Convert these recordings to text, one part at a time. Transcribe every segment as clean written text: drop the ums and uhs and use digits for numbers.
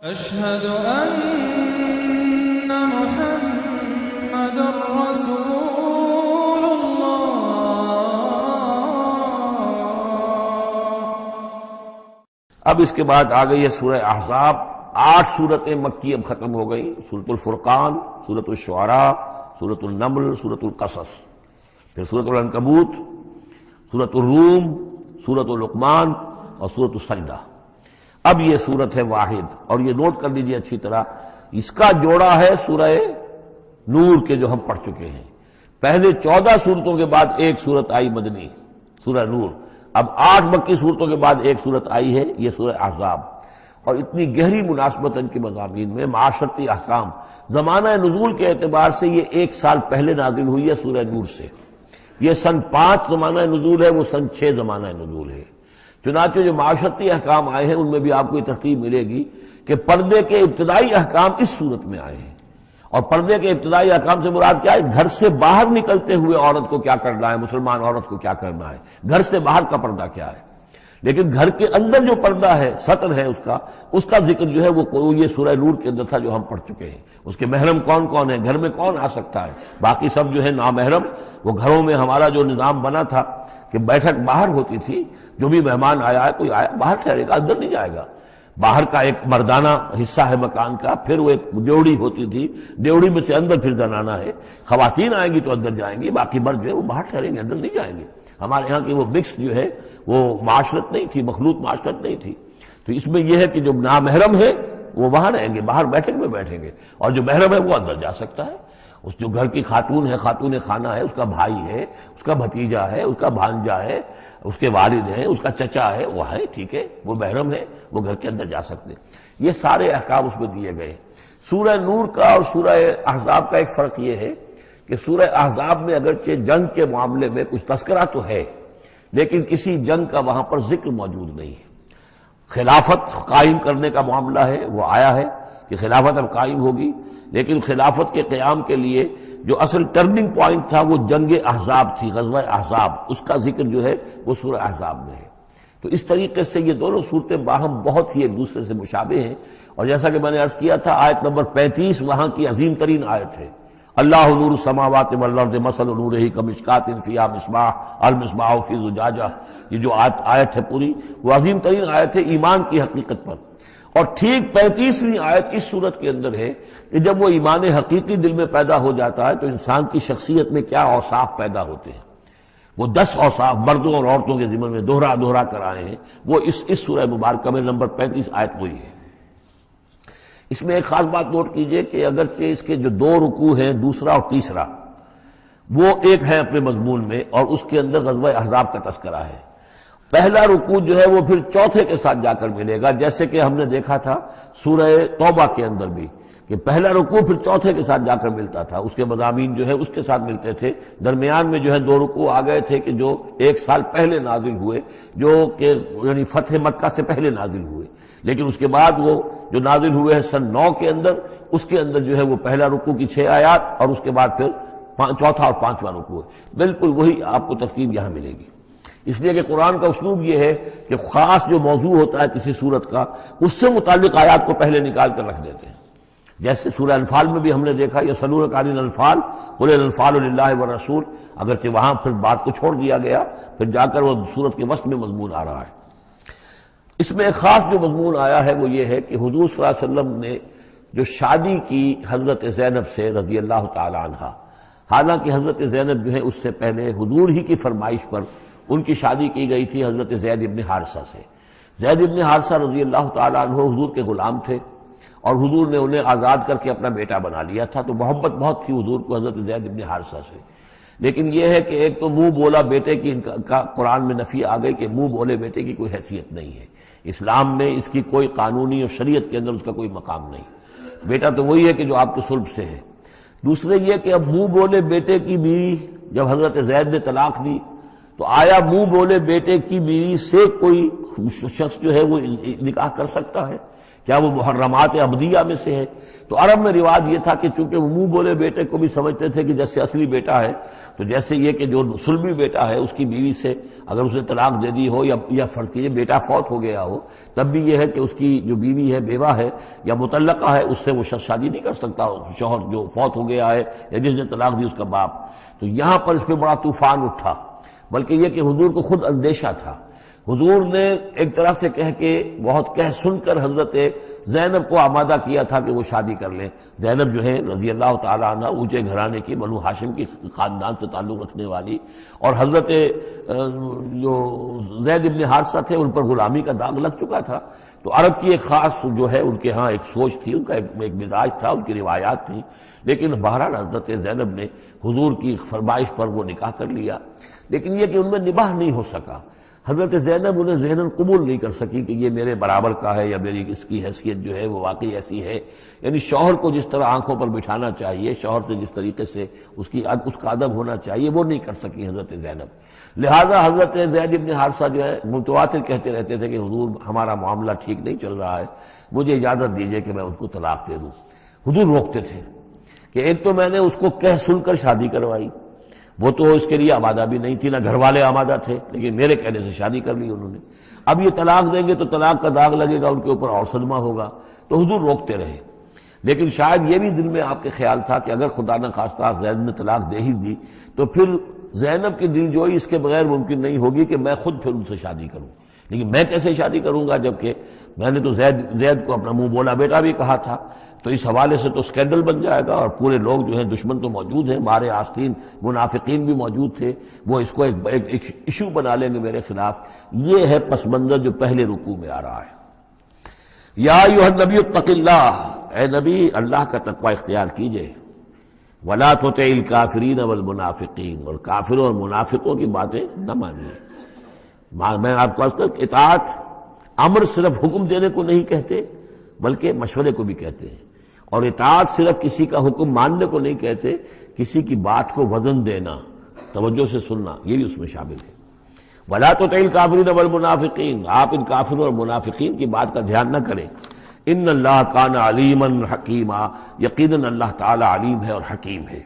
أشهد أن محمد رسول الله. اب اس کے بعد آ گئی ہے سورہ احزاب. 8 سورتیں مکی اب ختم ہو گئی. سورۃ الفرقان، سورۃ الشعراء، سورۃ النمل، سورۃ القصص، پھر سورۃ العنکبوت، سورۃ الروم، سورۃ لقمان اور سورۃ السجدہ. اب یہ سورت ہے واحد، اور یہ نوٹ کر لیجئے اچھی طرح، اس کا جوڑا ہے سورہ نور کے جو ہم پڑھ چکے ہیں. پہلے 14 سورتوں کے بعد ایک سورت آئی مدنی، سورہ نور. اب 8 مکی صورتوں کے بعد ایک سورت آئی ہے، یہ سورہ احزاب. اور اتنی گہری مناسبت ان کے مضامین میں، معاشرتی احکام، زمانہ نزول کے اعتبار سے یہ 1 سال پہلے نازل ہوئی ہے سورہ نور سے. یہ سن 5 زمانہ نزول ہے، وہ سن 6 زمانہ نزول ہے. چنانچہ جو معاشرتی احکام آئے ہیں ان میں بھی آپ کو یہ ترتیب ملے گی کہ پردے کے ابتدائی احکام اس صورت میں آئے ہیں. اور پردے کے ابتدائی احکام سے مراد کیا ہے؟ گھر سے باہر نکلتے ہوئے عورت کو کیا کرنا ہے، مسلمان عورت کو کیا کرنا ہے، گھر سے باہر کا پردہ کیا ہے. لیکن گھر کے اندر جو پردہ ہے، سطر ہے اس کا ذکر جو ہے وہ یہ سورہ نور کے اندر تھا جو ہم پڑھ چکے ہیں. اس کے محرم کون کون ہیں، گھر میں کون آ سکتا ہے، باقی سب جو ہے نامحرم. وہ گھروں میں ہمارا جو نظام بنا تھا کہ بیٹھک باہر ہوتی تھی، جو بھی مہمان آیا ہے، کوئی آیا باہر ٹھہرے گا، اندر نہیں جائے گا. باہر کا ایک مردانہ حصہ ہے مکان کا، پھر وہ ایک ڈیوڑی ہوتی تھی، ڈیوڑی میں سے اندر پھر زنانہ ہے. خواتین آئیں گی تو اندر جائیں گی، باقی مرد جو ہے وہ باہر ٹھہریں گے، اندر نہیں جائیں گے. ہمارے یہاں کی وہ مکس جو ہے وہ معاشرت نہیں تھی، مخلوط معاشرت نہیں تھی. تو اس میں یہ ہے کہ جو نامحرم ہے وہ وہاں رہیں گے، باہر بیٹھک میں بیٹھیں گے، اور جو محرم ہے وہ اندر جا سکتا ہے. اس جو گھر کی خاتون ہے، خاتون خانہ ہے، اس کا بھائی ہے، اس کا بھتیجا ہے، اس کا بھانجا ہے، اس کے والد ہیں، اس کا چچا ہے، وہ ہے، ٹھیک ہے، وہ محرم ہے، وہ گھر کے اندر جا سکتے. یہ سارے احکام اس میں دیے گئے. سورہ نور کا اور سورہ احزاب کا ایک فرق یہ ہے کہ سورہ احزاب میں اگرچہ جنگ کے معاملے میں کچھ تذکرہ تو ہے، لیکن کسی جنگ کا وہاں پر ذکر موجود نہیں ہے. خلافت قائم کرنے کا معاملہ ہے، وہ آیا ہے کہ خلافت اب قائم ہوگی، لیکن خلافت کے قیام کے لیے جو اصل ٹرننگ پوائنٹ تھا وہ جنگ احزاب تھی، غزوہ احزاب. اس کا ذکر جو ہے وہ سورہ احزاب میں ہے. تو اس طریقے سے یہ دونوں صورتیں باہم بہت ہی ایک دوسرے سے مشابہ ہیں. اور جیسا کہ میں نے عرض کیا تھا، آیت نمبر 35 وہاں کی عظیم ترین آیت ہے. اللہ نور السماوات والارض مثل نورہ کمشکاۃ فیہا مصباح المصباح فی زجاجہ. یہ جو آیت ہے پوری، وہ عظیم ترین آیت ہے ایمان کی حقیقت پر. اور ٹھیک 35ویں آیت اس صورت کے اندر ہے کہ جب وہ ایمان حقیقی دل میں پیدا ہو جاتا ہے تو انسان کی شخصیت میں کیا اوصاف پیدا ہوتے ہیں. وہ 10 اوصاف مردوں اور عورتوں کے ذمن میں دوہرا کر آئے ہیں، وہ اس سورہ مبارکہ میں نمبر 35 آیت وہی ہے. اس میں ایک خاص بات نوٹ کیجئے کہ اگرچہ اس کے جو 2 رکوع ہیں، دوسرا اور تیسرا، وہ ایک ہیں اپنے مضمون میں، اور اس کے اندر غزوہ احزاب کا تذکرہ ہے. پہلا رکوع جو ہے وہ پھر چوتھے کے ساتھ جا کر ملے گا، جیسے کہ ہم نے دیکھا تھا سورہ توبہ کے اندر بھی کہ پہلا رکوع پھر چوتھے کے ساتھ جا کر ملتا تھا. اس کے مضامین جو ہے اس کے ساتھ ملتے تھے. درمیان میں جو ہے 2 رکوع آ گئے تھے کہ جو 1 سال پہلے نازل ہوئے، جو کہ یعنی فتح مکہ سے پہلے نازل ہوئے. لیکن اس کے بعد وہ جو نازل ہوئے ہیں سن 9 کے اندر، اس کے اندر جو ہے وہ پہلا رکوع کی 6 آیات، اور اس کے بعد پھر چوتھا اور 5واں رکوع ہے. بالکل وہی آپ کو ترتیب یہاں ملے گی. اس لیے کہ قرآن کا اسلوب یہ ہے کہ خاص جو موضوع ہوتا ہے کسی صورت کا، اس سے متعلق آیات کو پہلے نکال کر رکھ دیتے ہیں. جیسے سورہ انفال میں بھی ہم نے دیکھا، یسألونک عن الانفال قل الانفال للہ والرسول، اگرچہ وہاں پھر بات کو چھوڑ دیا گیا، پھر جا کر وہ صورت کے وسط میں مضمون آ رہا ہے. اس میں ایک خاص جو مضمون آیا ہے وہ یہ ہے کہ حضور صلی اللہ علیہ وسلم نے جو شادی کی حضرت زینب سے رضی اللہ تعالی عنہا، حالانکہ حضرت زینب جو ہے اس سے پہلے حضور ہی کی فرمائش پر ان کی شادی کی گئی تھی حضرت زید ابن حارثہ سے. زید ابن حارثہ رضی اللہ تعالیٰ عنہ حضور کے غلام تھے، اور حضور نے انہیں آزاد کر کے اپنا بیٹا بنا لیا تھا. تو محبت بہت تھی حضور کو حضرت زید ابن حارثہ سے. لیکن یہ ہے کہ ایک تو منہ بولا بیٹے کی کا قرآن میں نفی آ گئی کہ منہ بولے بیٹے کی کوئی حیثیت نہیں ہے. اسلام میں اس کی کوئی قانونی اور شریعت کے اندر اس کا کوئی مقام نہیں. بیٹا تو وہی ہے کہ جو آپ کے صلب سے ہے. دوسرے یہ کہ اب منہ بولے بیٹے کی بیوی جب حضرت زید نے طلاق دی تو آیا منہ بولے بیٹے کی بیوی سے کوئی شخص جو ہے وہ نکاح کر سکتا ہے؟ کیا وہ محرمات ابدیہ میں سے ہے؟ تو عرب میں رواج یہ تھا کہ چونکہ وہ منہ بولے بیٹے کو بھی سمجھتے تھے کہ جیسے اصلی بیٹا ہے، تو جیسے یہ کہ جو سلبی بیٹا ہے اس کی بیوی سے اگر اس نے طلاق دے دی ہو یا فرض کیجیے بیٹا فوت ہو گیا ہو، تب بھی یہ ہے کہ اس کی جو بیوی ہے، بیوہ ہے یا مطلقہ ہے، اس سے وہ شخص شادی نہیں کر سکتا، شوہر جو فوت ہو گیا ہے یا جس نے طلاق دی اس کا باپ۔ تو یہاں پر اس پہ بڑا طوفان اٹھا، بلکہ یہ کہ حضور کو خود اندیشہ تھا۔ حضور نے ایک طرح سے کہہ کے بہت کہہ سن کر حضرت زینب کو آمادہ کیا تھا کہ وہ شادی کر لیں۔ زینب جو ہے رضی اللہ تعالیٰ عنہ اونچے گھرانے کی، بنو ہاشم کی خاندان سے تعلق رکھنے والی، اور حضرت جو زید ابن حارثہ تھے ان پر غلامی کا داغ لگ چکا تھا۔ تو عرب کی ایک خاص جو ہے ان کے ہاں ایک سوچ تھی، ان کا ایک مزاج تھا، ان کی روایات تھیں، لیکن بہرحال حضرت زینب نے حضور کی فرمائش پر وہ نکاح کر لیا، لیکن یہ کہ ان میں نباہ نہیں ہو سکا۔ حضرت زینب انہیں ذہناً قبول نہیں کر سکی کہ یہ میرے برابر کا ہے یا میری اس کی حیثیت جو ہے وہ واقعی ایسی ہے، یعنی شوہر کو جس طرح آنکھوں پر بٹھانا چاہیے، شوہر سے جس طریقے سے اس کا ادب ہونا چاہیے وہ نہیں کر سکی حضرت زینب۔ لہذا حضرت زید بن حارثہ جو ہے متواتر کہتے رہتے تھے کہ حضور ہمارا معاملہ ٹھیک نہیں چل رہا ہے، مجھے اجازت دیجیے کہ میں ان کو طلاق دے دوں۔ حضور روکتے تھے کہ ایک تو میں نے اس کو کہہ سن کر شادی کروائی، وہ تو اس کے لیے آمادہ بھی نہیں تھی، نہ گھر والے آمادہ تھے، لیکن میرے کہنے سے شادی کر لی انہوں نے۔ اب یہ طلاق دیں گے تو طلاق کا داغ لگے گا ان کے اوپر اور صدمہ ہوگا، تو حضور روکتے رہے۔ لیکن شاید یہ بھی دل میں آپ کے خیال تھا کہ اگر خدا نہ خواستہ زید نے طلاق دے ہی دی تو پھر زینب کی دل جوئی اس کے بغیر ممکن نہیں ہوگی کہ میں خود پھر ان سے شادی کروں، لیکن میں کیسے شادی کروں گا جبکہ میں نے تو زید کو اپنا منہ بولا بیٹا بھی کہا تھا، تو اس حوالے سے تو اسکینڈل بن جائے گا، اور پورے لوگ جو ہیں دشمن تو موجود ہیں، مارے آستین منافقین بھی موجود تھے، وہ اس کو ایک ایشو بنا لیں گے میرے خلاف۔ یہ ہے پس منظر جو پہلے رکوع میں آ رہا ہے۔ یا ایھا النبی اتق اللہ، اے نبی اللہ کا تقوی اختیار کیجئے، ولا تطع الکافرین والمنافقین، اور کافروں اور منافقوں کی باتیں نہ مانیے۔ میں آپ کو اطاعت امر صرف حکم دینے کو نہیں کہتے بلکہ مشورے کو بھی کہتے ہیں، اور اطاعت صرف کسی کا حکم ماننے کو نہیں کہتے، کسی کی بات کو وزن دینا، توجہ سے سننا، یہ بھی اس میں شامل ہے۔ وَلَا تُطِعِ الْكَافِرِينَ وَالْمُنَافِقِينَ، آپ ان کافروں اور منافقین کی بات کا دھیان نہ کریں۔ ان اللہ کان علیما حکیما، یقیناً اللہ تعالی علیم ہے اور حکیم ہے۔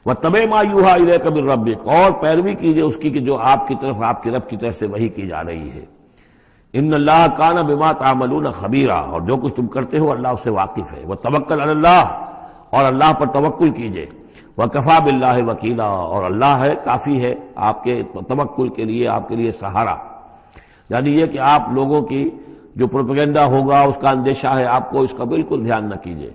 وَاتَّبِعْ مَا یوحیٰ الیک من ربک، اور پیروی کیجئے اس کی کہ جو آپ کی طرف، آپ کے رب کی طرف سے وحی کی جا رہی ہے۔ ان اللہ کان بما تعملون خبیرا، اور جو کچھ تم کرتے ہو اللہ اس سے واقف ہے۔ وتوکل علی اللہ، اور اللہ پر توکل کیجئے۔ وکفی باللہ وکیلا، اور اللہ ہے کافی ہے آپ کے توکل کے لیے، آپ کے لیے سہارا۔ یعنی یہ کہ آپ لوگوں کی جو پروپیگنڈا ہوگا اس کا اندیشہ ہے آپ کو، اس کا بالکل دھیان نہ کیجئے۔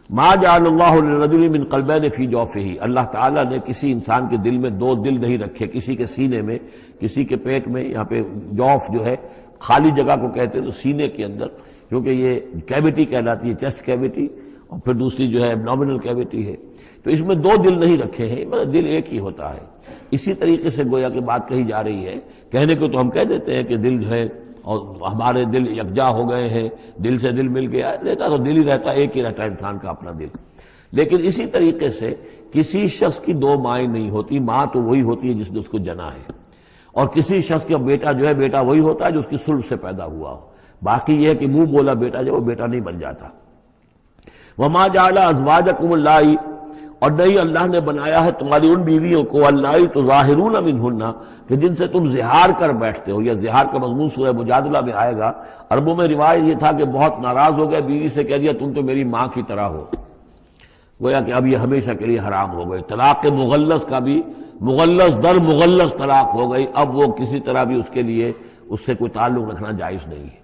ما جعل اللہ للرجل من قلبین فی جوفہ، اللہ تعالیٰ نے کسی انسان کے دل میں دو دل نہیں رکھے، کسی کے سینے میں، کسی کے پیٹ میں، یہاں پہ جوف جو ہے خالی جگہ کو کہتے ہیں، تو سینے کے اندر، کیونکہ یہ کیویٹی کہلاتی ہے، چیسٹ کیویٹی، اور پھر دوسری جو ہے ایبڈومینل کیویٹی ہے، تو اس میں دو دل نہیں رکھے ہیں، مطلب دل ایک ہی ہوتا ہے۔ اسی طریقے سے گویا کہ بات کہی جا رہی ہے، کہنے کو تو ہم کہہ دیتے ہیں کہ دل جو ہے اور ہمارے دل یکجا ہو گئے ہیں، دل سے دل مل گیا، رہتا تو دل ہی رہتا، ایک ہی رہتا ہے انسان کا اپنا دل۔ لیکن اسی طریقے سے کسی شخص کی دو مائیں نہیں ہوتی، ماں تو وہی ہوتی ہے جس نے اس کو جنا ہے، اور کسی شخص کا بیٹا جو ہے بیٹا وہی ہوتا ہے جو اس کی صلب سے پیدا ہوا ہو، باقی یہ ہے کہ منہ بولا بیٹا جو وہ بیٹا نہیں بن جاتا۔ وما جعل ازواجکم اللہ، اور نہیں اللہ نے بنایا ہے تمہاری ان بیویوں کو، اللہ تظاہرون منہن، کہ جن سے تم زہار کر بیٹھتے ہو۔ یہ زہار کا مضمون سورہ مجادلہ میں آئے گا۔ عربوں میں روایت یہ تھا کہ بہت ناراض ہو گئے، بیوی سے کہہ دیا تم تو میری ماں کی طرح ہو، گویا کہ اب یہ ہمیشہ کے لیے حرام ہو گئے۔ طلاق مغلظ کا بھی مغلظ در مغلظ طلاق ہو گئی، اب وہ کسی طرح بھی اس کے لیے اس سے کوئی تعلق رکھنا جائز نہیں ہے۔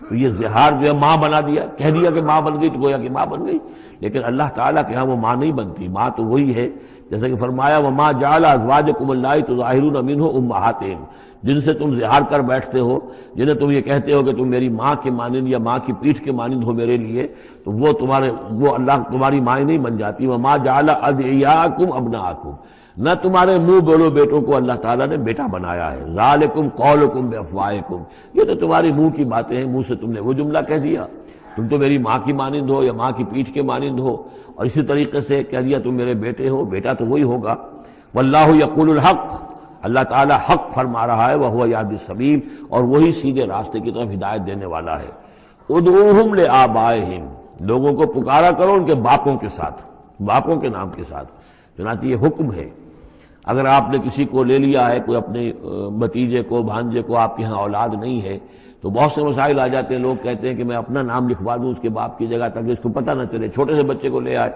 تو یہ زہار جو ہے ماں بنا دیا، کہہ دیا کہ ماں بن گئی، تو گویا کہ ماں بن گئی، لیکن اللہ تعالیٰ کے ہاں وہ ماں نہیں بنتی، ماں تو وہی ہے، جیسا کہ فرمایا وما جعل ازواجکم اللہ تظاہرون منہ امہاتہم، جن سے تم زہار کر بیٹھتے ہو، جنہیں تم یہ کہتے ہو کہ تم میری ماں کے مانند یا ماں کی پیٹھ کے مانند ہو میرے لیے، تو وہ اللہ تمہاری ماں نہیں بن جاتی۔ وما جعل ادعیاکم ابناءکم، نہ تمہارے منہ بولو بیٹوں کو اللہ تعالیٰ نے بیٹا بنایا ہے۔ ذالکم قولکم بافواہکم، یہ تو تمہاری منہ کی باتیں ہیں، منہ سے تم نے وہ جملہ کہہ دیا، تم تو میری ماں کی مانند ہو یا ماں کی پیٹھ کے مانند ہو، اور اسی طریقے سے کہہ دیا تم میرے بیٹے ہو، بیٹا تو وہی ہوگا۔ واللہ یقول الحق، اللہ تعالیٰ حق فرما رہا ہے، وہو یہدی السبیل، اور وہی سیدھے راستے کی طرف ہدایت دینے والا ہے۔ ادعوہم لآبائہم، لوگوں کو پکارا کرو ان کے باپوں کے ساتھ، باپوں کے نام کے ساتھ۔ چنانچہ یہ حکم ہے، اگر آپ نے کسی کو لے لیا ہے، کوئی اپنے بھتیجے کو، بھانجے کو، آپ کے ہاں اولاد نہیں ہے، تو بہت سے مسائل آ جاتے ہیں، لوگ کہتے ہیں کہ میں اپنا نام لکھوا دوں اس کے باپ کی جگہ تاکہ اس کو پتہ نہ چلے، چھوٹے سے بچے کو لے آئے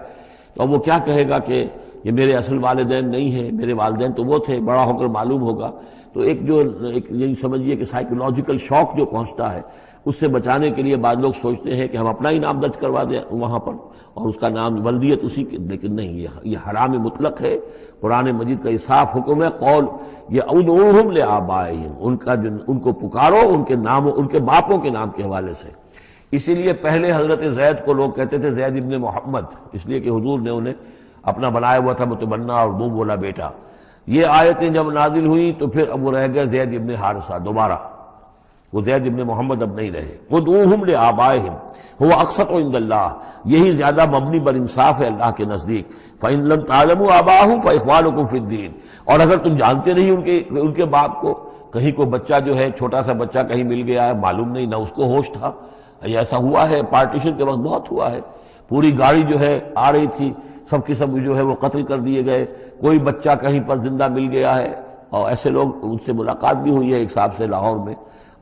تو اب وہ کیا کہے گا کہ یہ میرے اصل والدین نہیں ہیں، میرے والدین تو وہ تھے، بڑا ہو کر معلوم ہوگا۔ تو ایک یہی سمجھیے کہ سائیکولوجیکل شوق جو پہنچتا ہے، اس سے بچانے کے لیے بعض لوگ سوچتے ہیں کہ ہم اپنا ہی نام درج کروا دیں وہاں پر اور اس کا نام ولدیت اسی کی، لیکن نہیں، یہ حرام مطلق ہے۔ قرآن مجید کا یہ صاف حکم ہے، قول یہ ادعوہم لآبائہم، ان کو پکارو ان کے نام، ان کے باپوں کے نام کے حوالے سے۔ اسی لیے پہلے حضرت زید کو لوگ کہتے تھے زید ابن محمد، اس لیے کہ حضور نے انہیں اپنا بنایا ہوا تھا متبنہ، اور وہ بولا بیٹا۔ یہ آیتیں جب نازل ہوئی تو پھر اب وہ رہ گئے زید ابن حارثہ، دوبارہ وہ زید ابن محمد اب نہیں رہے۔ ادعوہم لآبائہم هو اقسط عند اللہ، یہی زیادہ مبنی بر انصاف ہے اللہ کے نزدیک۔ فإن لم تعلموا آباءهم فإخوانكم في الدین، اور اگر تم جانتے نہیں ان کے باپ کو، کہیں کوئی بچہ جو ہے، چھوٹا سا بچہ کہیں مل گیا ہے، معلوم نہیں، نہ اس کو ہوش تھا، ایسا ہوا ہے، پارٹیشن کے وقت بہت ہوا ہے، پوری گاڑی جو ہے آ رہی تھی، سب کے سب جو ہے وہ قتل کر دیے گئے، کوئی بچہ کہیں پر زندہ مل گیا ہے، اور ایسے لوگ، ان سے ملاقات بھی ہوئی ہے ایک صاحب سے لاہور میں،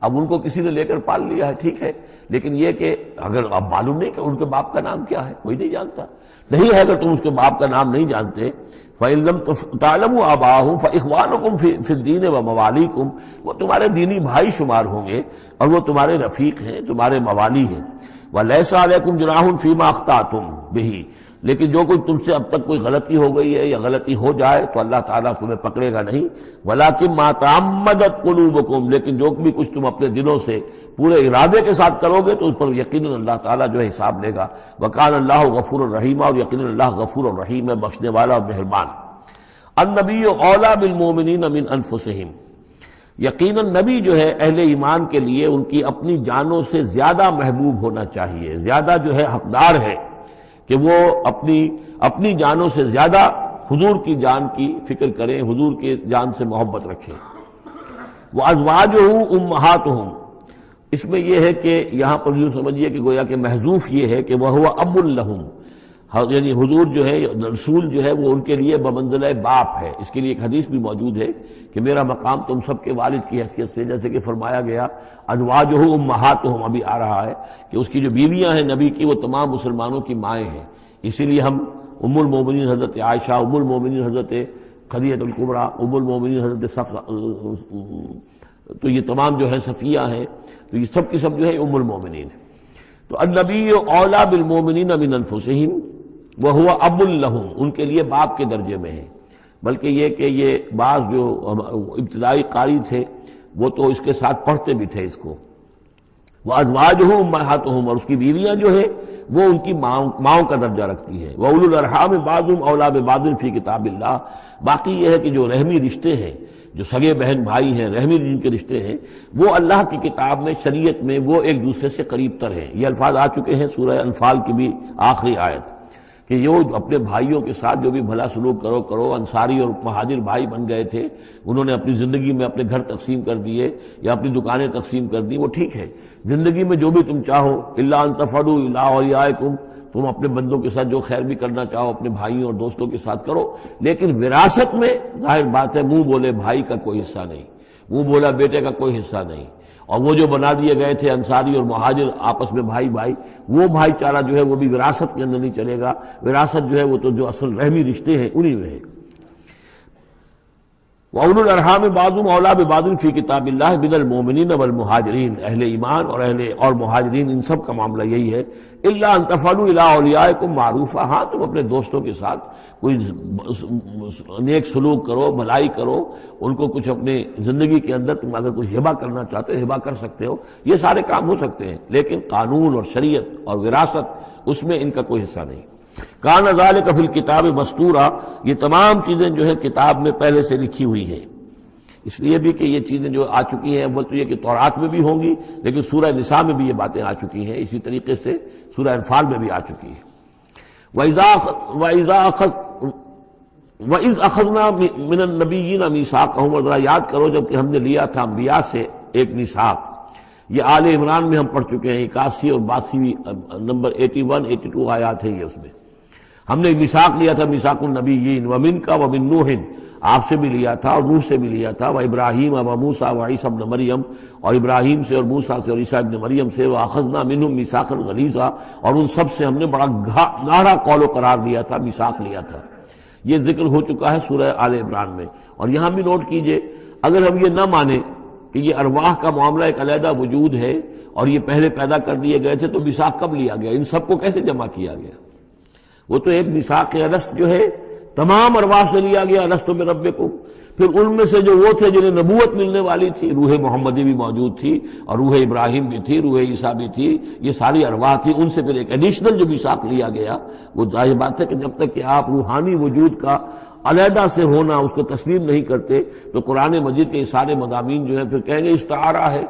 اب ان کو کسی نے لے کر پال لیا ہے، ٹھیک ہے، لیکن یہ کہ اگر اب معلوم نہیں کہ ان کے باپ کا نام کیا ہے، کوئی نہیں جانتا، نہیں ہے اگر تم اس کے باپ کا نام نہیں جانتے، فَإِن لَمْ تَعْلَمُوا آبَاءَهُمْ فَإِخْوَانُكُمْ فِي الدِّينِ وَمَوَالِيكُمْ، وہ تمہارے دینی بھائی شمار ہوں گے اور وہ تمہارے رفیق ہیں، تمہارے موالی ہیں۔ وَلَيْسَ عَلَيْكُمْ جُنَاحٌ فِيمَا أَخْطَأْتُمْ بِهِ، لیکن جو کوئی تم سے اب تک کوئی غلطی ہو گئی ہے یا غلطی ہو جائے تو اللہ تعالیٰ تمہیں پکڑے گا نہیں۔ وَلَكِن مَا تَعَمَّدَتْ قُلُوبُكُمْ، لیکن جو بھی کچھ تم اپنے دلوں سے پورے ارادے کے ساتھ کرو گے تو اس پر یقیناً اللہ تعالیٰ جو ہے حساب لے گا۔ وَكَانَ اللَّهُ غَفُورًا رَحِيمًا، اور یقیناً اللہ غفور الرحیم ہے، بخشنے والا اور مہربان۔ النبی اولیٰ بالمؤمنین من انفسہم، یقیناً نبی جو ہے اہل ایمان کے لیے ان کی اپنی جانوں سے زیادہ محبوب ہونا چاہیے، زیادہ جو ہے حقدار ہے کہ وہ اپنی جانوں سے زیادہ حضور کی جان کی فکر کریں، حضور کی جان سے محبت رکھیں۔ وَأَزْوَاجُهُ أُمَّهَاتُهُمْ، اس میں یہ ہے کہ یہاں پر یوں سمجھیے کہ گویا کہ محذوف یہ ہے کہ وَهُوَ أَبٌ لَهُمْ، یعنی حضور جو ہے، رسول جو ہے وہ ان کے لیے بمنزلہ باپ ہے۔ اس کے لیے ایک حدیث بھی موجود ہے کہ میرا مقام تم سب کے والد کی حیثیت سے، جیسے کہ فرمایا گیا ازواجہ امہاتہم، ابھی آ رہا ہے کہ اس کی جو بیویاں ہیں نبی کی وہ تمام مسلمانوں کی مائیں ہیں۔ اسی لیے ہم ام المومنین حضرت عائشہ، ام المومنین حضرت خدیجہ الکبریٰ، ام المومنین حضرت صفیہ، تو یہ تمام جو ہے صفیہ ہیں، تو یہ سب کی سب جو ہے ام المومنین ہیں۔ تو النبی اولیٰ بالمؤمنین من انفسہم وہو اب لہم، ان کے لیے باپ کے درجے میں ہے، بلکہ یہ کہ یہ بعض جو ابتدائی قاری تھے وہ تو اس کے ساتھ پڑھتے بھی تھے اس کو۔ وازواجہ امہاتہم، اور اس کی بیویاں جو ہے وہ ان کی ماؤں کا درجہ رکھتی ہیں۔ واولو الارحام بعضهم اولیٰ ببعض فی کتاب اللہ، باقی یہ ہے کہ جو رحمی رشتے ہیں، جو سگے بہن بھائی ہیں، رحمی جن کے رشتے ہیں، وہ اللہ کی کتاب میں، شریعت میں وہ ایک دوسرے سے قریب تر ہیں۔ یہ الفاظ آ چکے ہیں سورہ انفال کی بھی آخری آیت کہ یہ اپنے بھائیوں کے ساتھ جو بھی بھلا سلوک کرو۔ انصاری اور مہاجر بھائی بن گئے تھے، انہوں نے اپنی زندگی میں اپنے گھر تقسیم کر دیے یا اپنی دکانیں تقسیم کر دی، وہ ٹھیک ہے، زندگی میں جو بھی تم چاہو، الا ان تفعلوا الی اولیاءکم، تم اپنے بندوں کے ساتھ جو خیر بھی کرنا چاہو اپنے بھائیوں اور دوستوں کے ساتھ کرو، لیکن وراثت میں ظاہر بات ہے منہ بولے بھائی کا کوئی حصہ نہیں، منہ بولا بیٹے کا کوئی حصہ نہیں۔ اور وہ جو بنا دیے گئے تھے انصاری اور مہاجر آپس میں بھائی، وہ بھائی چارہ جو ہے وہ بھی وراثت کے اندر نہیں چلے گا، وراثت جو ہے وہ تو جو اصل رحمی رشتے ہیں انہی میں ہے۔ وَأُولُو الْأَرْحَامِ بَعْضُهُمْ أَوْلَىٰ بِبَعْضٍ فِي كِتَابِ اللَّهِ مِنَ الْمُؤْمِنِينَ وَالْمُهَاجِرِينَ، اہل ایمان اور مہاجرین ان سب کا معاملہ یہی ہے۔ إِلَّا أَن تَفْعَلُوا إِلَىٰ أَوْلِيَائِكُمْ مَعْرُوفًا، ہاں تم اپنے دوستوں کے ساتھ کوئی نیک سلوک کرو، بھلائی کرو، ان کو کچھ اپنے زندگی کے اندر تم اگر کچھ ہبہ کرنا چاہتے ہو ہبہ کر سکتے ہو، یہ سارے کام ہو سکتے ہیں، لیکن قانون اور شریعت اور وراثت اس میں ان کا کوئی حصہ نہیں۔ کان ذالک فی الکتاب مستورا، یہ تمام چیزیں جو ہے کتاب میں پہلے سے لکھی ہوئی ہیں، اس لیے بھی کہ یہ چیزیں جو آ چکی ہیں، اول تو یہ کہ تورات میں بھی ہوں گی، لیکن سورہ نساء میں بھی یہ باتیں آ چکی ہیں، اسی طریقے سے سورہ انفال میں بھی آ چکی ہیں۔ وَإِذْ أَخَذْنَا مِنَ النَّبِيِّينَ مِيثَاقَهُمْ، اور ذرا یاد کرو جب کہ ہم نے لیا تھا انبیاء سے ایک میثاق، یہ آل عمران میں ہم پڑھ چکے ہیں، 81 اور 82 نمبر 81 82 آیات ہیں یہ، اس میں ہم نے میثاق لیا تھا، میثاق النبیین ومنک ومن نوح، آپ سے بھی لیا تھا اور نوح سے بھی لیا تھا، وابراہیم وموسیٰ وعیسیٰ ابن مریم، اور ابراہیم سے اور موسیٰ سے اور عیسیٰ ابن مریم سے، واخذنا منہم میثاقا غلیظا، اور ان سب سے ہم نے بڑا گہرا قول و قرار لیا تھا، میثاق لیا تھا۔ یہ ذکر ہو چکا ہے سورہ آل عمران میں۔ اور یہاں بھی نوٹ کیجئے، اگر ہم یہ نہ مانیں کہ یہ ارواح کا معاملہ ایک علیحدہ وجود ہے اور یہ پہلے پیدا کر دیے گئے تھے، تو میثاق کب لیا گیا؟ ان سب کو کیسے جمع کیا گیا؟ وہ تو ایک میثاق الست جو ہے تمام ارواح سے لیا گیا، الست بربکم۔ پھر ان میں سے جو وہ تھے جنہیں نبوت ملنے والی تھی، روح محمدی بھی موجود تھی اور روح ابراہیم بھی تھی، روح عیسیٰ بھی تھی، یہ ساری ارواح تھی، ان سے پھر ایک ایڈیشنل جو میثاق لیا گیا۔ وہ ظاہر بات ہے کہ جب تک کہ آپ روحانی وجود کا علیحدہ سے ہونا اس کو تسلیم نہیں کرتے تو قرآن مجید کے یہ سارے مضامین جو ہیں پھر کہیں گے استعارہ ہے،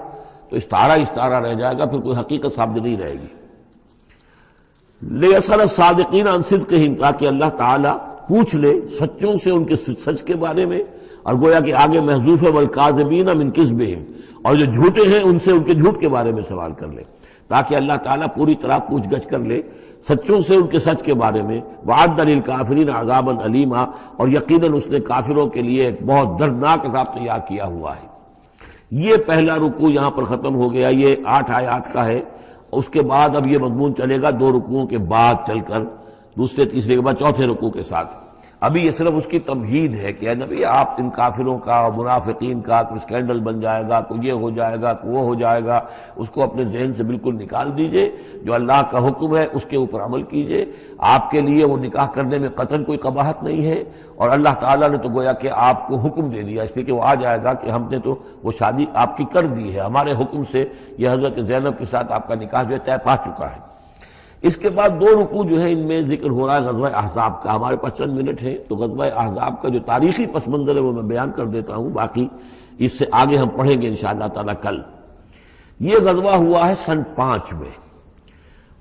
تو استعارہ رہ جائے گا، پھر کوئی حقیقت ثابت نہیں رہے گی۔ لِيَسْأَلَ الصَّادِقِينَ عَنْ صِدْقِهِمْ، تاکہ اللہ تعالیٰ پوچھ لے سچوں سے ان کے سچ کے بارے میں، اور گویا کہ آگے محذوف ہے وَالْكَاذِبِينَ مِنْ كِذْبِهِمْ، اور جو جھوٹے ہیں ان سے ان کے جھوٹ کے بارے میں سوال کر لے، تاکہ اللہ تعالیٰ پوری طرح پوچھ گچھ کر لے سچوں سے ان کے سچ کے بارے میں۔ وَعَدَّ لِلْكَافِرِينَ عَذَابًا أَلِيمًا، اور یقیناً اس نے کافروں کے لیے ایک بہت دردناک عذاب تیار کیا ہوا ہے۔ یہ پہلا رکوع یہاں پر ختم ہو گیا، یہ 8 آیات کا ہے۔ اس کے بعد اب یہ مضمون چلے گا 2 رکوعوں کے بعد چل کر، دوسرے تیسرے کے بعد چوتھے رکوع کے ساتھ۔ ابھی یہ صرف اس کی تمہید ہے کہ اے نبی آپ ان کافروں کا اور منافقین کا کوئی اسکینڈل بن جائے گا، کوئی یہ ہو جائے گا، کوئی وہ ہو جائے گا، اس کو اپنے ذہن سے بالکل نکال دیجئے۔ جو اللہ کا حکم ہے اس کے اوپر عمل کیجئے۔ آپ کے لیے وہ نکاح کرنے میں قطعاً کوئی قباحت نہیں ہے، اور اللہ تعالیٰ نے تو گویا کہ آپ کو حکم دے دیا، اس لیے کہ وہ آ جائے گا کہ ہم نے تو وہ شادی آپ کی کر دی ہے، ہمارے حکم سے یہ حضرت زینب کے ساتھ آپ کا نکاح جو ہے طے پا چکا ہے۔ اس کے بعد 2 رکوع جو ہے ان میں ذکر ہو رہا ہے غزوہ احزاب کا۔ ہمارے پاس چند منٹ ہیں تو غزوہ احزاب کا جو تاریخی پس منظر ہے وہ میں بیان کر دیتا ہوں، باقی اس سے آگے ہم پڑھیں گے انشاءاللہ تعالی کل۔ یہ غزوہ ہوا ہے سن 5 میں،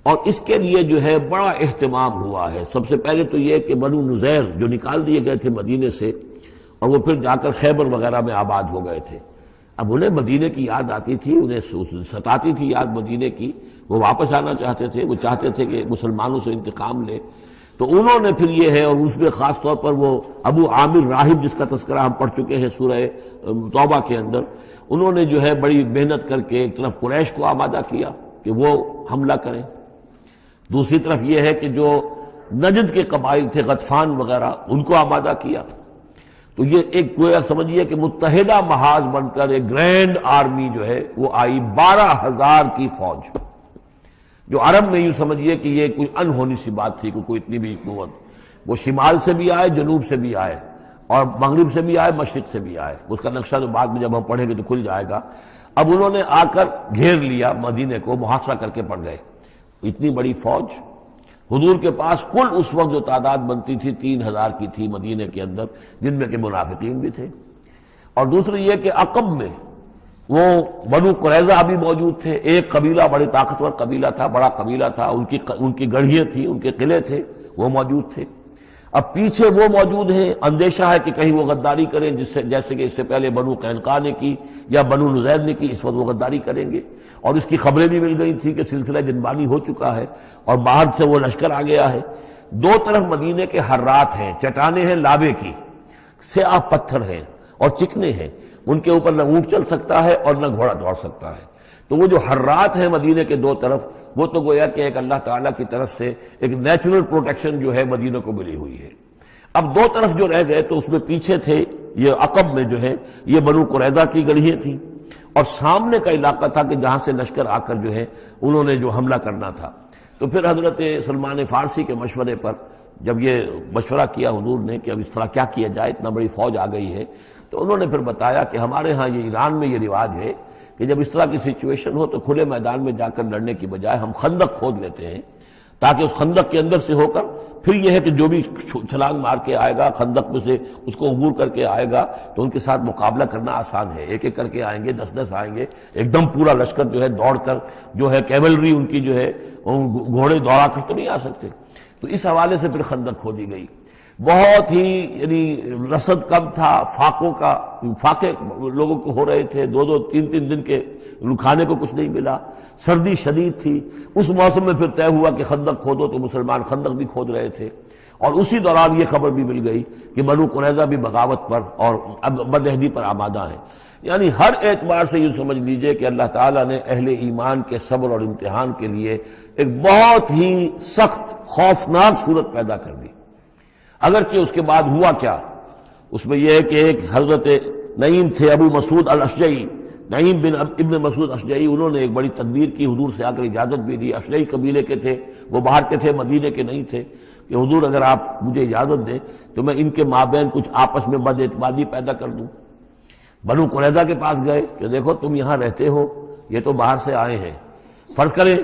اور اس کے لیے جو ہے بڑا اہتمام ہوا ہے۔ سب سے پہلے تو یہ کہ بنو نذیر جو نکال دیے گئے تھے مدینے سے، اور وہ پھر جا کر خیبر وغیرہ میں آباد ہو گئے تھے، اب انہیں مدینے کی یاد آتی تھی، انہیں ستاتی تھی یاد مدینے کی، وہ واپس آنا چاہتے تھے، وہ چاہتے تھے کہ مسلمانوں سے انتقام لے۔ تو انہوں نے پھر یہ ہے، اور اس میں خاص طور پر وہ ابو عامر راہب جس کا تذکرہ ہم پڑھ چکے ہیں سورہ توبہ کے اندر، انہوں نے جو ہے بڑی محنت کر کے ایک طرف قریش کو آمادہ کیا کہ وہ حملہ کریں، دوسری طرف یہ ہے کہ جو نجد کے قبائل تھے غطفان وغیرہ ان کو آمادہ کیا۔ تو یہ ایک گویا سمجھیے کہ متحدہ محاذ بن کر ایک گرینڈ آرمی جو ہے وہ آئی، 12,000 کی فوج، جو عرب میں یوں سمجھیے کہ یہ کوئی انہونی سی بات تھی کہ کوئی اتنی بھی قوت، وہ شمال سے بھی آئے، جنوب سے بھی آئے، اور مغرب سے بھی آئے، مشرق سے بھی آئے۔ اس کا نقشہ تو بعد میں جب ہم پڑھیں گے تو کھل جائے گا۔ اب انہوں نے آ کر گھیر لیا مدینے کو، محاصرہ کر کے پڑ گئے۔ اتنی بڑی فوج حضور کے پاس کل اس وقت جو تعداد بنتی تھی 3,000 کی تھی مدینے کے اندر، جن میں کہ منافقین بھی تھے۔ اور دوسری یہ کہ عقب میں وہ بنو قریظہ بھی موجود تھے، ایک قبیلہ بڑے طاقتور قبیلہ تھا، بڑا قبیلہ تھا، ان کی گڑھیاں تھیں، ان کے قلعے تھے، وہ موجود تھے۔ اب پیچھے وہ موجود ہیں، اندیشہ ہے کہ کہیں وہ غداری کریں، جیسے کہ اس سے پہلے بنو قینقاع نے کی یا بنو نذیر نے کی، اس وقت وہ غداری کریں گے، اور اس کی خبریں بھی مل گئی تھی کہ سلسلہ جنبانی ہو چکا ہے اور باہر سے وہ لشکر آ گیا ہے۔ 2 طرف مدینے کے حرات ہیں، چٹانیں ہیں لاوے کی، سیاہ پتھر ہیں اور چکنے ہیں، ان کے اوپر نہ اونٹ چل سکتا ہے اور نہ گھوڑا دوڑ سکتا ہے۔ تو وہ جو حرات ہیں مدینے کے 2 طرف، وہ تو گویا کہ ایک اللہ تعالیٰ کی طرف سے ایک نیچرل پروٹیکشن جو ہے مدینہ کو ملی ہوئی ہے۔ اب 2 طرف جو رہ گئے تو اس میں پیچھے تھے یہ عقب میں جو ہے یہ بنو قریظہ کی گڑھیاں تھیں، اور سامنے کا علاقہ تھا کہ جہاں سے لشکر آ کر جو ہے انہوں نے جو حملہ کرنا تھا۔ تو پھر حضرت سلمان فارسی کے مشورے پر جب یہ مشورہ کیا حضور نے کہ اب اس طرح کیا کیا جائے، اتنا بڑی فوج آ گئی ہے، تو انہوں نے پھر بتایا کہ ہمارے ہاں یہ ایران میں یہ رواج ہے کہ جب اس طرح کی سچویشن ہو تو کھلے میدان میں جا کر لڑنے کی بجائے ہم خندق کھود لیتے ہیں، تاکہ اس خندق کے اندر سے ہو کر پھر یہ ہے کہ جو بھی چھلانگ مار کے آئے گا خندق میں سے اس کو عبور کر کے آئے گا تو ان کے ساتھ مقابلہ کرنا آسان ہے۔ ایک ایک کر کے آئیں گے، 10-10 آئیں گے، ایک دم پورا لشکر جو ہے دوڑ کر جو ہے کیولری ان کی جو ہے گھوڑے دوڑا کر تو نہیں آ سکتے۔ تو اس حوالے سے پھر خندق کھودی گئی۔ بہت ہی یعنی رصد کم تھا، فاقے لوگوں کو ہو رہے تھے، 2-2 3-3 دن کے کھانے کو کچھ نہیں ملا، سردی شدید تھی، اس موسم میں پھر طے ہوا کہ خندق کھودو، تو مسلمان خندق بھی کھود رہے تھے، اور اسی دوران یہ خبر بھی مل گئی کہ بنو قریظہ بھی بغاوت پر اور بدعہدی پر آمادہ ہیں۔ یعنی ہر اعتبار سے یہ سمجھ لیجئے کہ اللہ تعالیٰ نے اہل ایمان کے صبر اور امتحان کے لیے ایک بہت ہی سخت خوفناک صورت پیدا کر دی۔ اگرچہ اس کے بعد ہوا کیا، اس میں یہ ہے کہ ایک حضرت نعیم تھے ابو مسعود الاشجعی، نعیم بن ابن مسعود اشجعی، انہوں نے ایک بڑی تدبیر کی، حضور سے آ کر اجازت بھی دی۔ اشجعی قبیلے کے تھے، وہ باہر کے تھے، مدینے کے نہیں تھے، کہ حضور اگر آپ مجھے اجازت دیں تو میں ان کے مابین کچھ آپس میں بد اعتمادی پیدا کر دوں۔ بنو قریظہ کے پاس گئے کہ دیکھو تم یہاں رہتے ہو، یہ تو باہر سے آئے ہیں، فرض کریں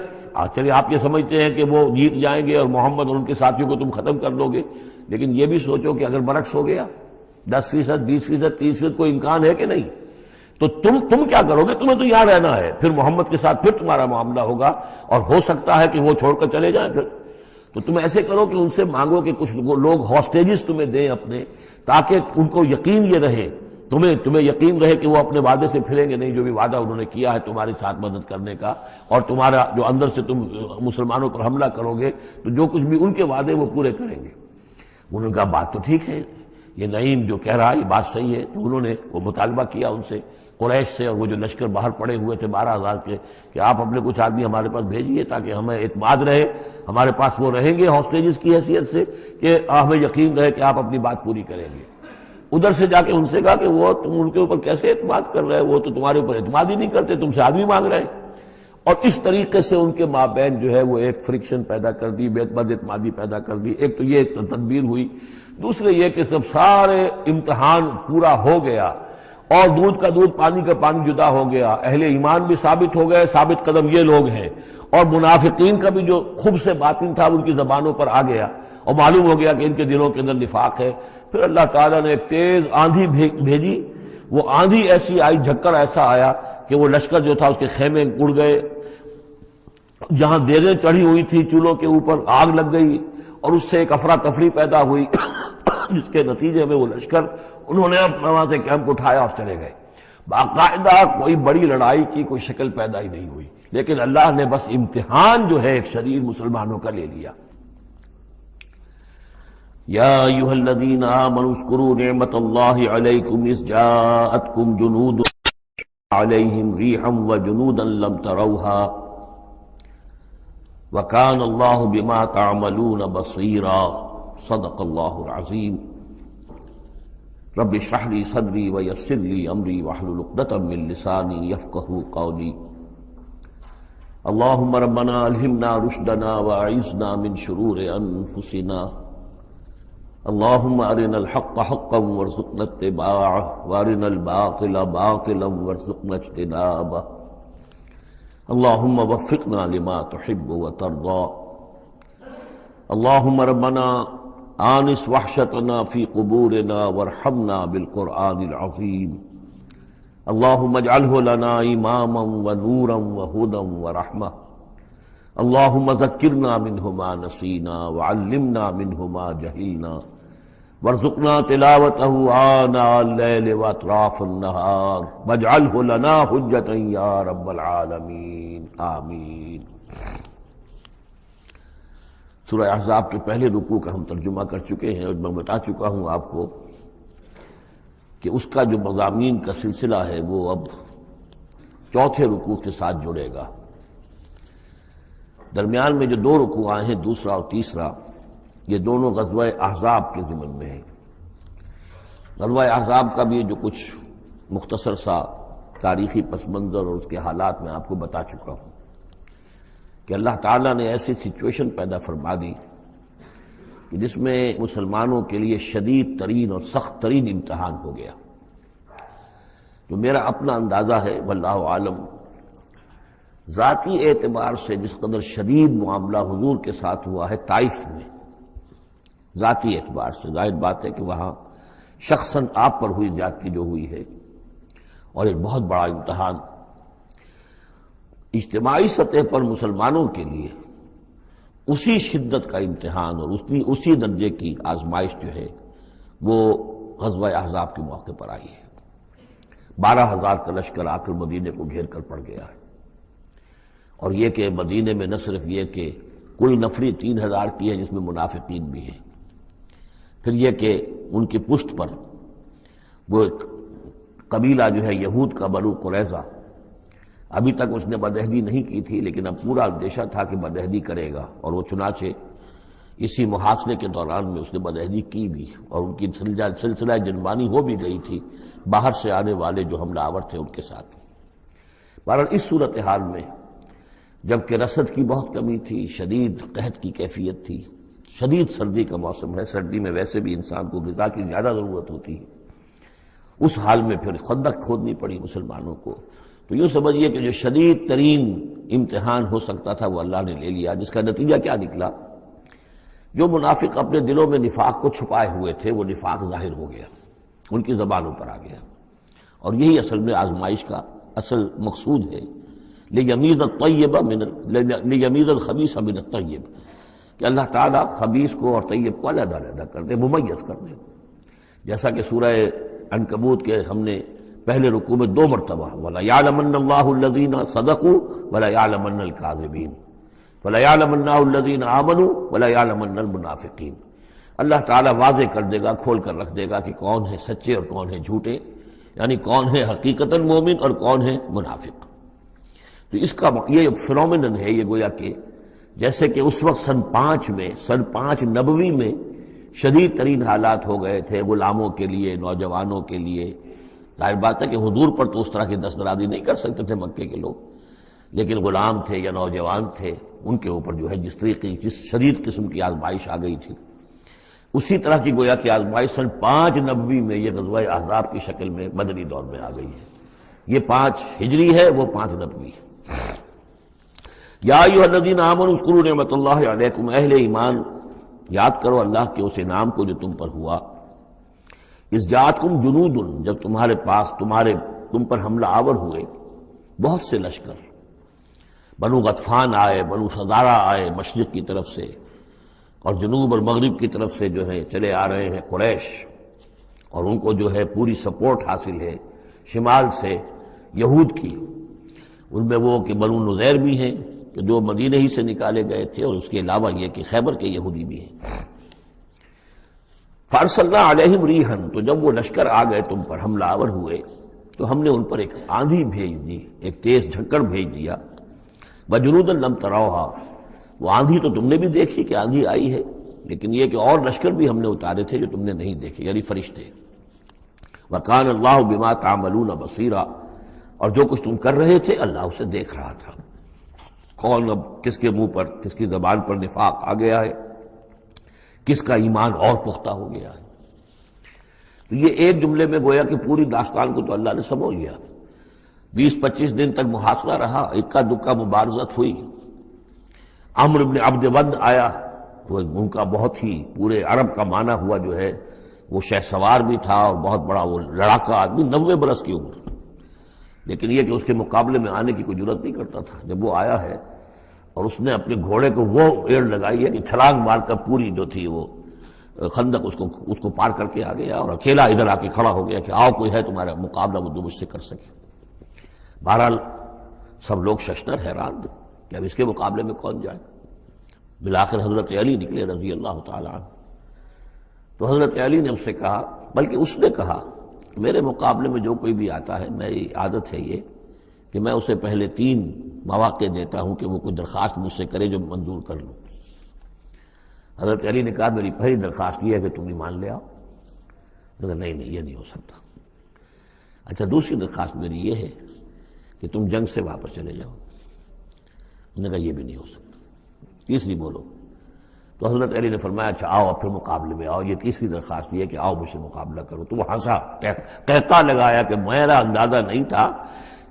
چلیے آپ یہ سمجھتے ہیں کہ وہ جیت جائیں گے اور محمد اور ان کے ساتھیوں کو تم ختم کر دو گے، لیکن یہ بھی سوچو کہ اگر برعکس ہو گیا 10%، 20%، 30%، کوئی امکان ہے کہ نہیں؟ تو تم کیا کرو گے؟ تمہیں تو یہاں رہنا ہے، پھر محمد کے ساتھ پھر تمہارا معاملہ ہوگا، اور ہو سکتا ہے کہ وہ چھوڑ کر چلے جائیں پھر۔ تو تم ایسے کرو کہ ان سے مانگو کہ کچھ لوگ ہاسٹیجز تمہیں دیں اپنے، تاکہ ان کو یقین یہ رہے، تمہیں یقین رہے کہ وہ اپنے وعدے سے پھریں گے نہیں، جو بھی وعدہ انہوں نے کیا ہے تمہارے ساتھ مدد کرنے کا، اور تمہارا جو اندر سے تم مسلمانوں پر حملہ کرو گے تو جو کچھ بھی ان کے وعدے وہ پورے کریں گے۔ انہوں نے کہا بات تو ٹھیک ہے، یہ نعیم جو کہہ رہا ہے یہ بات صحیح ہے۔ تو انہوں نے وہ مطالبہ کیا ان سے، قریش سے، اور وہ جو لشکر باہر پڑے ہوئے تھے 12,000 کے، کہ آپ اپنے کچھ آدمی ہمارے پاس بھیجیے تاکہ ہمیں اعتماد رہے، ہمارے پاس وہ رہیں گے ہاسٹیجز کی حیثیت سے، کہ ہمیں یقین رہے کہ آپ اپنی بات پوری کریں گے۔ ادھر سے جا کے ان سے کہا کہ وہ تم ان کے اوپر کیسے اعتماد کر رہے، وہ تو تمہارے اوپر اعتماد ہی نہیں کرتے، تم سے آدمی مانگ رہے ہیں۔ اور اس طریقے سے ان کے مابین جو ہے وہ ایک فرکشن پیدا کر دی، بد اعتمادی پیدا کر دی۔ ایک تو یہ تدبیر ہوئی، دوسرے یہ کہ سب سارے امتحان پورا ہو گیا اور دودھ کا دودھ پانی کا پانی جدا ہو گیا، اہل ایمان بھی ثابت ہو گئے، ثابت قدم یہ لوگ ہیں، اور منافقین کا بھی جو خب سے باطن تھا ان کی زبانوں پر آ گیا، اور معلوم ہو گیا کہ ان کے دلوں کے اندر نفاق ہے۔ پھر اللہ تعالیٰ نے ایک تیز آندھی بھیجی، وہ آندھی ایسی آئی، جھکڑ ایسا آیا کہ وہ لشکر جو تھا اس کے خیمے اڑ گئے، جہاں دیگیں چڑھی ہوئی تھی چولہوں کے اوپر آگ لگ گئی، اور اس سے ایک افراتفری پیدا ہوئی جس کے نتیجے میں وہ لشکر انہوں نے وہاں سے کیمپ اٹھایا اور چلے گئے۔ باقاعدہ کوئی بڑی لڑائی کی کوئی شکل پیدا ہی نہیں ہوئی، لیکن اللہ نے بس امتحان جو ہے ایک شدید مسلمانوں کا لے لیا۔ یا ایھا الذین آمنوا اذکروا نعمت اللہ علیکم اذ جاءتکم جنود علیہم ریحا وجنودا لم تروها وکان اللہ بما تعملون بصیرا صدق اللہ العظیم۔ رب اشرح لی صدری ویسر لی امری واحلل عقدۃ من لسانی یفقہوا قولی۔ اللہم ربنا الہمنا رشدنا واعذنا من شرور انفسنا، اللہم ارنا الحق حقا وارزقنا اتباعہ وارنا الباطل باطلا وارزقنا اجتنابہ، اللہم وفقنا لما تحب وترضى۔ اللہم ربنا آنس وحشتنا فی قبورنا وارحمنا بالقرآن العظیم، اللہم اجعلہ لنا اماما ونورا وہدا ورحمہ، اللہم ذکرنا منہ ما نسینا وعلمنا منہ ما جہلنا وارزقنا تلاوتہ آناء اللیل واطراف النہار واجعلہ لنا حجتا یا رب العالمین، آمین۔ سورہ احزاب کے پہلے رکوع کا ہم ترجمہ کر چکے ہیں، اور میں بتا چکا ہوں آپ کو کہ اس کا جو مضامین کا سلسلہ ہے وہ اب چوتھے رکوع کے ساتھ جڑے گا۔ درمیان میں جو 2 رکوع آئے ہیں، دوسرا اور تیسرا، یہ دونوں غزوہ احزاب کے ضمن میں ہیں۔ غزوہ احزاب کا بھی جو کچھ مختصر سا تاریخی پس منظر اور اس کے حالات میں آپ کو بتا چکا ہوں کہ اللہ تعالیٰ نے ایسی سچویشن پیدا فرما دی کہ جس میں مسلمانوں کے لیے شدید ترین اور سخت ترین امتحان ہو گیا۔ جو میرا اپنا اندازہ ہے واللہ عالم، ذاتی اعتبار سے جس قدر شدید معاملہ حضور کے ساتھ ہوا ہے طائف میں، ذاتی اعتبار سے ظاہر بات ہے کہ وہاں شخصاً آپ پر ہوئی زیادتی جو ہوئی ہے، اور ایک بہت بڑا امتحان اجتماعی سطح پر مسلمانوں کے لیے اسی شدت کا امتحان اور اسی درجے کی آزمائش جو ہے وہ غزوہ احزاب کے موقع پر آئی ہے۔ 12,000 کا لشکر آ کر مدینے کو گھیر کر پڑ گیا ہے۔ اور یہ کہ مدینے میں نہ صرف یہ کہ کل نفری 3,000 کی ہے جس میں منافقین بھی ہیں، پھر یہ کہ ان کی پشت پر وہ ایک قبیلہ جو ہے یہود کا بنو قریظہ، ابھی تک اس نے بدعہدی نہیں کی تھی لیکن اب پورا اندیشہ تھا کہ بدعہدی کرے گا، اور وہ چنانچہ اسی محاصرے کے دوران میں اس نے بدعہدی کی بھی، اور ان کی سلسلہ جنبانی ہو بھی گئی تھی باہر سے آنے والے جو حملہ آور تھے ان کے ساتھ۔ بہرحال اس صورتحال میں جبکہ رسد کی بہت کمی تھی، شدید قحط کی کیفیت تھی، شدید سردی کا موسم ہے، سردی میں ویسے بھی انسان کو غذا کی زیادہ ضرورت ہوتی ہے، اس حال میں پھر خندق کھودنی پڑی مسلمانوں کو۔ تو یوں سمجھیے کہ جو شدید ترین امتحان ہو سکتا تھا وہ اللہ نے لے لیا، جس کا نتیجہ کیا نکلا؟ جو منافق اپنے دلوں میں نفاق کو چھپائے ہوئے تھے وہ نفاق ظاہر ہو گیا، ان کی زبانوں پر آ گیا، اور یہی اصل میں آزمائش کا اصل مقصود ہے، لیمیز الخبیث من الطیب، کہ اللہ تعالیٰ خبیث کو اور طیب کو علیحدہ علیحدہ کر دے، ممیز کر دے، جیسا کہ سورہ عنکبوت کے ہم نے پہلے رکوع میں 2 مرتبہ وَلَيَعْلَمَنَّ اللَّهُ الَّذِينَ صَدَقُوا وَلَيَعْلَمَنَّ الْكَاذِبِينَ وَلَيَعْلَمَنَّ الَّذِينَ آمَنُوا وَلَيَعْلَمَنَّ الْمُنَافِقِينَ، اللہ تعالیٰ واضح کر دے گا، کھول کر رکھ دے گا کہ کون ہے سچے اور کون ہے جھوٹے، یعنی کون ہے حقیقتاً مومن اور کون ہے منافق۔ تو اس کا یہ فنومینن ہے، یہ گویا کہ جیسے کہ اس وقت سن 5 نبوی میں شدید ترین حالات ہو گئے تھے غلاموں کے لیے، نوجوانوں کے لیے۔ ظاہر بات ہے کہ حضور پر تو اس طرح کی دست درازی نہیں کر سکتے تھے مکے کے لوگ، لیکن غلام تھے یا نوجوان تھے ان کے اوپر جو ہے جس شدید قسم کی آزمائش آ گئی تھی، اسی طرح کی گویا کہ آزمائش سن 5 نبوی میں یہ غزوہ احزاب کی شکل میں مدنی دور میں آ گئی ہے۔ یہ 5 ہجری ہے، وہ 5 نبوی۔ یا ایھا الذین آمنوا اذکروا نعمت اللہ علیکم، اہل ایمان یاد کرو اللہ کے اس انعام کو جو تم پر ہوا، اذ جاءتکم جنود، جب تمہارے پاس تم پر حملہ آور ہوئے بہت سے لشکر، بنو غطفان آئے، بنو فزارہ آئے مشرق کی طرف سے، اور جنوب اور مغرب کی طرف سے جو ہے چلے آ رہے ہیں قریش، اور ان کو جو ہے پوری سپورٹ حاصل ہے شمال سے یہود کی، ان میں وہ کہ بنو نذیر بھی ہیں کہ جو مدینہ ہی سے نکالے گئے تھے، اور اس کے علاوہ یہ کہ خیبر کے یہودی بھی ہیں۔ فارسلنا علیہم ریحًا، تو جب وہ لشکر آ گئے تم پر حملہ آور ہوئے تو ہم نے ان پر ایک آندھی بھیج دی، ایک تیز جھکڑ بھیج دیا، وجنودا لم تروها، وہ آندھی تو تم نے بھی دیکھی کہ آندھی آئی ہے، لیکن یہ کہ اور لشکر بھی ہم نے اتارے تھے جو تم نے نہیں دیکھے، یعنی فرشتے۔ وکان اللہ بما تعملون بصیرا، اور جو کچھ تم کر رہے تھے اللہ اسے دیکھ رہا تھا۔ کون اب کس کے منہ پر، کس کی زبان پر نفاق آ گیا ہے، کس کا ایمان اور پختہ ہو گیا ہے۔ تو یہ ایک جملے میں گویا کہ پوری داستان کو تو اللہ نے سمجھ لیا۔ 20-25 دن تک محاصرہ رہا، اکا دکا مبارزت ہوئی، عمرو بن عبد ود آیا، تو ان کا بہت ہی پورے عرب کا معنی ہوا جو ہے، وہ شہ سوار بھی تھا اور بہت بڑا وہ لڑاکا آدمی، 90 برس کی عمر، لیکن یہ کہ اس کے مقابلے میں آنے کی کوئی جرت نہیں کرتا تھا۔ جب وہ آیا ہے اور اس نے اپنے گھوڑے کو وہ ایڑ لگائی ہے کہ چھلانگ مار کر پوری جو تھی وہ خندق اس کو پار کر کے آ گیا، اور اکیلا ادھر آ کے کھڑا ہو گیا کہ آؤ کوئی ہے تمہارا مقابلہ وہ جو مجھ سے کر سکے۔ بہرحال سب لوگ ششدر حیران کہ اب اس کے مقابلے میں کون جائے۔ بالآخر حضرت علی نکلے رضی اللہ تعالیٰ عنہ، تو حضرت علی نے اس سے کہا، بلکہ اس نے کہا میرے مقابلے میں جو کوئی بھی آتا ہے، میری عادت ہے یہ کہ میں اسے پہلے 3 مواقع دیتا ہوں کہ وہ کوئی درخواست مجھ سے کرے جو منظور کر لوں۔ حضرت علی نے کہا میری پہلی درخواست یہ ہے کہ تم ایمان لے آؤ۔ نہیں یہ نہیں ہو سکتا۔ اچھا دوسری درخواست میری یہ ہے کہ تم جنگ سے واپس چلے جاؤ۔ انہوں نے کہا یہ بھی نہیں ہو سکتا۔ تیسری بولو۔ تو حضرت علی نے فرمایا اچھا آؤ اب پھر مقابلے میں آؤ، یہ تیسری درخواست یہ ہے کہ آؤ مجھ سے مقابلہ کرو۔ تو وہ ہنسا، کہتا لگایا کہ میرا اندازہ نہیں تھا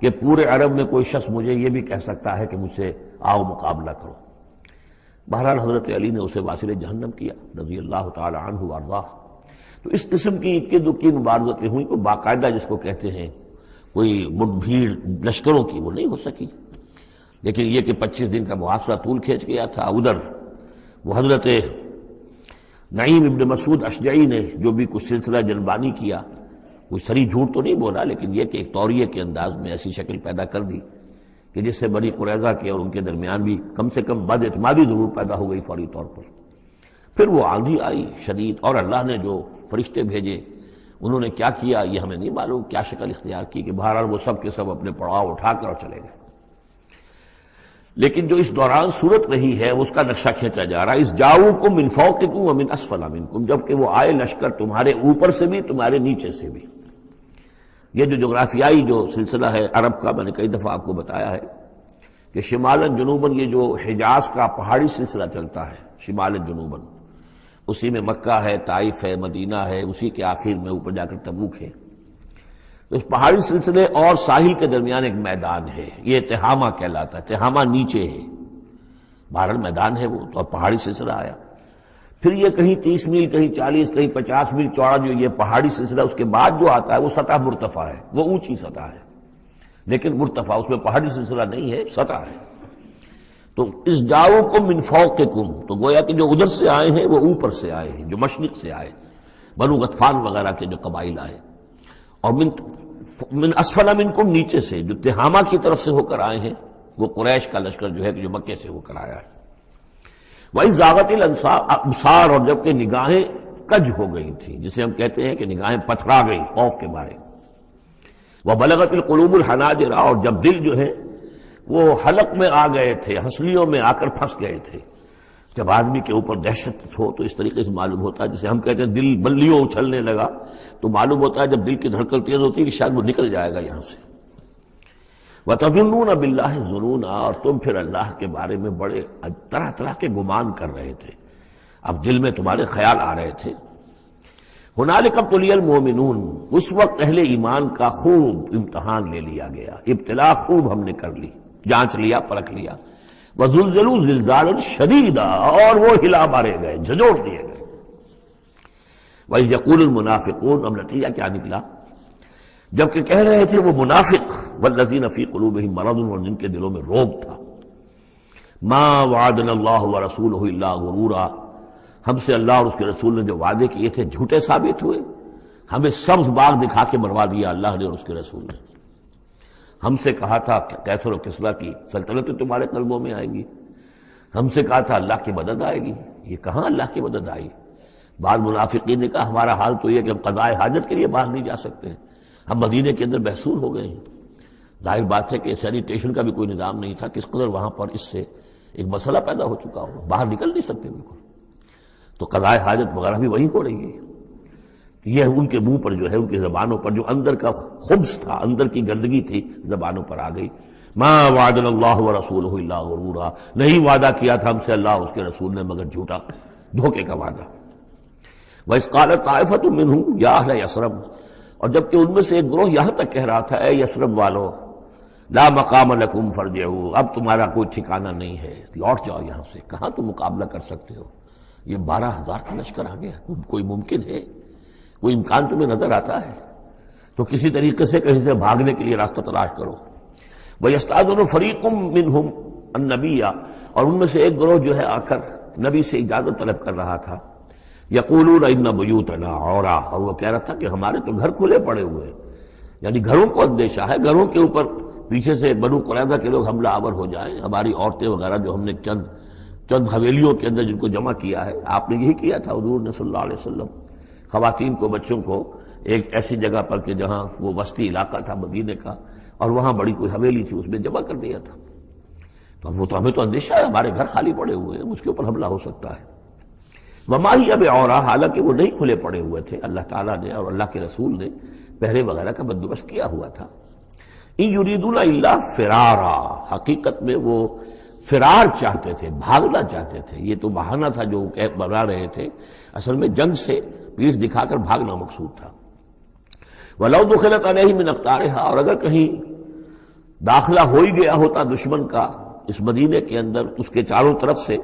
کہ پورے عرب میں کوئی شخص مجھے یہ بھی کہہ سکتا ہے کہ مجھ سے آؤ مقابلہ کرو۔ بہرحال حضرت علی نے اسے واصل جہنم کیا رضی اللہ تعالی عنہ وارضاہ۔ تو اس قسم کی اکی دکی مبارزتیں ہوئیں، کوئی باقاعدہ جس کو کہتے ہیں کوئی مٹ بھیڑ لشکروں کی وہ نہیں ہو سکی، لیکن یہ کہ 25 دن کا محاصرہ طول کھینچ گیا تھا۔ ادھر وہ حضرت نعیم ابن مسعود اشجعی نے جو بھی کچھ سلسلہ جنبانی کیا، کوئی سری جھوٹ تو نہیں بولا، لیکن یہ کہ ایک توریے کے انداز میں ایسی شکل پیدا کر دی کہ جس سے بنی قریظہ کے اور ان کے درمیان بھی کم سے کم بد اعتمادی ضرور پیدا ہو گئی فوری طور پر۔ پھر وہ آندھی آئی شدید، اور اللہ نے جو فرشتے بھیجے انہوں نے کیا کیا یہ ہمیں نہیں معلوم، کیا شکل اختیار کی، کہ بہرحال وہ سب کے سب اپنے پڑاؤ اٹھا کر اور چلے گئے۔ لیکن جو اس دوران صورت رہی ہے اس کا نقشہ کھینچا جا رہا ہے، اس جاؤکم من فوقکم ومن اسفل منکم، جبکہ وہ آئے لشکر تمہارے اوپر سے بھی تمہارے نیچے سے بھی۔ یہ جو جغرافیائی جو سلسلہ ہے عرب کا، میں نے کئی دفعہ آپ کو بتایا ہے کہ شمالاً جنوباً یہ جو حجاز کا پہاڑی سلسلہ چلتا ہے شمالاً جنوباً، اسی میں مکہ ہے، طائف ہے، مدینہ ہے، اسی کے آخر میں اوپر جا کر تبوک ہے۔ تو اس پہاڑی سلسلے اور ساحل کے درمیان ایک میدان ہے، یہ تہامہ کہلاتا ہے، تہامہ نیچے ہے، بہرحال میدان ہے وہ، تو اب پہاڑی سلسلہ آیا۔ پھر یہ کہیں 30 میل، کہیں 40، کہیں 50 میل چوڑا جو یہ پہاڑی سلسلہ، اس کے بعد جو آتا ہے وہ سطح مرتفع ہے، وہ اونچی سطح ہے، لیکن مرتفع اس میں پہاڑی سلسلہ نہیں ہے، سطح ہے۔ تو اس جاؤکم من فوقکم، تو گویا کہ جو ادھر سے آئے ہیں وہ اوپر سے آئے ہیں، جو مشرق سے آئے، بنو غطفان وغیرہ کے جو قبائل آئے، اور من اسفل منکم، نیچے سے جو تہامہ کی طرف سے ہو کر آئے ہیں وہ قریش کا لشکر جو ہے کہ جو مکے سے ہو کر آیا ہے۔ وَإِذْ زَاغَتِ الْأَبْصَارُ، اور جب کہ نگاہیں کج ہو گئی تھیں، جسے ہم کہتے ہیں کہ نگاہیں پتھرا گئی خوف کے مارے۔ وَبَلَغَتِ الْقُلُوبُ الْحَنَاجِرَ، اور جب دل جو ہے وہ حلق میں آ گئے تھے، ہنسلیوں میں آ کر پھنس گئے تھے۔ جب آدمی کے اوپر دہشت ہو تو اس طریقے سے معلوم ہوتا ہے، جسے ہم کہتے ہیں دل بلیوں اچھلنے لگا، تو معلوم ہوتا ہے جب دل کی دھڑکن تیز ہوتی ہے کہ شاید وہ نکل جائے گا یہاں سے۔ وَتَظُنُّونَ بِاللَّهِ الظُّنُونَ، اور تم پھر اللہ کے بارے میں بڑے طرح طرح کے گمان کر رہے تھے، اب دل میں تمہارے خیال آ رہے تھے۔ هُنَالِكَ ابْتُلِيَ الْمُؤْمِنُونَ، اس وقت اہل ایمان کا خوب امتحان لے لیا گیا، ابتلا خوب ہم نے کر لی، جانچ لیا، پرکھ لیا۔ وَزُلْزِلُوا زِلْزَالًا شَدِيدًا، اور وہ ہلا مارے گئے، جھنجھوڑ دیے گئے۔ وَإِذْ يَقُولُ الْمُنَافِقُونَ، اب نتیجہ کیا نکلا؟ جبکہ کہہ رہے تھے وہ منافق، وَالَّذِينَ فِي قُلُوبِهِم مَرَضٌ، اور جن کے دلوں میں روگ تھا، مَا وَعَدَنَا اللَّهُ وَرَسُولُهُ إِلَّا غُرُورًا، ہم سے اللہ اور اس کے رسول نے جو وعدے کیے تھے جھوٹے ثابت ہوئے، ہمیں سبز باغ دکھا کے مروا دیا اللہ نے اور اس کے رسول نے۔ ہم سے کہا تھا کیسر و کسریٰ کی سلطنتیں تمہارے قلبوں میں آئیں گی، ہم سے کہا تھا اللہ کی مدد آئے گی، یہ کہاں اللہ کی مدد آئی؟ بعض منافقین نے کہا ہمارا حال تو یہ کہ ہم قضاء حاجت کے لیے باہر نہیں جا سکتے، ہم مدینے کے اندر محصور ہو گئے ہیں۔ ظاہر بات ہے کہ سینیٹیشن کا بھی کوئی نظام نہیں تھا، کس قدر وہاں پر اس سے ایک مسئلہ پیدا ہو چکا ہو، باہر نکل نہیں سکتے بالکل، تو قضاء حاجت وغیرہ بھی وہی ہو رہی ہے۔ یہ ان کے منہ پر جو ہے، ان کی زبانوں پر جو اندر کا خبث تھا، اندر کی گندگی تھی، زبانوں پر آ گئی۔ ما وعدنا اللہ ورسولہ الا غرورا، نہیں وعدہ کیا تھا ہم سے اللہ اور اس کے رسول نے مگر جھوٹا، دھوکے کا وعدہ۔ وَإِذْ قَالَتْ طَائِفَةٌ مِّنْهُمْ يَا أَهْلَ يَثْرِبَ، اور جبکہ ان میں سے ایک گروہ یہاں تک کہہ رہا تھا اے یثرب والو، لا مقام لکم فارجعوا، اب تمہارا کوئی ٹھکانہ نہیں ہے، لوٹ جاؤ یہاں سے، کہاں تم مقابلہ کر سکتے ہو، یہ 12,000 کا لشکر آ گیا، کوئی ممکن ہے، کوئی امکان تمہیں نظر آتا ہے تو کسی طریقے سے کہیں سے بھاگنے کے لیے راستہ تلاش کرو۔ وَيَسْتَأْذِنُ فَرِيقٌ مِّنْهُمْ النَّبِيَّ، اور ان میں سے ایک گروہ جو ہے آ کر نبی سے اجازت طلب کر رہا تھا، یقولون ان بیوتنا عورا، اور وہ کہہ رہا تھا کہ ہمارے تو گھر کھلے پڑے ہوئے ہیں، یعنی گھروں کو اندیشہ ہے، گھروں کے اوپر پیچھے سے بنو قریظہ کے لوگ حملہ آور ہو جائیں، ہماری عورتیں وغیرہ جو ہم نے چند حویلیوں کے اندر جن کو جمع کیا ہے، آپ نے یہی کیا تھا حضور نے صلی اللہ علیہ وسلم، خواتین کو بچوں کو ایک ایسی جگہ پر کہ جہاں وہ وسطی علاقہ تھا مدینے کا، اور وہاں بڑی کوئی حویلی تھی اس میں جمع کر دیا تھا، تو اب وہ تو ہمیں تو اندیشہ ہے، ہمارے گھر خالی پڑے ہوئے ہیں، اس کے اوپر حملہ ہو سکتا ہے۔ وما ہی اب عورا، حالانکہ وہ نہیں کھلے پڑے ہوئے تھے، اللہ تعالیٰ نے اور اللہ کے رسول نے پہرے وغیرہ کا بندوبست کیا ہوا تھا۔ ان یریدون الا فرارا، حقیقت میں وہ فرار چاہتے تھے، بھاگنا چاہتے تھے، یہ تو بہانہ تھا جو بنا رہے تھے، اصل میں جنگ سے پیٹھ دکھا کر بھاگنا مقصود تھا۔ وَلَوْ دُخِلَتْ عَلَيْهِمْ مِنْ أَقْطَارِهَا، اور اگر کہیں داخلہ ہو ہی گیا ہوتا دشمن کا اس مدینے کے اندر اس کے چاروں طرف سے،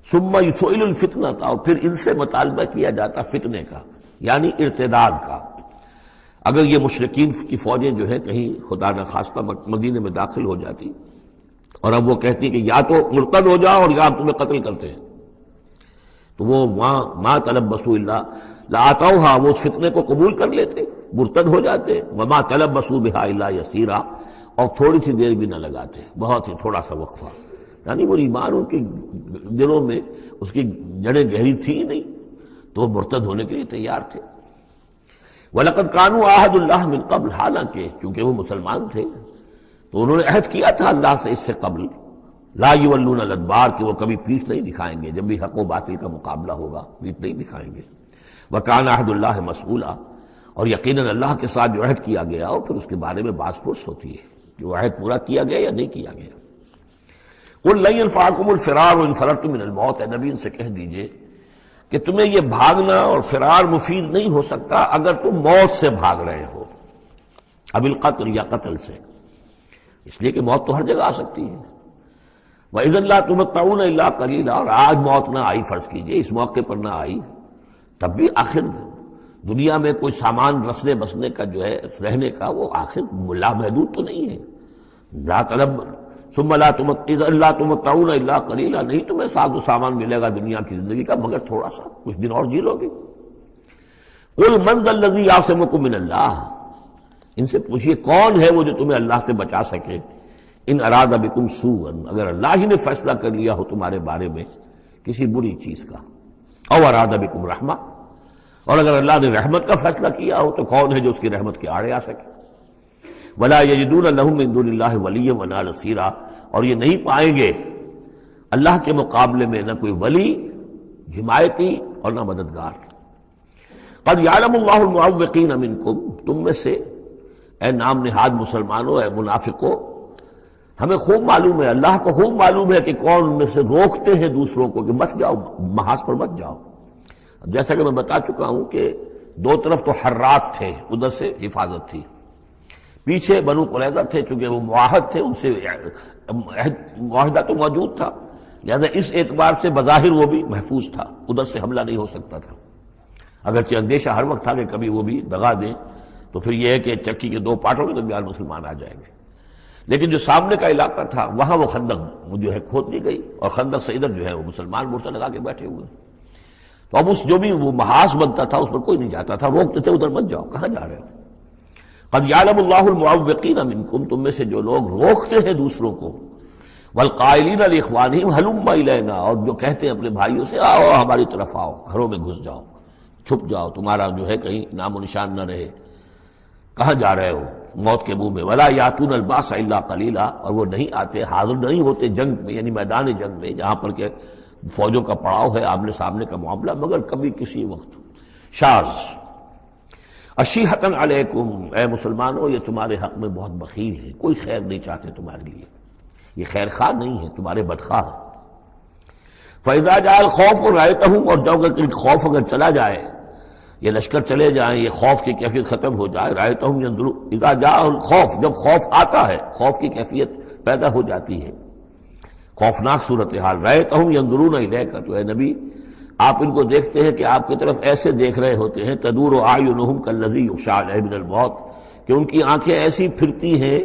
ثُمَّ يُسْئِلُ الْفِتْنَةَ، اور پھر ان سے مطالبہ کیا جاتا فتنے کا، یعنی ارتداد کا۔ اگر یہ مشرکین کی فوجیں جو ہے کہیں خدا نخواستہ مدینے میں داخل ہو جاتی اور اب وہ کہتی کہ یا تو مرتد ہو جاؤ اور یا ہم تمہیں قتل کرتے ہیں، تو وہ ما تلبسوا الا لآتوها، وہ اس فتنے کو قبول کر لیتے مرتد ہو جاتے، وما تلبسوا بها الا یسیرا، اور تھوڑی سی دیر بھی نہ لگاتے، بہت ہی تھوڑا سا وقفہ، یعنی وہ ایمان ان کے دلوں میں اس کی جڑیں گہری تھی نہیں، تو وہ مرتد ہونے کے لیے تیار تھے۔ وَلَقَدْ كَانُوا عَاهَدُوا اللَّهِ مِنْ قَبْلُ، حالانکہ چونکہ وہ مسلمان تھے تو انہوں نے عہد کیا تھا اللہ سے اس سے قبل، لا یولون الادبار، کہ وہ کبھی پیٹھ نہیں دکھائیں گے، جب بھی حق و باطل کا مقابلہ ہوگا پیٹھ نہیں دکھائیں گے۔ وَكَانَ عَهْدُ اللَّهِ مَسْئُولًا، اور یقیناً اللہ کے ساتھ جو عہد کیا گیا اور پھر اس کے بارے میں باز پرس ہوتی ہے کہ وہ عہد پورا کیا گیا یا نہیں کیا گیا۔ قُلْ لَن يَنفَعَكُمُ الْفِرَارُ إِنْ فَرَرْتُم مِّنَ الْمَوْتِ، اے نبی ان سے کہہ دیجئے کہ تمہیں یہ بھاگنا اور فرار مفید نہیں ہو سکتا اگر تم موت سے بھاگ رہے ہو، اب القتل یا قتل سے، اس لیے کہ موت تو ہر جگہ آ سکتی ہے۔ وَإِذًا لَّا تُمَتَّعُونَ إِلَّا قَلِيلًا، اور آج موت نہ آئی، فرض کیجئے اس موقع پر نہ آئی، تب بھی آخر دنیا میں کوئی سامان رسنے بسنے کا جو ہے رہنے کا وہ آخر لامحدود تو نہیں ہے۔ لا طلب ثم لا تمتعون الا قلیلا، نہیں تمہیں ساز و سامان ملے گا دنیا کی زندگی کا مگر تھوڑا سا، کچھ دن اور جی لو گے۔ قل من ذا الذی یعصمکم من اللہ، ان سے پوچھئے کون ہے وہ جو تمہیں اللہ سے بچا سکے، ان اراد بکم سوءا، اگر اللہ ہی نے فیصلہ کر لیا ہو تمہارے بارے میں کسی بری چیز کا، او اراد بکم رحمہ، اور اگر اللہ نے رحمت کا فیصلہ کیا ہو تو کون ہے جو اس کی رحمت کے آڑے آ سکے۔ ولا یجدون لهم من دون اللہ ولیا ولا نصیرا، اور یہ نہیں پائیں گے اللہ کے مقابلے میں نہ کوئی ولی حمایتی اور نہ مددگار۔ قد یعلم اللہ المعوقین منکم، تم میں سے اے نام نہاد مسلمانوں، اے منافقوں، ہمیں خوب معلوم ہے، اللہ کو خوب معلوم ہے کہ کون ان میں سے روکتے ہیں دوسروں کو کہ مت جاؤ، محاذ پر مت جاؤ۔ جیسا کہ میں بتا چکا ہوں کہ دو طرف تو حرات تھے، ادھر سے حفاظت تھی، پیچھے بنو قریظہ تھے، چونکہ وہ معاہد تھے، ان سے معاہدہ تو موجود تھا، لہذا اس اعتبار سے بظاہر وہ بھی محفوظ تھا، ادھر سے حملہ نہیں ہو سکتا تھا، اگرچہ اندیشہ ہر وقت تھا کہ کبھی وہ بھی دغا دیں تو پھر یہ ہے کہ چکی کے دو پارٹوں کے درمیان مسلمان آ جائیں گے۔ لیکن جو سامنے کا علاقہ تھا وہاں وہ خندق جو ہے کھود دی گئی، اور خندق سے ادھر جو ہے وہ مسلمان مورچہ لگا کے بیٹھے ہوئے، تو اب اس جو بھی وہ محاذ بنتا تھا اس پر کوئی نہیں جاتا تھا، روکتے تھے ادھر مت جاؤ، کہاں جا رہے ہو۔ قد یعلم اللہ المعوقین منکم، تم میں سے جو لوگ روکتے ہیں دوسروں کو، والقائلین لاخوانہم ہلم الینا، اور جو کہتے ہیں اپنے بھائیوں سے آؤ ہماری طرف آؤ، گھروں میں گھس جاؤ، چھپ جاؤ، تمہارا جو ہے کہیں نام و نشان نہ رہے، کہاں جا رہے ہو موت کے منہ میں۔ ولا یاتون الباس الا قلیلا، اور وہ نہیں آتے، حاضر نہیں ہوتے جنگ میں، یعنی میدان جنگ میں جہاں پر کہ فوجوں کا پڑاؤ ہے، آمنے سامنے کا معاملہ، مگر کبھی کسی وقت۔ شاذ اشیحۃ علیکم، اے مسلمانوں یہ تمہارے حق میں بہت بخیل ہے، کوئی خیر نہیں چاہتے تمہارے لیے، یہ خیر خواہ نہیں ہے، تمہارے بدخواہ ہے۔ فَإِذَا جَاءَ الْخَوْفُ رَأَيْتَهُمْ، اور جب خوف اگر چلا جائے، یہ لشکر چلے جائیں، یہ خوف کی کیفیت ختم ہو جائے، رَأَيْتَهُمْ يَنظُرُونَ، اذا جاء الخوف، جب خوف آتا ہے، خوف کی کیفیت پیدا ہو جاتی ہے، خوفناک صورتحال، رَأَيْتَهُمْ يَنظُرُونَ إِلَيْكَ، تو اے نبی آپ ان کو دیکھتے ہیں کہ آپ کی طرف ایسے دیکھ رہے ہوتے ہیں، تدور اعینہم کالذی یغشی علیہ من الموت، کہ ان کی آنکھیں ایسی پھرتی ہیں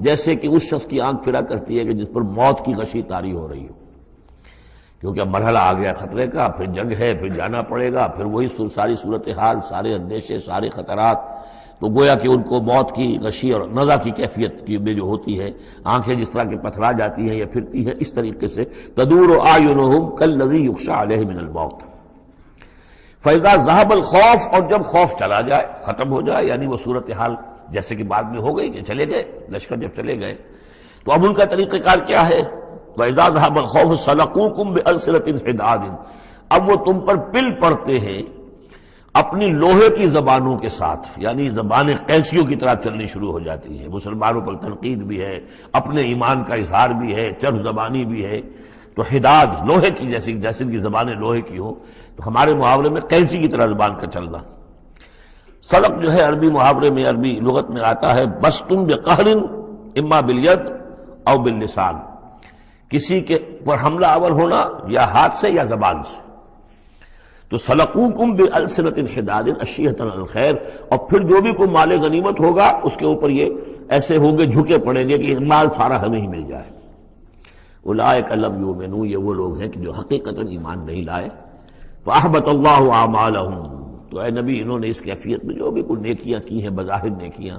جیسے کہ اس شخص کی آنکھ پھرا کرتی ہے کہ جس پر موت کی غشی طاری ہو رہی ہو، کیونکہ اب مرحلہ آ گیا خطرے کا، پھر جنگ ہے، پھر جانا پڑے گا، پھر وہی ساری صورتحال، سارے اندیشے، سارے خطرات، تو گویا کہ ان کو موت کی غشی اور نزع کی کیفیت میں جو ہوتی ہے، آنکھیں جس طرح کے پتھرا جاتی ہیں یا پھرتی ہیں، اس طریقے سے تدور اعینہم کالذی یغشی علیہ من الموت۔ فاذا ذهب الخوف، اور جب خوف چلا جائے، ختم ہو جائے، یعنی وہ صورتحال جیسے کہ بعد میں ہو گئی کہ چلے گئے لشکر، جب چلے گئے تو اب ان کا طریقہ کار کیا ہے؟ وَإِذَا ذَهَبَ الْخَوْفُ سَلَقُوكُمْ بِأَلْسِنَةٍ حِدَادٍ، اب وہ تم پر پل پڑتے ہیں اپنی لوہے کی زبانوں کے ساتھ، یعنی زبانیں قینچیوں کی طرح چلنی شروع ہو جاتی ہیں، مسلمانوں پر تنقید بھی ہے، اپنے ایمان کا اظہار بھی ہے، چرب زبانی بھی ہے، تو حداد لوہے کی جیسے ان کی زبانیں لوہے کی ہوں، تو ہمارے محاورے میں قینچی کی طرح زبان کا چلنا۔ سلق جو ہے عربی محاورے میں، عربی لغت میں آتا ہے بسطن بقہر اما بالید او باللسان، کسی کے پر حملہ آور ہونا یا ہاتھ سے یا زبان سے۔ تو سلقوکم بألسنۃ حداد اشیحۃ علی الخیر، اور پھر جو بھی کوئی مال غنیمت ہوگا اس کے اوپر یہ ایسے ہوں گے، جھکے پڑیں گے کہ مال سارا ہمیں ہی مل جائے۔ اولئک لم یؤمنوا، یہ وہ لوگ ہیں کہ جو حقیقتاً ایمان نہیں لائے۔ فاحبط اللہ اعمالہم، تو اے نبی انہوں نے اس کیفیت میں جو بھی کوئی نیکیاں کی ہیں بظاہر نیکیاں،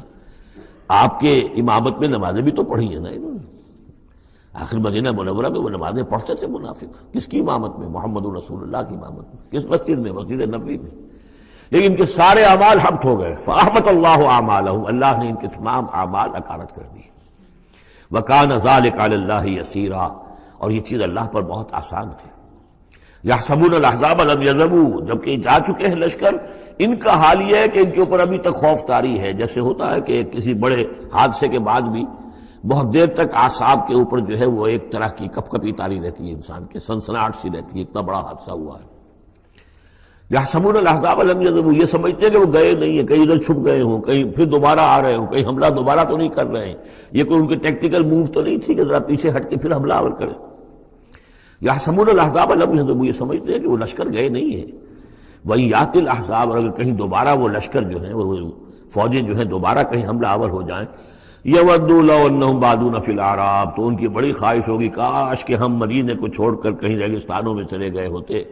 آپ کے امامت میں نمازیں بھی تو پڑھی ہیں نا انہوں نے، آخر مدینہ منورہ میں وہ نمازیں پڑھتے تھے منافق، کس کی امامت میں؟ محمد رسول اللہ کی امامت میں، کس مسجد میں؟ مسجد نبوی میں، لیکن ان کے سارے اعمال حبط ہو گئے، فاحبط اللہ اعمالهم، اللہ نے ان کے تمام اعمال اکارت کر دی۔ وَكَانَ ذَلِكَ عَلَى اللَّهِ يَسِيرًا، اور یہ چیز اللہ پر بہت آسان ہے۔ يَحْسَبُونَ الْأَحْزَابَ لَمْ يَذْهَبُوا، جبکہ جا چکے ہیں لشکر، ان کا حال یہ ہے کہ ان کے اوپر ابھی تک خوف طاری ہے، جیسے ہوتا ہے کہ کسی بڑے حادثے کے بعد بھی بہت دیر تک اعصاب کے اوپر جو ہے وہ ایک طرح کی کپ کپی طاری رہتی ہے، انسان کے سنسناہٹ سی رہتی ہے، اتنا بڑا حادثہ ہوا ہے۔ يَحْسَبُونَ الْأَحْزَابَ لَمْ يَذْهَبُوا، یہ سمجھتے ہیں کہ وہ گئے نہیں ہیں، کہیں ادھر چھپ گئے ہوں، کہیں پھر دوبارہ آ رہے ہوں، کہیں حملہ دوبارہ تو نہیں کر رہے ہیں، یہ کوئی ان کے ٹیکٹیکل موو تو نہیں تھی کہ ذرا پیچھے ہٹ کے پھر حملہ آور کریں۔ يَحْسَبُونَ الْأَحْزَابَ لَمْ يَذْهَبُوا، یہ سمجھتے ہیں کہ وہ لشکر گئے نہیں ہیں۔ وَإِن يَأْتِ الْأَحْزَابُ، اور اگر کہیں دوبارہ وہ لشکر جو ہیں وہ فوجیں جو ہیں دوبارہ کہیں حملہ آور ہو جائیں، يَوَدُّوا لَوْ أَنَّهُمْ بَادُونَ فِي الْأَعْرَابِ، تو ان کی بڑی خواہش ہوگی کاش کہ ہم مدینے کو چھوڑ کر کہیں ریگستانوں میں چلے گئے ہوتے،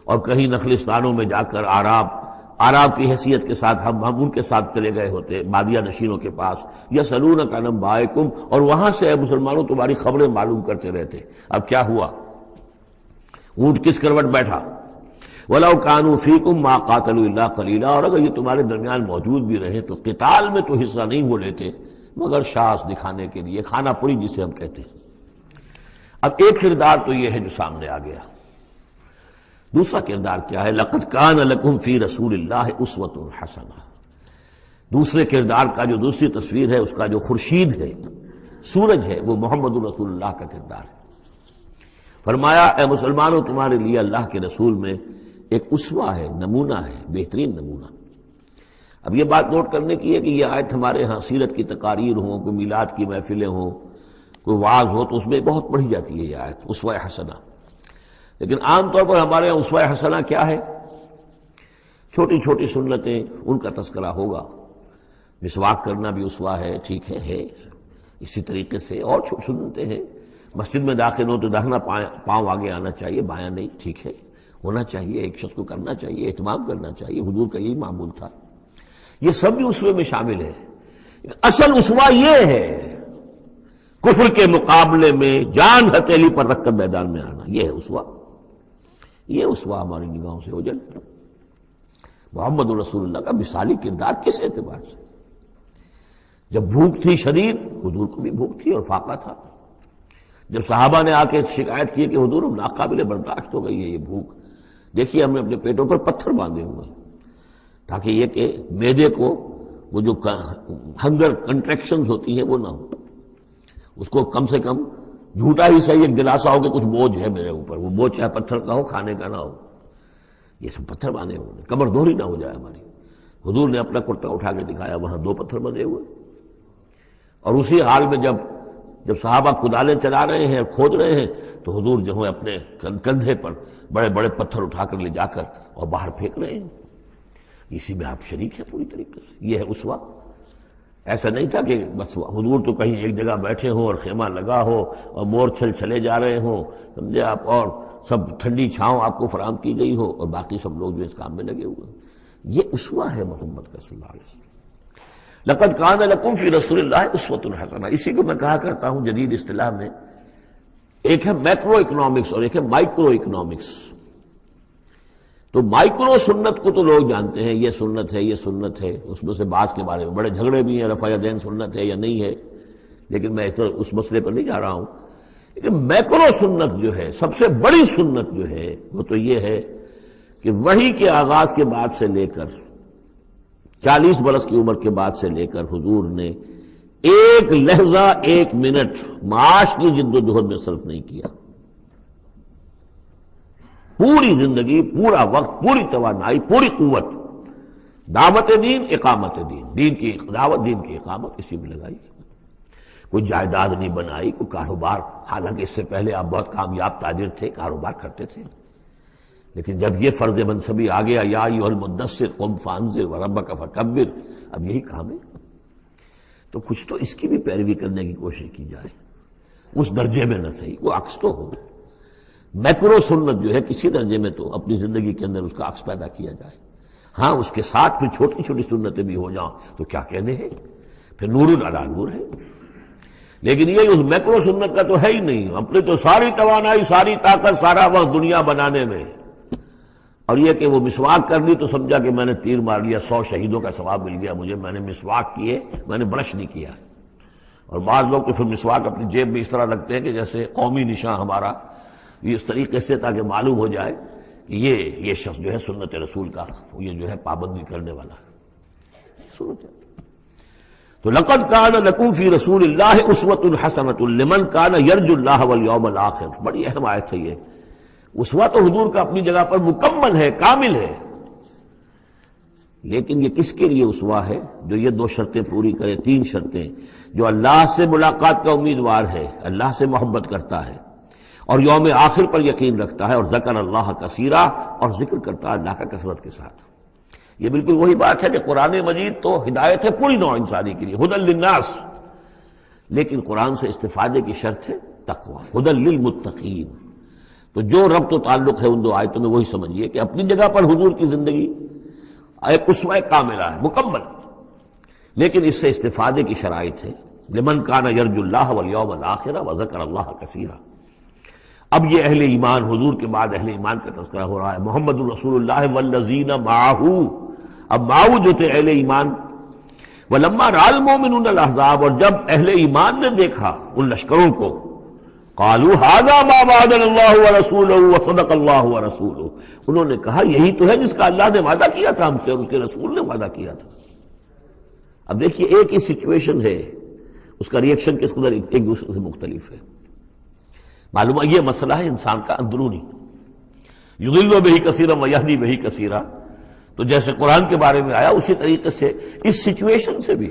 اور کہیں نخلستانوں میں جا کر آراب کی حیثیت کے ساتھ ہم ان کے ساتھ چلے گئے ہوتے، بادیہ نشینوں کے پاس، یسألونک عن انبائکم، اور وہاں سے اے مسلمانوں تمہاری خبریں معلوم کرتے رہتے۔ اب کیا ہوا؟ اونٹ کس کروٹ بیٹھا؟ وَلَوْ كَانُوا فِيكُمْ مَا قَاتَلُوا إِلَّا قَلِيلًا، اور اگر یہ تمہارے درمیان موجود بھی رہے تو قتال میں تو حصہ نہیں وہ لیتے مگر شاس دکھانے کے لیے، کھانا پوری جسے ہم کہتے ہیں۔ اب ایک کردار تو یہ ہے جو سامنے آ گیا، دوسرا کردار کیا ہے؟ لَقَدْ كَانَ لَكُمْ فِي رَسُولِ اللَّهِ أُسْوَةٌ حَسَنَةٌ، دوسرے کردار کا جو دوسری تصویر ہے، اس کا جو خورشید ہے، سورج ہے، وہ محمد رسول اللہ کا کردار ہے۔ فرمایا اے مسلمانوں تمہارے لیے اللہ کے رسول میں ایک اسوہ ہے، نمونہ ہے، بہترین نمونہ۔ اب یہ بات نوٹ کرنے کی ہے کہ یہ آیت ہمارے ہاں سیرت کی تقاریر ہوں، کوئی میلاد کی محفلیں ہوں، کوئی وعظ ہو تو اس میں بہت پڑھی جاتی ہے یہ آیت اسوہ حسنہ، لیکن عام طور پر ہمارے یہاں اسوہ حسنہ کیا ہے؟ چھوٹی چھوٹی سنتیں، ان کا تذکرہ ہوگا۔ مسواک کرنا بھی اسوہ ہے، ٹھیک ہے، اسی طریقے سے اور سنتیں ہیں۔ مسجد میں داخل ہو تو داہنا پاؤں آگے آنا چاہیے، بایاں نہیں، ٹھیک ہے، ہونا چاہیے، ایک شخص کو کرنا چاہیے، اہتمام کرنا چاہیے، حضور کا یہی معمول تھا۔ یہ سب بھی اسوے میں شامل ہے۔ اصل اسوہ یہ ہے کفر کے مقابلے میں جان ہتھیلی پر رکھ کر میدان میں آنا، یہ ہے اسوہ۔ یہ اسوہ ہماری نگاہوں سے اوجھل ہے۔ محمد رسول اللہ کا مثالی کردار کس اعتبار سے؟ جب بھوک تھی شدید، حضور کو بھی بھوک تھی اور فاقہ تھا۔ جب صحابہ نے آ کے شکایت کی کہ حضور ناقابل برداشت ہو گئی ہے یہ بھوک، دیکھیے ہم نے اپنے پیٹوں پر پتھر باندھے ہوئے ہیں تاکہ یہ کہ معدے کو وہ جو ہنگر کنٹریکشنز ہوتی ہیں وہ نہ ہو، اس کو کم سے کم جھوٹا ہی صحیح ایک دلاسا ہو کہ کچھ بوجھ ہے میرے اوپر، وہ بوجھ چاہے پتھر کا ہو، کھانے کا نہ ہو، یہ سب پتھر باندھے ہوئے، کمر دوہری نہ ہو جائے ہماری۔ حضور نے اپنا کرتا اٹھا کے دکھایا، وہاں 2 پتھر بندھے ہوئے، اور اسی حال میں جب صحابہ کدالیں چلا رہے ہیں، کھود رہے ہیں، تو حضور جو ہے اپنے کندھے پر بڑے بڑے پتھر اٹھا کر لے جا کر اور باہر پھینک رہے ہیں۔ اسی میں آپ شریک ہیں پوری طریقے سے۔ یہ ہے اسوہ۔ ایسا نہیں تھا کہ بس حضور تو کہیں ایک جگہ بیٹھے ہوں اور خیمہ لگا ہو اور مور چھل چلے جا رہے ہوں، سمجھے آپ، اور سب ٹھنڈی چھاؤں آپ کو فراہم کی گئی ہو اور باقی سب لوگ جو اس کام میں لگے ہوئے ہیں۔ یہ اسوہ ہے محمد کا صلی اللہ علیہ وسلم۔ لقد کان لکم فی رسول اللہ اسوۃ حسنہ، اسی کو میں کہا کرتا ہوں جدید اصطلاح میں، ایک ہے میکرو اکنامکس اور ایک ہے مائکرو اکنامکس۔ تو مائکرو سنت کو تو لوگ جانتے ہیں، یہ سنت ہے، یہ سنت ہے، اس میں سے بعض کے بارے میں بڑے جھگڑے بھی ہیں، رفع یدین سنت ہے یا نہیں ہے، لیکن میں اس مسئلے پر نہیں جا رہا ہوں۔ لیکن میکرو سنت جو ہے، سب سے بڑی سنت جو ہے، وہ تو یہ ہے کہ وحی کے آغاز کے بعد سے لے کر 40 برس کی عمر کے بعد سے لے کر حضور نے ایک لحظہ، ایک منٹ معاش کی جد و جہد میں صرف نہیں کیا۔ پوری زندگی، پورا وقت، پوری توانائی، پوری قوت دعوت دین، اقامت دین، دین کی دعوت، دین کی اقامت اسی میں لگائی۔ کوئی جائیداد نہیں بنائی، کوئی کاروبار، حالانکہ اس سے پہلے آپ بہت کامیاب تاجر تھے، کاروبار کرتے تھے، لیکن جب یہ فرض منصبی آ گیا، یا ایھا المدثر قم فانذر وربک فکبر، اب یہی کام ہے، تو کچھ تو اس کی بھی پیروی کرنے کی کوشش کی جائے، اس درجے میں نہ صحیح، وہ عکس تو ہو۔ میکرو سنت جو ہے کسی درجے میں تو اپنی زندگی کے اندر اس کا عکس پیدا کیا جائے۔ ہاں اس کے ساتھ پھر چھوٹی چھوٹی سنتیں بھی ہو جاؤں تو کیا کہنے ہیں، پھر نور علی نور ہے۔ لیکن یہ اس میکرو سنت کا تو ہے ہی نہیں، اپنے تو ساری توانائی، ساری طاقت، سارا وقت دنیا بنانے میں، اور یہ کہ وہ مسواک کر لی تو سمجھا کہ میں نے تیر مار لیا، 100 شہیدوں کا ثواب مل گیا مجھے، میں نے مسواک کیے، میں نے برش نہیں کیا۔ اور بعض لوگ تو پھر مسواک اپنی جیب میں اس طرح رکھتے ہیں کہ جیسے قومی نشان ہمارا، یہ اس طریقے سے تاکہ معلوم ہو جائے کہ یہ شخص جو ہے سنت رسول کا یہ جو ہے پابندی کرنے والا ہے۔ تو لقد کان لکم فی رسول اللہ اسوۃ حسنۃ لمن کان یرجو اللہ والیوم الآخر، بڑی اہم آیت ہے یہ۔ اسوہ تو حضور کا اپنی جگہ پر مکمل ہے، کامل ہے، لیکن یہ کس کے لیے اسوہ ہے؟ جو یہ 2 شرطیں پوری کرے، 3 شرطیں، جو اللہ سے ملاقات کا امیدوار ہے، اللہ سے محبت کرتا ہے، اور یوم آخر پر یقین رکھتا ہے، اور ذکر اللہ کثیرا، اور ذکر کرتا ہے اللہ کا کثرت کے ساتھ۔ یہ بالکل وہی بات ہے کہ قرآن مجید تو ہدایت ہے پوری نوع انسانی کے لیے، ہدی للناس، لیکن قرآن سے استفادے کی شرط ہے تقوی، ہدی للمتقین۔ تو جو ربط و تعلق ہے ان 2 آیتوں میں وہی سمجھیے کہ اپنی جگہ پر حضور کی زندگی ایک اسوہ کاملہ ہے، مکمل، لیکن اس سے استفادے کی شرائط ہے، لمن کان یرجو اللہ والیوم الآخر وذکر اللہ کثیرا۔ اب یہ اہل ایمان، حضور کے بعد اہل ایمان کا تذکرہ ہو رہا ہے، محمد الرسول اللہ والذین معہ، اب معہ جو تھے اہل ایمان۔ ولما رأى المؤمنون الاحزاب، اور جب اہل ایمان نے دیکھا ان لشکروں کو، قالوا هذا ما وعدنا الله ورسوله وصدق الله ورسوله، انہوں نے کہا یہی تو ہے جس کا اللہ نے وعدہ کیا تھا ہم سے اور اس کے رسول نے وعدہ کیا تھا۔ اب دیکھیے ایک ہی سچویشن ہے، اس کا ری ایکشن کس قدر ایک دوسرے سے مختلف ہے۔ معلوم ہے یہ مسئلہ ہے انسان کا اندرونی، یضل بہ کثیرا ویہدی بہ کثیرا، تو جیسے قرآن کے بارے میں آیا اسی طریقے سے اس سچویشن سے بھی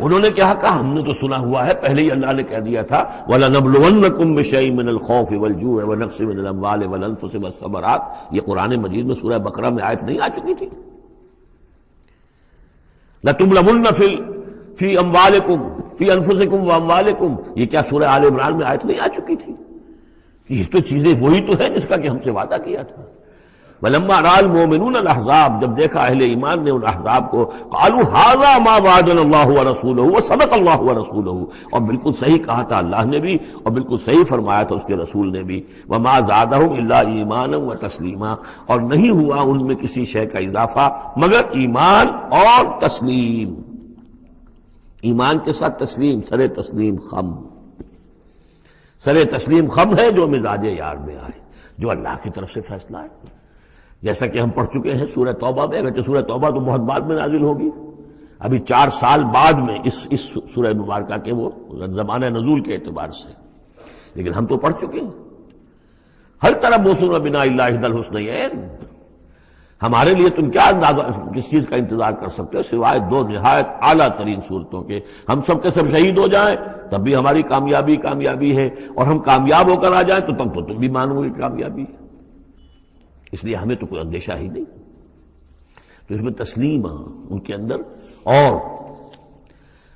انہوں نے کیا کہا؟ ہم نے تو سنا ہوا ہے، پہلے ہی اللہ نے کہہ دیا تھا وَلَنَبْلُوَنَّكُمْ بِشَيْءٍ مِّنَ الْخَوْفِ وَالْجُوعِ وَنَقْصٍ مِّنَ الْأَمْوَالِ وَالْأَنفُسِ وَالثَّمَرَاتِ، یہ قرآن مجید میں سورہ بقرہ میں آیت نہیں آ چکی تھی؟ لَتُبْلَوُنَّ فِي أَمْوَالِكُمْ فِي أَنفُسِكُمْ وَأَمْوَالِكُمْ، یہ کیا سورہ آل عمران میں آیت نہیں آ چکی تھی؟ یہ تو چیزیں وہی تو ہیں جس کا کہ ہم سے وعدہ کیا تھا۔ وَلَمَّا رَأَى الْمُؤْمِنُونَ الْأَحْزَابَ، جب دیکھا اہل ایمان نے ان احزاب کو، قالوا هذا ما وعدنا اللہ ورسولہ وصدق اللہ ورسولہ، اور بالکل صحیح کہا تھا اللہ نے بھی اور بالکل صحیح فرمایا تھا اس کے رسول نے بھی، وما زادہم الا ایمانا وتسلیما، اور نہیں ہوا ان میں کسی شے کا اضافہ مگر ایمان اور تسلیم، ایمان کے ساتھ تسلیم، سر تسلیم خم، سر تسلیم خم ہے جو مزاج یار میں آئے، جو اللہ کی طرف سے فیصلہ ہے، جیسا کہ ہم پڑھ چکے ہیں سورہ توبہ میں، اگرچہ سورہ توبہ تو بہت بعد میں نازل ہوگی، ابھی 4 سال بعد میں اس سورہ مبارکہ کے وہ زمانہ نزول کے اعتبار سے، لیکن ہم تو پڑھ چکے ہیں۔ ہر طرح موسم بنا اللہ احد الحسنیین، ہمارے لیے تم کیا اندازہ کس چیز کا انتظار کر سکتے ہو سوائے 2 نہایت اعلیٰ ترین صورتوں کے، ہم سب کے سب شہید ہو جائیں تب بھی ہماری کامیابی ہے، اور ہم کامیاب ہو کر آ جائیں تو تب تو تم بھی مانو گے کامیابی ہے، اس لیے ہمیں تو کوئی اندیشہ ہی نہیں۔ تو اس میں تسلیم ان کے اندر، اور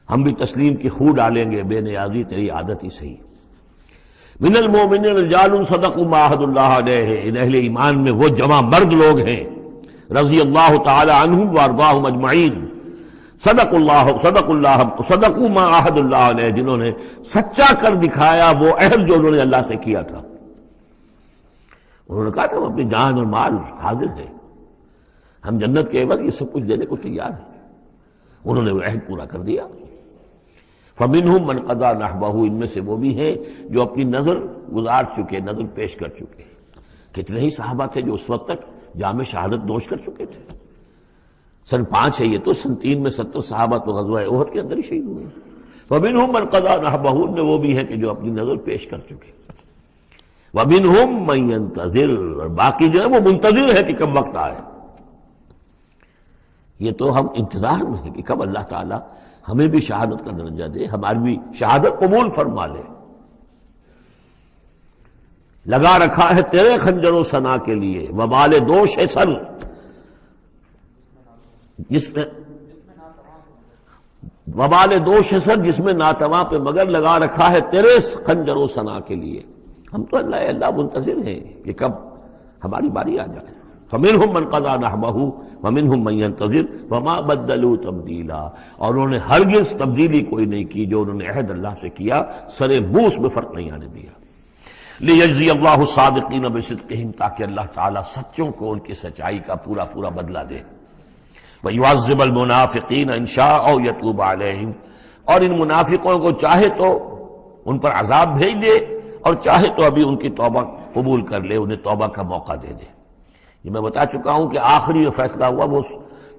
ہم بھی تسلیم کی خو ڈالیں گے، بے نیازی تیری عادت ہی صحیح۔ من المؤمنین رجال صدقوا ما عاہدوا اللہ علیہ، ان اہل ایمان میں وہ جمع مرد لوگ ہیں رضی اللہ تعالی عنہم وارضاہم اجمعین، صدقوا ما عاہدوا اللہ علیہ، جنہوں نے سچا کر دکھایا وہ عہد جو انہوں نے اللہ سے کیا تھا۔ انہوں نے کہا تھا ہم اپنی جان اور مال حاضر ہیں، ہم جنت کے عوض یہ سب کچھ دینے کو تیار ہیں، انہوں نے وہ عہد پورا کر دیا۔ فَمِنْهُمْ مَنْ قَضَى نَحْبَهُ، ان میں سے وہ بھی ہیں جو اپنی نظر گزار چکے، نظر پیش کر چکے۔ کتنے ہی صحابہ تھے جو اس وقت تک جام شہادت نوش کر چکے تھے، سن 5 ہے یہ تو، سن 3 میں 70 صحابہ تو غزوہ احد کے اندر ہی شہید ہوئے۔ فَمِنْهُمْ مَنْ قَضَى نَحْبَهُ، ان میں وہ بھی ہیں کہ جو اپنی نظر پیش کر چکے۔ وَمِنْهُمْ مَنْ يَنْتَظِرُ، اور باقی جو ہے وہ منتظر ہے کہ کب وقت آئے۔ یہ تو ہم انتظار میں ہیں کہ کب اللہ تعالیٰ ہمیں بھی شہادت کا درجہ دے، ہماری بھی شہادت قبول فرما لے۔ لگا رکھا ہے تیرے خنجر و ثنا کے لیے وبال دوش سر، جس میں وبال دوش سر، جس میں ناتواں پہ مگر لگا رکھا ہے تیرے خنجر و ثنا کے لیے۔ ہم تو اللہ منتظر ہیں کہ کب ہماری باری آ جائے۔ فمنہم من قضى نحبہ ومنہم من ينتظر وما بدلوا تبدیلا، اور انہوں نے ہرگز تبدیلی کوئی نہیں کی جو انہوں نے عہد اللہ سے کیا، سرے بوس میں فرق نہیں آنے دیا۔ لیجزی اللہ الصادقین بصدقہم، تاکہ اللہ تعالیٰ سچوں کو ان کی سچائی کا پورا پورا بدلہ دے۔ وَيُعَذِّبَ الْمُنَافِقِينَ إِنْ شَاءَ أَوْ يَتُوبَ عَلَيْهِمْ، اور ان منافقوں کو چاہے تو ان پر عذاب بھیج دے اور چاہے تو ابھی ان کی توبہ قبول کر لے، انہیں توبہ کا موقع دے دے۔ یہ میں بتا چکا ہوں کہ آخری جو فیصلہ ہوا وہ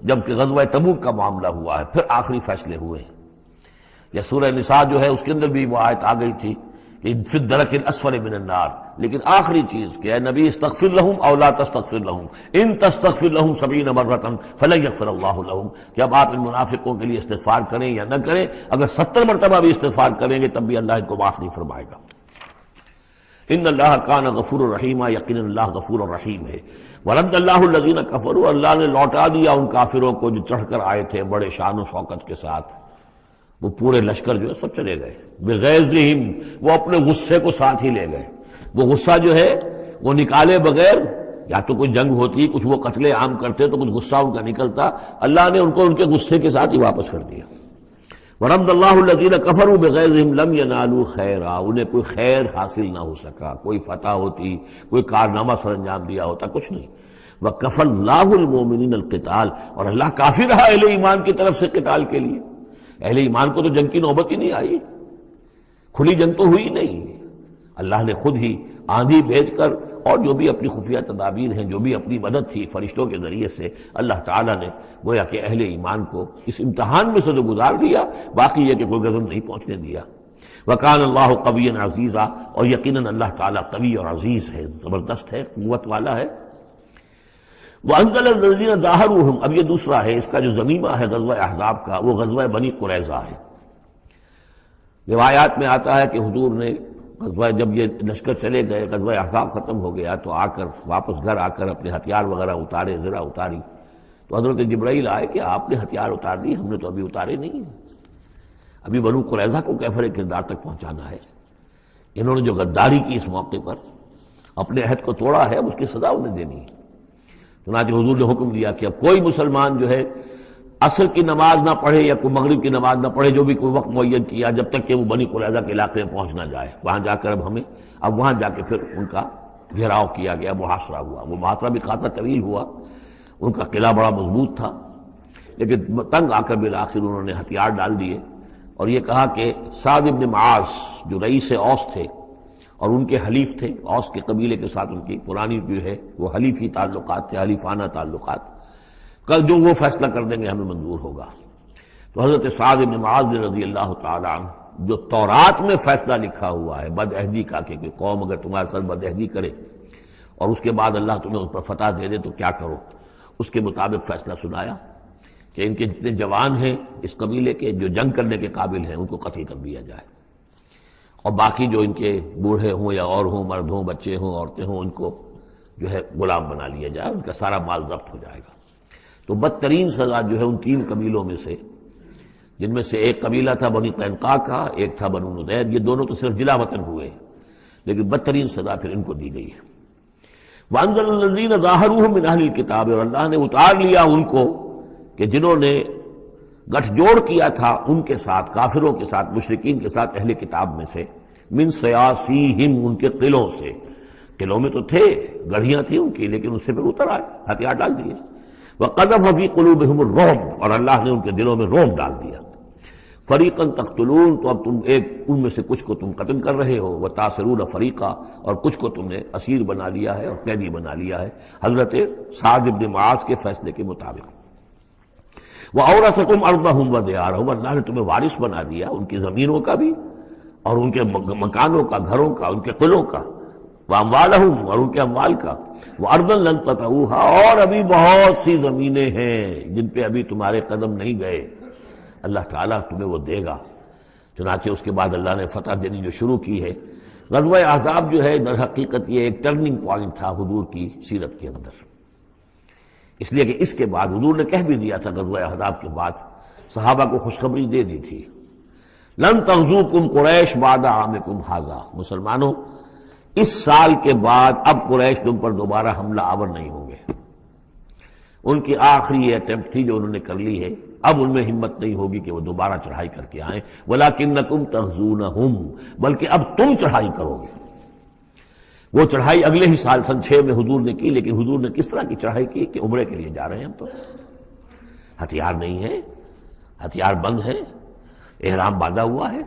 جب کہ غزوہ تبوک کا معاملہ ہوا ہے، پھر آخری فیصلے ہوئے ہیں۔ یا سورہ نساء جو ہے اس کے اندر بھی وہ آیت آ گئی تھی کہ فی الدرک الاسفل من النار، لیکن آخری چیز کہ اے نبی استغفر لہم او لا تستغفر لہم ان تستغفر لہم 70 مرۃ فلن یغفر اللہ لہم، کہ اب آپ ان منافقوں کے لیے استغفار کریں یا نہ کریں، اگر 70 مرتبہ بھی استغفار کریں گے تب بھی اللہ ان کو معاف نہیں فرمائے گا۔ ان اللہ کان غفور الرحیم، یقینا اللہ غفور الرحیم ہے۔ ورد اللہ الذین کفروا، اللہ نے لوٹا دیا ان کافروں کو جو چڑھ کر آئے تھے بڑے شان و شوکت کے ساتھ، وہ پورے لشکر جو ہے سب چلے گئے بغیظہم، وہ اپنے غصے کو ساتھ ہی لے گئے۔ وہ غصہ جو ہے وہ نکالے بغیر، یا تو کوئی جنگ ہوتی، کچھ وہ قتل عام کرتے تو کچھ غصہ ان کا نکلتا، اللہ نے ان کو ان کے غصے کے ساتھ ہی واپس کر دیا۔ ورد اللہ الذین کفروا بغیظہم لم ینالوا خیرا، انہیں کوئی خیر حاصل نہ ہو سکا، کوئی فتح ہوتی، کوئی کارنامہ سر انجام دیا ہوتا، کچھ نہیں۔ وکفى اللہ المؤمنین القتال، اور اللہ کافی رہا اہل ایمان کی طرف سے قتال کے لیے۔ اہل ایمان کو تو جنگ کی نوبت ہی نہیں آئی، کھلی جنگ تو ہوئی نہیں، اللہ نے خود ہی آندھی بھیج کر اور جو بھی اپنی خفیہ تدابیر ہیں، جو بھی اپنی مدد تھی فرشتوں کے ذریعے سے، اللہ تعالیٰ نے گویا کہ اہل ایمان کو اس امتحان میں سے تو گزار دیا، باقی یہ کہ کوئی غضب نہیں پہنچنے دیا۔ وَكَانَ اللَّهُ قَوِيًّا عَزِيزًا، اور یقیناً اللہ تعالیٰ قوی اور عزیز ہے، زبردست ہے، قوت والا ہے۔ وَأَنزَلَ الَّذِينَ ظَاهَرُوهُمْ، اب یہ دوسرا ہے، اس کا جو ضمیمہ ہے غزوہ احزاب کا، وہ غزوہ بنی قریظہ ہے۔ روایات میں آتا ہے کہ حضور نے غزوہ، جب یہ لشکر چلے گئے، غزوہ احزاب ختم ہو گیا تو آ کر واپس گھر آ کر اپنے ہتھیار وغیرہ اتارے، زرہ اتاری، تو حضرت جبرائیل آئے کہ آپ نے ہتھیار اتار دی، ہم نے تو ابھی اتارے نہیں ہیں، ابھی بنو قریظہ کو کیفر کردار تک پہنچانا ہے۔ انہوں نے جو غداری کی اس موقع پر، اپنے عہد کو توڑا ہے، اب اس کی سزا انہیں دینی ہے۔ چنانچہ حضور نے حکم دیا کہ اب کوئی مسلمان جو ہے عصر کی نماز نہ پڑھے یا کوئی مغرب کی نماز نہ پڑھے، جو بھی کوئی وقت معین کیا، جب تک کہ وہ بنی قریظہ کے علاقے میں پہنچ نہ جائے۔ وہاں جا کر اب وہاں جا کے پھر ان کا گھیراؤ کیا گیا، محاصرہ ہوا۔ وہ محاصرہ بھی خاصا طویل ہوا، ان کا قلعہ بڑا مضبوط تھا، لیکن تنگ آ کر بالآخر انہوں نے ہتھیار ڈال دیے اور یہ کہا کہ سعد بن معاذ جو رئیس اوس تھے اور ان کے حلیف تھے، اوس کے قبیلے کے ساتھ ان کی پرانی جو ہے وہ حلیفی تعلقات تھے، حلیفانہ تعلقات، کل جو وہ فیصلہ کر دیں گے ہمیں منظور ہوگا۔ تو حضرت سعد بن معاذ رضی اللہ تعالی عنہ، جو تورات میں فیصلہ لکھا ہوا ہے بد عہدی کا، کہ قوم اگر تمہارے ساتھ بد عہدی کرے اور اس کے بعد اللہ تمہیں اس پر فتح دے دے تو کیا کرو، اس کے مطابق فیصلہ سنایا کہ ان کے جتنے جوان ہیں اس قبیلے کے جو جنگ کرنے کے قابل ہیں ان کو قتل کر دیا جائے، اور باقی جو ان کے بوڑھے ہوں یا اور ہوں، مرد ہوں، بچے ہوں، عورتیں ہوں، ان کو جو ہے غلام بنا لیا جائے، ان کا سارا مال ضبط ہو جائے گا۔ تو بدترین سزا جو ہے ان تین قبیلوں میں سے، جن میں سے ایک قبیلہ تھا بنی قینقاع کا، ایک تھا بنو نضیر، یہ دونوں تو صرف جلا وطن ہوئے، لیکن بدترین سزا پھر ان کو دی گئی ہے۔ وَأَنزَلَ الَّذِينَ ظَاهَرُوهُم مِّنْ أَهْلِ الْكِتَابِ، اور اللہ نے اتار لیا ان کو کہ جنہوں نے گٹھ جوڑ کیا تھا ان کے ساتھ، کافروں کے ساتھ، مشرکین کے ساتھ اہل کتاب میں سے، من سیاسیہم، ان کے قلعوں سے، قلعوں میں تو تھے، گڑھیاں تھیں ان کی، لیکن اس سے پھر اتر آئے، ہتھیار ڈال دیے۔ وَقَذَفَ فِي قُلُوبِهِمُ الرُّعْبَ، اور اللہ نے ان کے دلوں میں رعب ڈال دیا۔ فَرِيقًا تَقْتُلُونَ، تو اب تم ایک ان میں سے کچھ کو تم قتل کر رہے ہو، وَتَأْسِرُونَ فَرِيقًا، اور کچھ کو تم نے اسیر بنا لیا ہے اور قیدی بنا لیا ہے، حضرت سعد بن معاذ کے فیصلے کے مطابق۔ وَأَوْرَثَكُمْ أَرْضَهُمْ وَدِيَارَهُمْ، اللہ نے تمہیں وارث بنا دیا ان کی زمینوں کا بھی اور ان کے مکانوں کا، گھروں کا، ان کے قلعوں کا، وَأَمْوَالَهُمْ، اور ان کے اموال کا، وَأَرْضًا لَّن تَطَئُوهَا، اور ابھی بہت سی زمینیں ہیں جن پہ ابھی تمہارے قدم نہیں گئے، اللہ تعالیٰ تمہیں وہ دے گا۔ چنانچہ اس کے بعد اللہ نے فتح دینی جو شروع کی ہے۔ غزوہ احزاب جو ہے در حقیقت یہ ایک ٹرننگ پوائنٹ تھا حضور کی سیرت کے اندر، اس لیے کہ اس کے بعد حضور نے کہہ بھی دیا تھا، غزوہ احزاب کے بعد صحابہ کو خوشخبری دے دی تھی، لن تغزوکم قریش بعد عامکم ھذا، مسلمانوں اس سال کے بعد اب قریش تم پر دوبارہ حملہ آور نہیں ہوں گے، ان کی آخری یہ اٹیمپٹ تھی جو انہوں نے کر لی ہے، اب ان میں ہمت نہیں ہوگی کہ وہ دوبارہ چڑھائی کر کے آئیں۔ وَلَكِنَّكُمْ تَغْزُونَهُمْ، بلکہ اب تم چڑھائی کرو گے۔ وہ چڑھائی اگلے ہی سال سن 6 میں حضور نے کی، لیکن حضور نے کس طرح کی چڑھائی کی کہ عمرے کے لیے جا رہے ہیں ہم تو، ہتھیار نہیں ہے، ہتھیار بند ہے، احرام باندھا ہوا ہے۔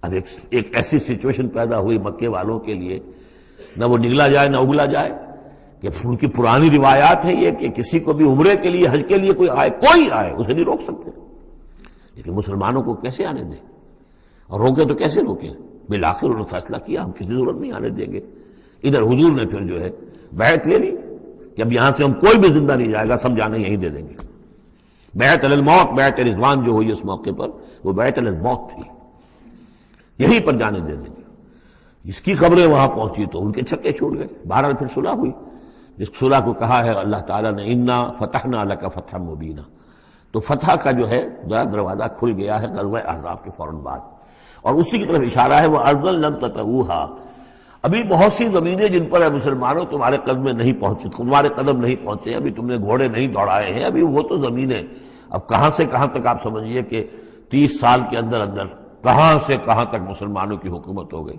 اب ایک ایسی سچویشن پیدا ہوئی مکے والوں کے لیے، نہ وہ نگلا جائے نہ اگلا جائے، کہ ان کی پرانی روایات ہے یہ کہ کسی کو بھی عمرے کے لیے، حج کے لیے کوئی آئے اسے نہیں روک سکتے، لیکن مسلمانوں کو کیسے آنے دیں؟ اور روکے تو کیسے روکیں؟ بالآخر انہوں نے فیصلہ کیا ہم کسی ضرورت نہیں آنے دیں گے۔ ادھر حضور نے پھر جو ہے بیعت لے لی کہ اب یہاں سے ہم کوئی بھی زندہ نہیں جائے گا، سب جانے یہیں دے دیں گے۔ بیعت علی الموت، بیعت رضوان جو ہوئی اس موقع پر، وہ بیعت علی الموت تھی، یہیں پر جانے دے دیں گے۔ جس کی خبریں وہاں پہنچی تو ان کے چھکے چھوٹ گئے۔ بہرحال پھر صلح ہوئی، جس صلح کو کہا ہے اللہ تعالیٰ نے انا فتحنا لک فتحا مبینا، تو فتح کا جو ہے دروازہ کھل گیا ہے غزوہ احزاب کے فوراً بعد، اور اسی کی طرف اشارہ ہے وہ ارضا لم تطئوہا، ابھی بہت سی زمینیں جن پر مسلمانوں تمہارے قدم میں نہیں پہنچے، تمہارے قدم نہیں پہنچے، ابھی تم نے گھوڑے نہیں دوڑائے ہیں، ابھی وہ تو زمینیں اب کہاں سے کہاں تک آپ سمجھیے کہ 30 سال کے اندر اندر کہاں سے کہاں تک مسلمانوں کی حکومت ہو گئی۔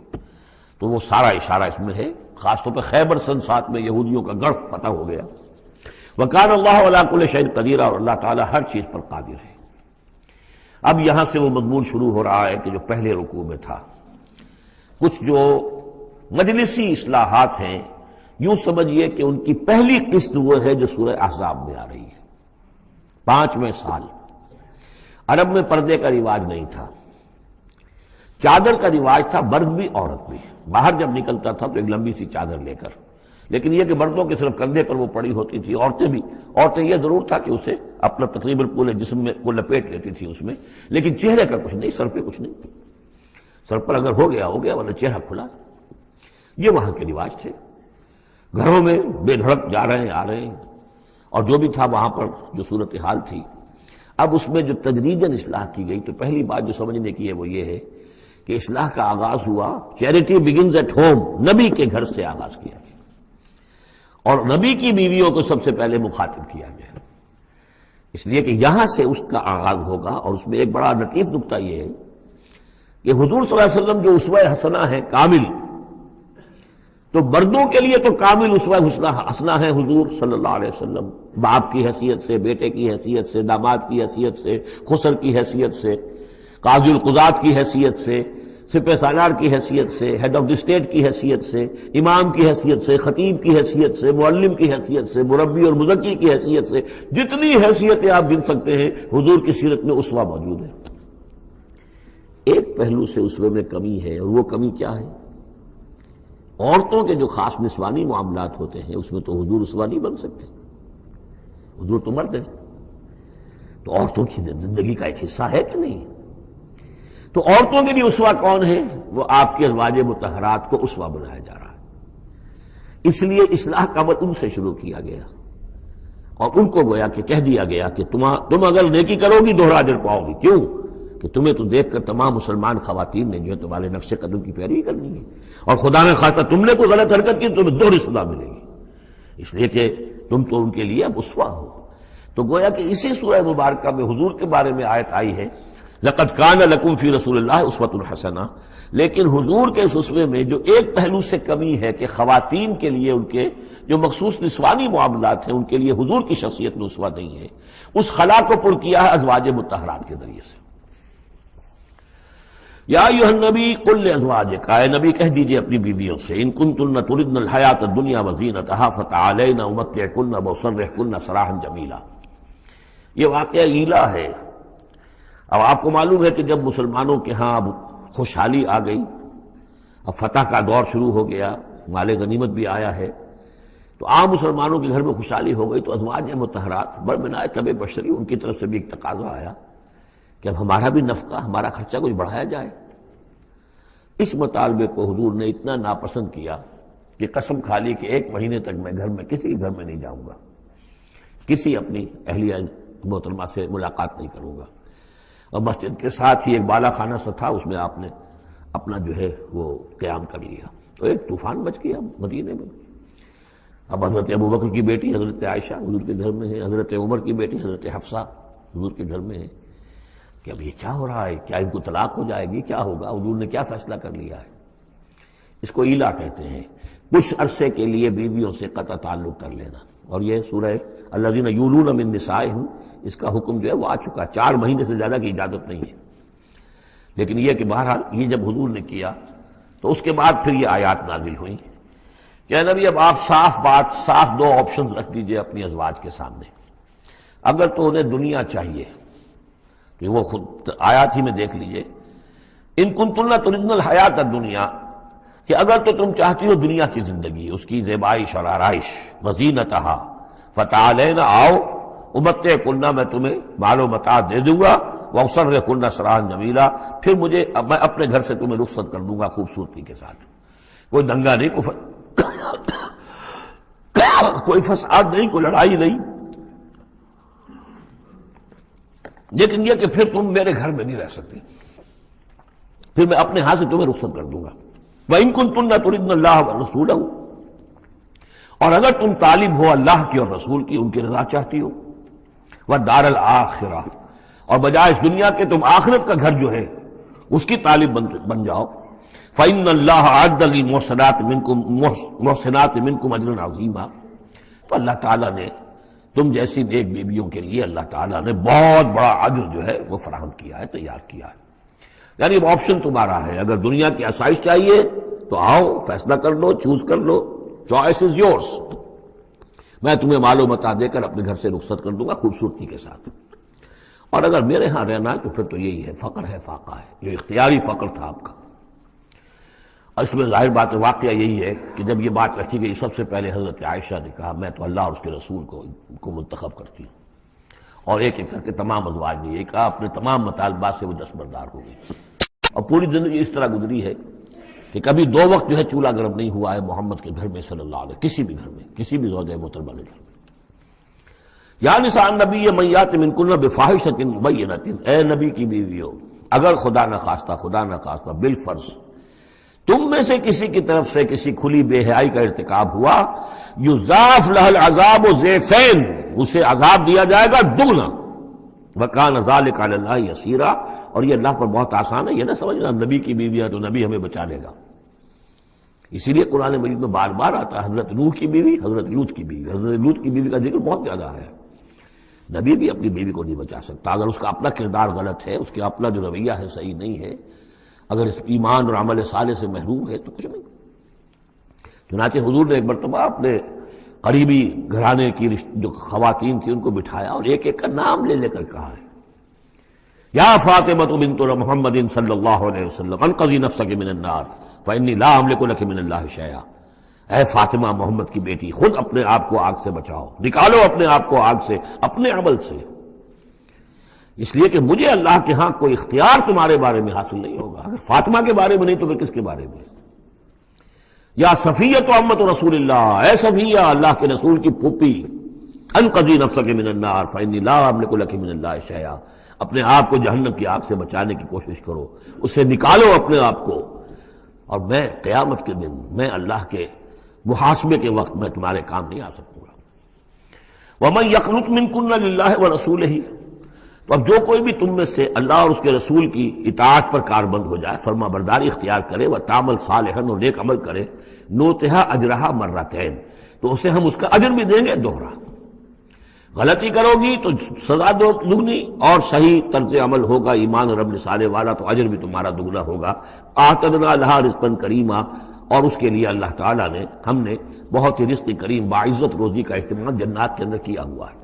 تو وہ سارا اشارہ اس میں ہے، خاص طور پہ خیبر سن 7 میں یہودیوں کا گڑھ فتح ہو گیا۔ وَكَانَ اللَّهُ عَلَىٰ كُلِّ شَيْءٍ قَدِيرًا، اور اللہ تعالیٰ ہر چیز پر قادر ہے۔ اب یہاں سے وہ مضمون شروع ہو رہا ہے کہ جو پہلے رکوع میں تھا، کچھ جو مجلسی اصلاحات ہیں، یوں سمجھیے کہ ان کی پہلی قسط وہ ہے جو سورہ احزاب میں آ رہی ہے۔ 5ویں سال عرب میں پردے کا رواج نہیں تھا، چادر کا رواج تھا، مرد بھی عورت بھی، باہر جب نکلتا تھا تو ایک لمبی سی چادر لے کر، لیکن یہ کہ مردوں کے صرف کندھے پر وہ پڑی ہوتی تھی، عورتیں یہ ضرور تھا کہ اسے اپنا تقریباً پورے جسم میں وہ لپیٹ لیتی تھی اس میں، لیکن چہرے کا کچھ نہیں، سر پہ کچھ نہیں، سر پر اگر ہو گیا ورنہ چہرہ کھلا۔ یہ وہاں کے رواج تھے، گھروں میں بے دھڑک جا رہے ہیں آ رہے ہیں، اور جو بھی تھا وہاں پر جو صورتحال تھی۔ اب اس میں جو تدریجاً اصلاح کی گئی، تو پہلی بات جو سمجھنے کی ہے وہ یہ ہے کہ اصلاح کا آغاز ہوا، چیریٹی بگنز ایٹ ہوم، نبی کے گھر سے آغاز کیا گیا، اور نبی کی بیویوں کو سب سے پہلے مخاطب کیا گیا، اس لیے کہ یہاں سے اس کا آغاز ہوگا۔ اور اس میں ایک بڑا لطیف نکتہ یہ ہے کہ حضور صلی اللہ علیہ وسلم جو اسوہ حسنہ ہے کامل، تو مردوں کے لیے تو کامل اسوہ حسنہ ہے حضور صلی اللہ علیہ وسلم، باپ کی حیثیت سے، بیٹے کی حیثیت سے، داماد کی حیثیت سے، خسر کی حیثیت سے، قاضی القضات کی حیثیت سے، سپہ سالار کی حیثیت سے، ہیڈ آف دی اسٹیٹ کی حیثیت سے، امام کی حیثیت سے، خطیب کی حیثیت سے، معلم کی حیثیت سے، مربی اور مزکی کی حیثیت سے، جتنی حیثیتیں آپ گن سکتے ہیں حضور کی سیرت میں اسوہ موجود ہے۔ ایک پہلو سے اسوے میں کمی ہے، اور وہ کمی کیا ہے؟ عورتوں کے جو خاص نسوانی معاملات ہوتے ہیں اس میں تو حضور اسوہ نہیں بن سکتے، حضور تو مرد ہیں، تو عورتوں کی زندگی کا ایک حصہ ہے کہ نہیں؟ تو عورتوں کے لیے اسوہ کون ہے؟ وہ آپ کے ازواج مطہرات کو اسوہ بنایا جا رہا ہے، اس لیے اصلاح کا عمل ان سے شروع کیا گیا، اور ان کو گویا کہ کہہ دیا گیا کہ تم اگر نیکی کرو گی دوہرا اجر پاؤ گی۔ کیوں؟ کہ تمہیں تو دیکھ کر تمام مسلمان خواتین نے جو ہے تمہارے نقش قدم کی پیروی کرنی ہے، اور خدا نے خاصہ تم نے کوئی غلط حرکت کی تو تمہیں دوہری سزا ملے گی، اس لیے کہ تم تو ان کے لیے اب اسوہ ہو۔ تو گویا کہ اسی سورہ مبارکہ میں حضور کے بارے میں آیت آئی ہے لَقَدْ كَانَ لَكُمْ فِي رَسُولِ اللَّهِ أُسْوَةٌ حَسَنَةٌ، لیکن حضور کے اس اسوے میں جو ایک پہلو سے کمی ہے کہ خواتین کے لیے ان کے جو مخصوص نسوانی معاملات ہیں ان کے لیے حضور کی شخصیت میں اسوہ نہیں ہے، اس خلا کو پر کیا ہے ازواج مطہرات کے ذریعے سے۔ یا ایھا النبی قل لازواجک، اے نبی کہہ دیجئے اپنی بیویوں سے، ان کنتن تردن الحیاۃ الدنیا وزینتہا فتعالین امتعکن واسرحکن سراحا جمیلا۔ یہ واقعہ ایلا ہے۔ اب آپ کو معلوم ہے کہ جب مسلمانوں کے ہاں اب خوشحالی آ گئی، اب فتح کا دور شروع ہو گیا، مال غنیمت بھی آیا ہے، تو عام مسلمانوں کے گھر میں خوشحالی ہو گئی، تو ازواج مطہرات بڑھ طبع بشری ان کی طرف سے بھی ایک تقاضا آیا کہ اب ہمارا بھی نفقہ، ہمارا خرچہ کچھ بڑھایا جائے۔ اس مطالبے کو حضور نے اتنا ناپسند کیا کہ قسم کھا لی کہ 1 مہینے تک میں گھر میں کسی گھر میں نہیں جاؤں گا، کسی اپنی اہلیہ محترمہ سے ملاقات نہیں کروں گا، اور مسجد کے ساتھ ہی ایک بالا خانہ سا تھا، اس میں آپ نے اپنا جو ہے وہ قیام کر لیا، تو ایک طوفان مچ گیا مدینے میں۔ اب حضرت ابوبکر کی بیٹی حضرت عائشہ حضور کے گھر میں ہے، حضرت عمر کی بیٹی حضرت حفصہ حضور کے گھر میں ہے کہ اب یہ کیا ہو رہا ہے، کیا ان کو طلاق ہو جائے گی، کیا ہوگا، حضور نے کیا فیصلہ کر لیا ہے؟ اس کو ایلا کہتے ہیں، کچھ عرصے کے لیے بیویوں سے قطع تعلق کر لینا، اور یہ سورہ الذین یولون من نسائہم اس کا حکم جو ہے وہ آ چکا، 4 مہینے سے زیادہ کی اجازت نہیں ہے۔ لیکن یہ کہ بہرحال یہ جب حضور نے کیا تو اس کے بعد پھر یہ آیات نازل ہوئیں کہ نبی اب آپ صاف 2 آپشنز رکھ دیجئے اپنی ازواج کے سامنے۔ اگر تو انہیں دنیا چاہیے تو وہ خود آیات ہی میں دیکھ لیجئے، ان کنتن تردن الحیات الدنیا، کہ اگر تو تم چاہتی ہو دنیا کی زندگی، اس کی زیبائش اور آرائش، وزینتہا فتعالین آؤ امتعکن، میں تمہیں مال و متاع دے دوں گا، واسرحکن سراحا جمیلا، پھر میں اپنے گھر سے تمہیں رخصت کر دوں گا خوبصورتی کے ساتھ، کوئی دنگا نہیں، کوئی فساد نہیں، کوئی لڑائی نہیں، لیکن یہ کہ پھر تم میرے گھر میں نہیں رہ سکتی، پھر میں اپنے ہاتھ سے تمہیں رخصت کر دوں گا۔ وَإِن كُنتُنَّ تُرِدْنَ اللَّهَ وَرَسُولَهُ، اور اگر تم طالب ہو اللہ کی اور رسول کی، ان کی رضا چاہتی ہو، وَالدَّارَ الْآخِرَةَ، اور بجائے اس دنیا کے تم آخرت کا گھر جو ہے اس کی طالب بن جاؤ، فَإِنَّ اللَّهَ أَعَدَّ لِلْمُحْسِنَاتِ مِنْكُمْ أَجْرًا عَظِيمًا، تو اللہ تعالیٰ نے تم جیسی نیک بیویوں کے لیے اللہ تعالیٰ نے بہت بڑا اجر جو ہے وہ فراہم کیا ہے، تیار کیا ہے۔ یعنی اب آپشن تمہارا ہے، اگر دنیا کی آسائش چاہیے تو آؤ، فیصلہ کر لو، چوز کر لو، چوائس از یورس، میں تمہیں مال و متاع دے کر اپنے گھر سے رخصت کر دوں گا خوبصورتی کے ساتھ، اور اگر میرے ہاں رہنا ہے تو پھر تو یہی ہے، فقر ہے، فاقہ ہے، جو اختیاری فقر تھا آپ کا۔ اور اس میں ظاہر بات واقعہ یہی ہے کہ جب یہ بات رکھی گئی سب سے پہلے حضرت عائشہ نے کہا میں تو اللہ اور اس کے رسول کو منتخب کرتی ہوں، اور ایک ایک کر کے تمام ازواج نے یہ کہا، اپنے تمام مطالبات سے وہ دستبردار ہو گئی، اور پوری زندگی اس طرح گزری ہے کہ کبھی 2 وقت جو ہے چولہا گرم نہیں ہوا ہے محمد کے گھر میں صلی اللہ علیہ، کسی بھی گھر میں، کسی بھی زوجہ محترمہ کے گھر میں۔ یا نساء النبی من یات منکن بفاحشۃ مبینۃ، اے نبی کی بیویوں، اگر خدا نخواستہ بالفرض تم میں سے کسی کی طرف سے کسی کھلی بے حیائی کا ارتکاب ہوا، یضاعف لها العذاب ضعفین، اسے عذاب دیا جائے گا دگنا، وکان ذلک علی اللہ یسیرا، اور یہ اللہ پر بہت آسان ہے، یہ نہ سمجھنا نبی کی بیویاں تو نبی ہمیں بچا لے گا، اسی لیے قرآن مجید میں بار بار آتا ہے حضرت نوح کی بیوی، حضرت لوط کی بیوی، حضرت لوط کی بیوی کا ذکر بہت زیادہ ہے۔ نبی بھی اپنی بیوی کو نہیں بچا سکتا، اگر اس کا اپنا کردار غلط ہے، اس کا اپنا جو رویہ ہے صحیح نہیں ہے، اگر اس ایمان اور عمل صالح سے محروم ہے تو کچھ نہیں۔ چنانچہ حضور نے ایک مرتبہ اپنے قریبی گھرانے کی جو خواتین تھیں ان کو بٹھایا اور ایک ایک کا نام لے کر کہا ہے، یا فاطمہ بنت محمد صلی اللہ علیہ وسلم انقذی نفسک من النار فانی لا املک لک من اللہ شیئا، اے فاطمہ محمد کی بیٹی، خود اپنے آپ کو آگ سے بچاؤ، نکالو اپنے آپ کو آگ سے اپنے عمل سے، اس لیے کہ مجھے اللہ کے ہاں کوئی اختیار تمہارے بارے میں حاصل نہیں ہوگا، اگر فاطمہ کے بارے میں نہیں تو پھر کس کے بارے میں؟ یا صفیہ امت رسول اللہ، اے صفیہ اللہ کے رسول کی پھوپھی، انقذی نفسک من النار فانی لا املک لک من اللہ شیئا، اپنے آپ کو جہنم کی آگ سے بچانے کی کوشش کرو، اس سے نکالو اپنے آپ کو، اور میں قیامت کے دن، میں اللہ کے محاسبے کے وقت میں تمہارے کام نہیں آ سکوں گا۔ وَمَن يَقْنُتْ مِنكُنَّ لِلَّهِ وَرَسُولِهِ، تو اب جو کوئی بھی تم میں سے اللہ اور اس کے رسول کی اطاعت پر کاربند ہو جائے، فرما برداری اختیار کرے، وَتَعْمَلْ صَالِحًا، اور نیک عمل کرے، نُؤْتِهَا أَجْرَهَا مَرَّتَيْنِ، تو اسے ہم اس کا اجر بھی دیں گے دوہرا، غلطی کرو گی تو سزا دگنی، اور صحیح طرز عمل ہوگا ایمان اور عمل صالح والا تو اجر بھی تمہارا دگنا ہوگا۔ اعتدنا لها رزقا کریما، اور اس کے لیے اللہ تعالیٰ نے، ہم نے بہت ہی رزق کریم باعزت روزی کا اہتمام جنات کے اندر کیا ہوا ہے۔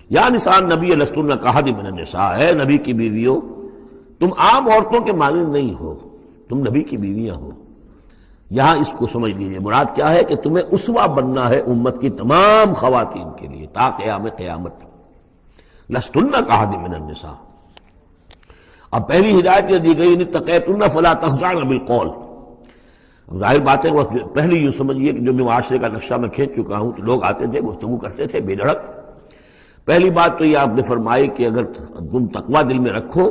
یا نساء النبی لستن کاحد من النساء، اے نبی کی بیویوں تم عام عورتوں کے مانند نہیں ہو، تم نبی کی بیویاں ہو۔ یہاں اس کو سمجھ لیجیے، مراد کیا ہے کہ تمہیں اسوہ بننا ہے امت کی تمام خواتین کے لیے تا قیامت۔ لستن کاحد من النساء، اب پہلی ہدایت یہ دی گئی اتقیتن فلا تخضعن بالقول، ظاہر بات ہے وہ پہلی یوں سمجھیے کہ جو بھی معاشرے کا نقشہ میں کھینچ چکا ہوں تو لوگ آتے تھے گفتگو کرتے تھے بے دھڑک۔ پہلی بات تو یہ آپ نے فرمائی کہ اگر تم تقوی دل میں رکھو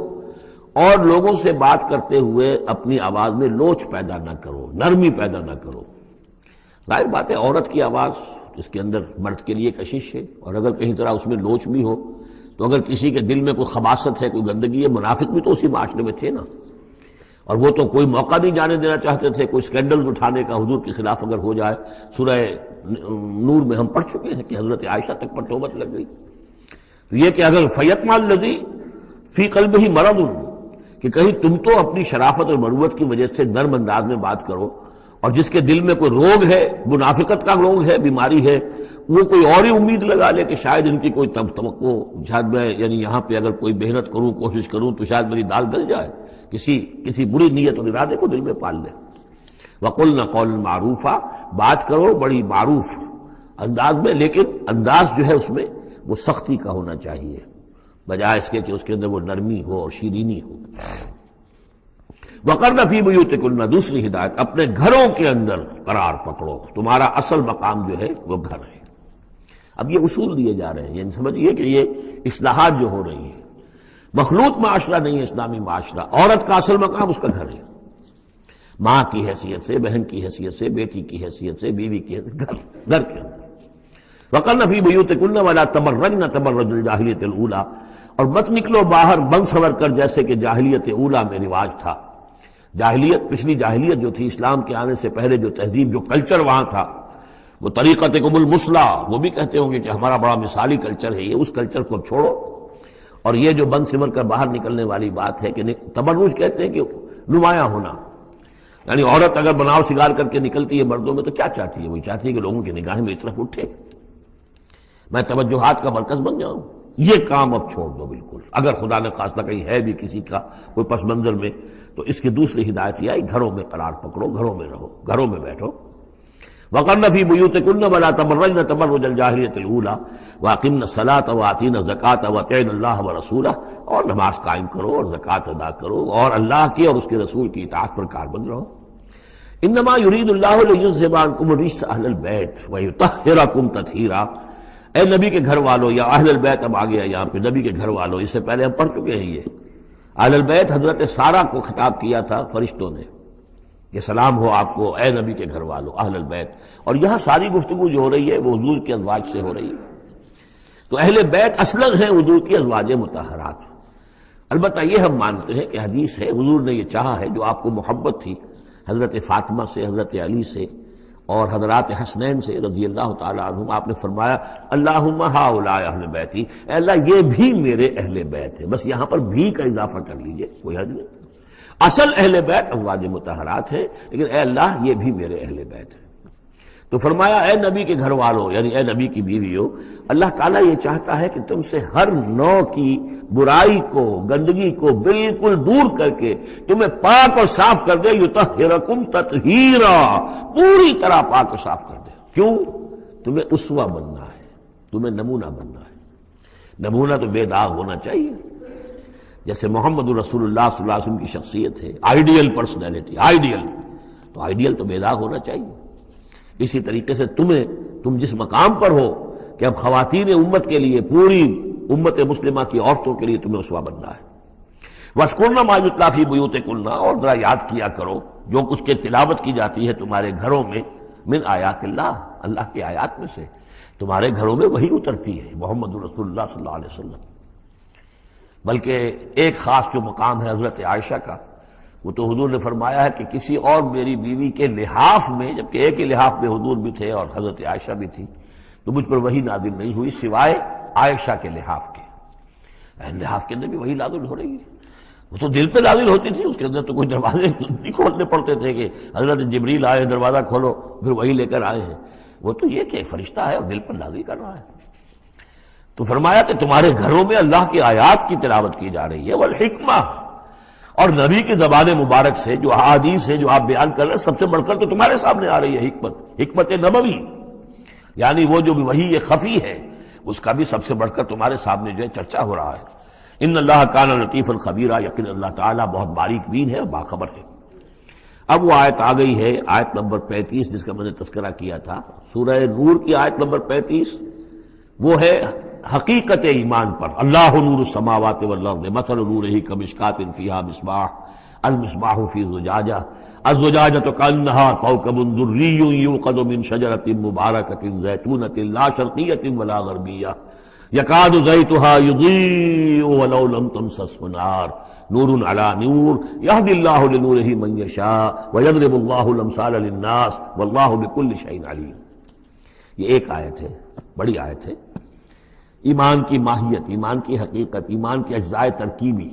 اور لوگوں سے بات کرتے ہوئے اپنی آواز میں لوچ پیدا نہ کرو، نرمی پیدا نہ کرو۔ ظاہر بات ہے عورت کی آواز اس کے اندر مرد کے لیے کشش ہے، اور اگر کہیں طرح اس میں لوچ بھی ہو تو اگر کسی کے دل میں کوئی خباثت ہے، کوئی گندگی ہے، منافق بھی تو اسی معاشرے میں تھے نا، اور وہ تو کوئی موقع نہیں جانے دینا چاہتے تھے کوئی سکینڈل اٹھانے کا حضور کے خلاف اگر ہو جائے۔ سورہ نور میں ہم پڑھ چکے ہیں کہ حضرت عائشہ تک پر توبت لگ گئی۔ تو یہ کہ اگر فیطمع الذی فی قلبہ مرض، کہ کہیں تم تو اپنی شرافت اور مروت کی وجہ سے نرم انداز میں بات کرو، اور جس کے دل میں کوئی روگ ہے، منافقت کا روگ ہے، بیماری ہے، وہ کوئی اور ہی امید لگا لے کہ شاید ان کی کوئی توقع، شاید میں یعنی یہاں پہ اگر کوئی محنت کروں، کوشش کروں تو شاید میری دال گل جائے، کسی بری نیت اور ارادے کو دل میں پال لے۔ وَقُلْنَ قَوْلًا مَعْرُوفًا، بات کرو بڑی معروف انداز میں، لیکن انداز جو ہے اس میں وہ سختی کا ہونا چاہیے، بجائے اس کے کہ اس کے اندر وہ نرمی ہو اور شیرینی ہو۔ وَقَرْنَ فِي بُيُوتِكُنَّ، دوسری ہدایت، اپنے گھروں کے اندر قرار پکڑو، تمہارا اصل مقام جو ہے وہ گھر ہے۔ اب یہ اصول دیے جا رہے ہیں، یعنی سمجھئے کہ یہ اصلاحات جو ہو رہی ہیں، مخلوط معاشرہ نہیں ہے اسلامی معاشرہ، عورت کا اصل مقام اس کا گھر ہے، ماں کی حیثیت سے، بہن کی حیثیت سے، بیٹی کی حیثیت سے، بیوی کی حیثیت سے، گھر کے اندر۔ وَقَرْنَ فِي بُيُوتِكُنَّ وَلَا تَبَرَّجْنَ تَبَرُّجَ الْجَاهِلِيَّةِ الْأُولَىٰ، اور مت نکلو باہر بن سور کر جیسے کہ جاہلیت اولیٰ میں رواج تھا۔ جاہلیت، پچھلی جاہلیت جو تھی، اسلام کے آنے سے پہلے جو تہذیب، جو کلچر وہاں تھا، وہ طریقتکم المثلی، وہ بھی کہتے ہوں گے کہ ہمارا بڑا مثالی کلچر ہے یہ، اس کلچر کو چھوڑو۔ اور یہ جو بند سمر کر باہر نکلنے والی بات ہے کہ تبرج کہتے ہیں کہ نمایاں ہونا، یعنی عورت اگر بناؤ سگار کر کے نکلتی ہے مردوں میں تو کیا چاہتی ہے؟ وہی چاہتی ہے کہ لوگوں کی نگاہیں میری طرف اٹھے، میں توجہات کا مرکز بن جاؤں۔ یہ کام اب چھوڑ دو بالکل، اگر خدا نے خواستہ کہیں ہے بھی کسی کا کوئی پس منظر میں، تو اس کی دوسری ہدایت یہ آئی، گھروں میں قرار پکڑو، گھروں میں رہو، گھروں میں بیٹھو۔ وَقَرْنَ فِي بُيُوتِكُنَّ وَلَا تَبَرَّجْنَ تَبَرُّجَ الْجَاهِلِيَّةِ الْأُولَىٰ وَأَقِمْنَ الصَّلَاةَ وَآتِينَ الزَّكَاةَ وَأَطِعْنَ اللَّهَ وَرَسُولَهُ، اور نماز قائم کرو اور زکوٰۃ ادا کرو اور اللہ کی اور اس کے رسول کی اطاعت پر کاربند رہو۔ إِنَّمَا يُرِيدُ اللَّهُ لِيُذْهِبَ عَنكُمُ الرِّجْسَ أَهْلَ الْبَيْتِ وَيُطَهِّرَكُمْ تَطْهِيرًا، اے نبی کے گھر والوں، یا اہل البیت اب آ گیا یہاں پہ، نبی کے گھر والوں، اس سے پہلے ہم پڑھ چکے ہیں یہ اہل البیت حضرت سارہ کو خطاب کیا تھا فرشتوں نے کہ سلام ہو آپ کو اے نبی کے گھر والوں اہل البیت، اور یہاں ساری گفتگو جو ہو رہی ہے وہ حضور کے ازواج سے ہو رہی ہے۔ تو اہل بیت اصلاً ہیں حضور کی ازواج مطہرات۔ البتہ یہ ہم مانتے ہیں کہ حدیث ہے، حضور نے یہ چاہا ہے، جو آپ کو محبت تھی حضرت فاطمہ سے، حضرت علی سے اور حضرات حسنین سے رضی اللہ تعالی عنہم، آپ نے فرمایا اللہم ہؤلاء اہل بیتی، اے اللہ یہ بھی میرے اہل بیت ہے، بس یہاں پر بھی کا اضافہ کر لیجئے، کوئی حرج نہیں، اصل اہل بیت ازواج مطہرات ہے، لیکن اے اللہ یہ بھی میرے اہل بیت ہے۔ تو فرمایا اے نبی کے گھر والوں، یعنی اے نبی کی بیویوں، اللہ تعالیٰ یہ چاہتا ہے کہ تم سے ہر نوع کی برائی کو، گندگی کو بالکل دور کر کے تمہیں پاک اور صاف کر دے، یطہرکم تطہیرا، پوری طرح پاک اور صاف کر دے۔ کیوں؟ تمہیں اسوہ بننا ہے، تمہیں نمونہ بننا ہے۔ نمونہ تو بے داغ ہونا چاہیے، جیسے محمد رسول اللہ صلی اللہ علیہ وسلم کی شخصیت ہے، آئیڈیل پرسنالٹی، آئیڈیل، تو آئیڈیل تو بے داغ ہونا چاہیے۔ اسی طریقے سے تم جس مقام پر ہو کہ اب خواتین امت کے لیے، پوری امت مسلمہ کی عورتوں کے لیے تمہیں اسوہ بننا ہے۔ وَاذْكُرْنَ مَا يُتْلَىٰ فِي بُيُوتِكُنَّ، اور ذرا یاد کیا کرو جو کچھ کے تلاوت کی جاتی ہے تمہارے گھروں میں، من آیات اللہ، اللہ کی آیات میں سے تمہارے گھروں میں وہی اترتی ہے، محمد رسول اللہ صلی اللہ علیہ وسلم۔ بلکہ ایک خاص جو مقام ہے حضرت عائشہ کا، وہ تو حضور نے فرمایا ہے کہ کسی اور میری بیوی کے لحاف میں، جبکہ ایک ہی لحاف میں حضور بھی تھے اور حضرت عائشہ بھی تھی، تو مجھ پر وہی نازل نہیں ہوئی سوائے عائشہ کے لحاف کے۔ لحاف کے اندر بھی وہی نازل ہو رہی ہے، وہ تو دل پہ نازل ہوتی تھی، اس کے اندر تو کوئی دروازے نہیں کھولنے پڑتے تھے کہ حضرت جبریل آئے دروازہ کھولو پھر وہی لے کر آئے ہیں، وہ تو یہ کہ فرشتہ ہے اور دل پر نازل کر رہا ہے۔ تو فرمایا کہ تمہارے گھروں میں اللہ کی آیات کی تلاوت کی جا رہی ہے، والحکمہ، اور نبی کی زبان مبارک سے جو احادیث ہیں جو آپ بیان کر رہے ہیں، سب سے بڑھ کر تو تمہارے سامنے آ رہی ہے حکمت نبوی، یعنی وہ جو وحی خفی ہے اس کا بھی سب سے بڑھ کر تمہارے سامنے جو ہے چرچا ہو رہا ہے۔ ان اللہ کان لطیفا خبیرا، یقین اللہ تعالیٰ بہت باریک بین ہے اور باخبر ہے۔ اب وہ آیت آ گئی ہے، آیت نمبر 35 جس کا میں نے تذکرہ کیا تھا، سورہ نور کی آیت نمبر 35، وہ ہے حقیقت ایمان پر۔ اللہ نور السماوات والارض مثل نورہ کمشکاۃ فیہا مصباح المصباح فی زجاجہ الزجاجۃ کأنہا کوکب دری یوقد من شجرۃ مبارکۃ زیتونۃ لا شرقیۃ ولا غربیہ یکاد زیتها یضیء ولو لم تمسسه نار نور علی نور یہدی اللہ لنورہ من یشاء ویضرب اللہ الامثال للناس واللہ بکل شیء علیم۔ یہ ایک آیت ہے، بڑی آیت ہے، ایمان کی ماہیت، ایمان کی حقیقت، ایمان کے اجزاء ترکیبی۔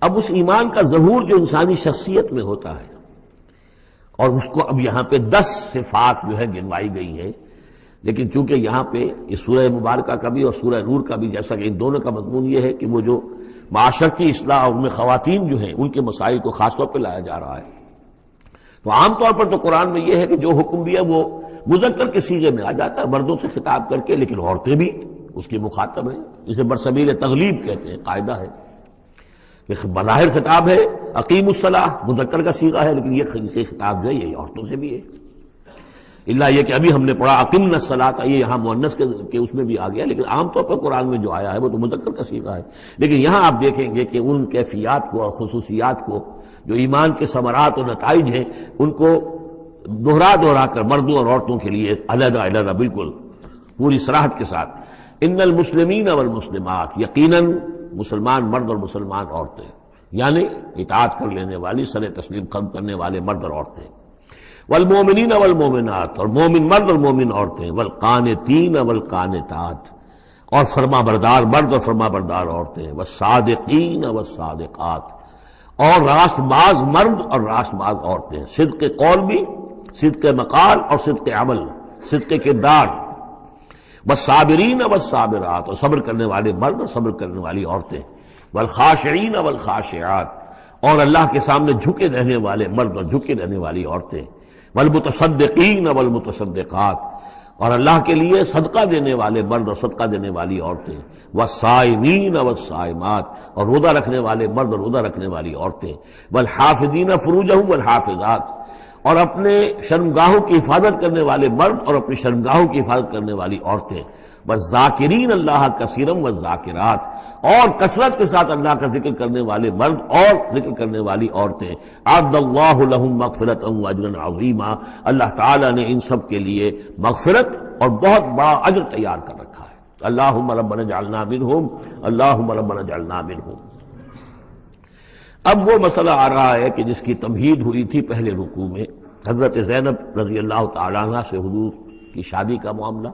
اب اس ایمان کا ظہور جو انسانی شخصیت میں ہوتا ہے، اور اس کو اب یہاں پہ 10 صفات جو ہے گنوائی گئی ہیں، لیکن چونکہ یہاں پہ اس سورہ مبارکہ کا بھی اور سورہ نور کا بھی، جیسا کہ ان دونوں کا مضمون یہ ہے کہ وہ جو معاشرتی اصلاح، ان میں خواتین جو ہیں ان کے مسائل کو خاص طور پہ لایا جا رہا ہے۔ تو عام طور پر تو قرآن میں یہ ہے کہ جو حکم بھی ہے وہ مذکر کے صیغے میں آ جاتا ہے، مردوں سے خطاب کر کے، لیکن عورتیں بھی اس کی مخاطب ہیں، اسے برسبیل تغلیب کہتے ہیں، قاعدہ ہے کہ بظاہر خطاب ہے اقیم الصلاح، مذکر کا صیغہ ہے، لیکن یہ خطاب جو ہے یہ عورتوں سے بھی ہے، اللہ یہ کہ ابھی ہم نے پڑھا اقمنا الصلاۃ، یہ یہاں مؤنث کے اس میں بھی آ گیا، لیکن عام طور پر قرآن میں جو آیا ہے وہ تو مذکر کا صیغہ ہے۔ لیکن یہاں آپ دیکھیں گے کہ ان کیفیات کو اور خصوصیات کو جو ایمان کے ثمرات اور نتائج ہیں ان کو دہرا کر مردوں اور عورتوں کے لیے علیحدہ علیحدہ بالکل پوری صراحت کے ساتھ، ان المسلمین والمسلمات، یقیناً مسلمان مرد اور مسلمان عورتیں، یعنی اطاعت کر لینے والی، سر تسلیم قلب کرنے والے مرد اور عورتیں، والمومنین والمومنات، اور مومن مرد اور مومن عورتیں، والقانتین والقانتات، اور فرما بردار مرد اور فرما بردار عورتیں، والصادقین والصادقات، اور راست باز مرد اور راست باز عورتیں، صدق قول بھی، صدق مقال اور صدق عمل، صدق کردار، والصابرین والصابرات، اور صبر کرنے والے مرد اور صبر کرنے والی عورتیں، والخاشعین والخاشعات، اور اللہ کے سامنے جھکے رہنے والے مرد اور جھکے رہنے والی عورتیں، والمتصدقین والمتصدقات، اور اللہ کے لیے صدقہ دینے والے مرد اور صدقہ دینے والی عورتیں، والصائمین والصائمات، اور روزہ رکھنے والے مرد اور روزہ رکھنے والی عورتیں، والحافظین فروجہم والحافظات، اور اپنے شرمگاہوں کی حفاظت کرنے والے مرد اور اپنی شرمگاہوں کی حفاظت کرنے والی عورتیں، والذاکرین اللہ کثیرا والذاکرات، اور کثرت کے ساتھ اللہ کا ذکر کرنے والے مرد اور ذکر کرنے والی عورتیں، اعد اللہ لہم مغفرۃ واجرا عظیما، اللہ تعالیٰ نے ان سب کے لیے مغفرت اور بہت بڑا اجر تیار کر رکھا ہے۔ اللہم ربنا اجعلنا منہم، اللہم ربنا اجعلنا منہم۔ اب وہ مسئلہ آ رہا ہے کہ جس کی تمہید ہوئی تھی پہلے رکوع میں، حضرت زینب رضی اللہ تعالیٰ عنہ سے حضور کی شادی کا معاملہ،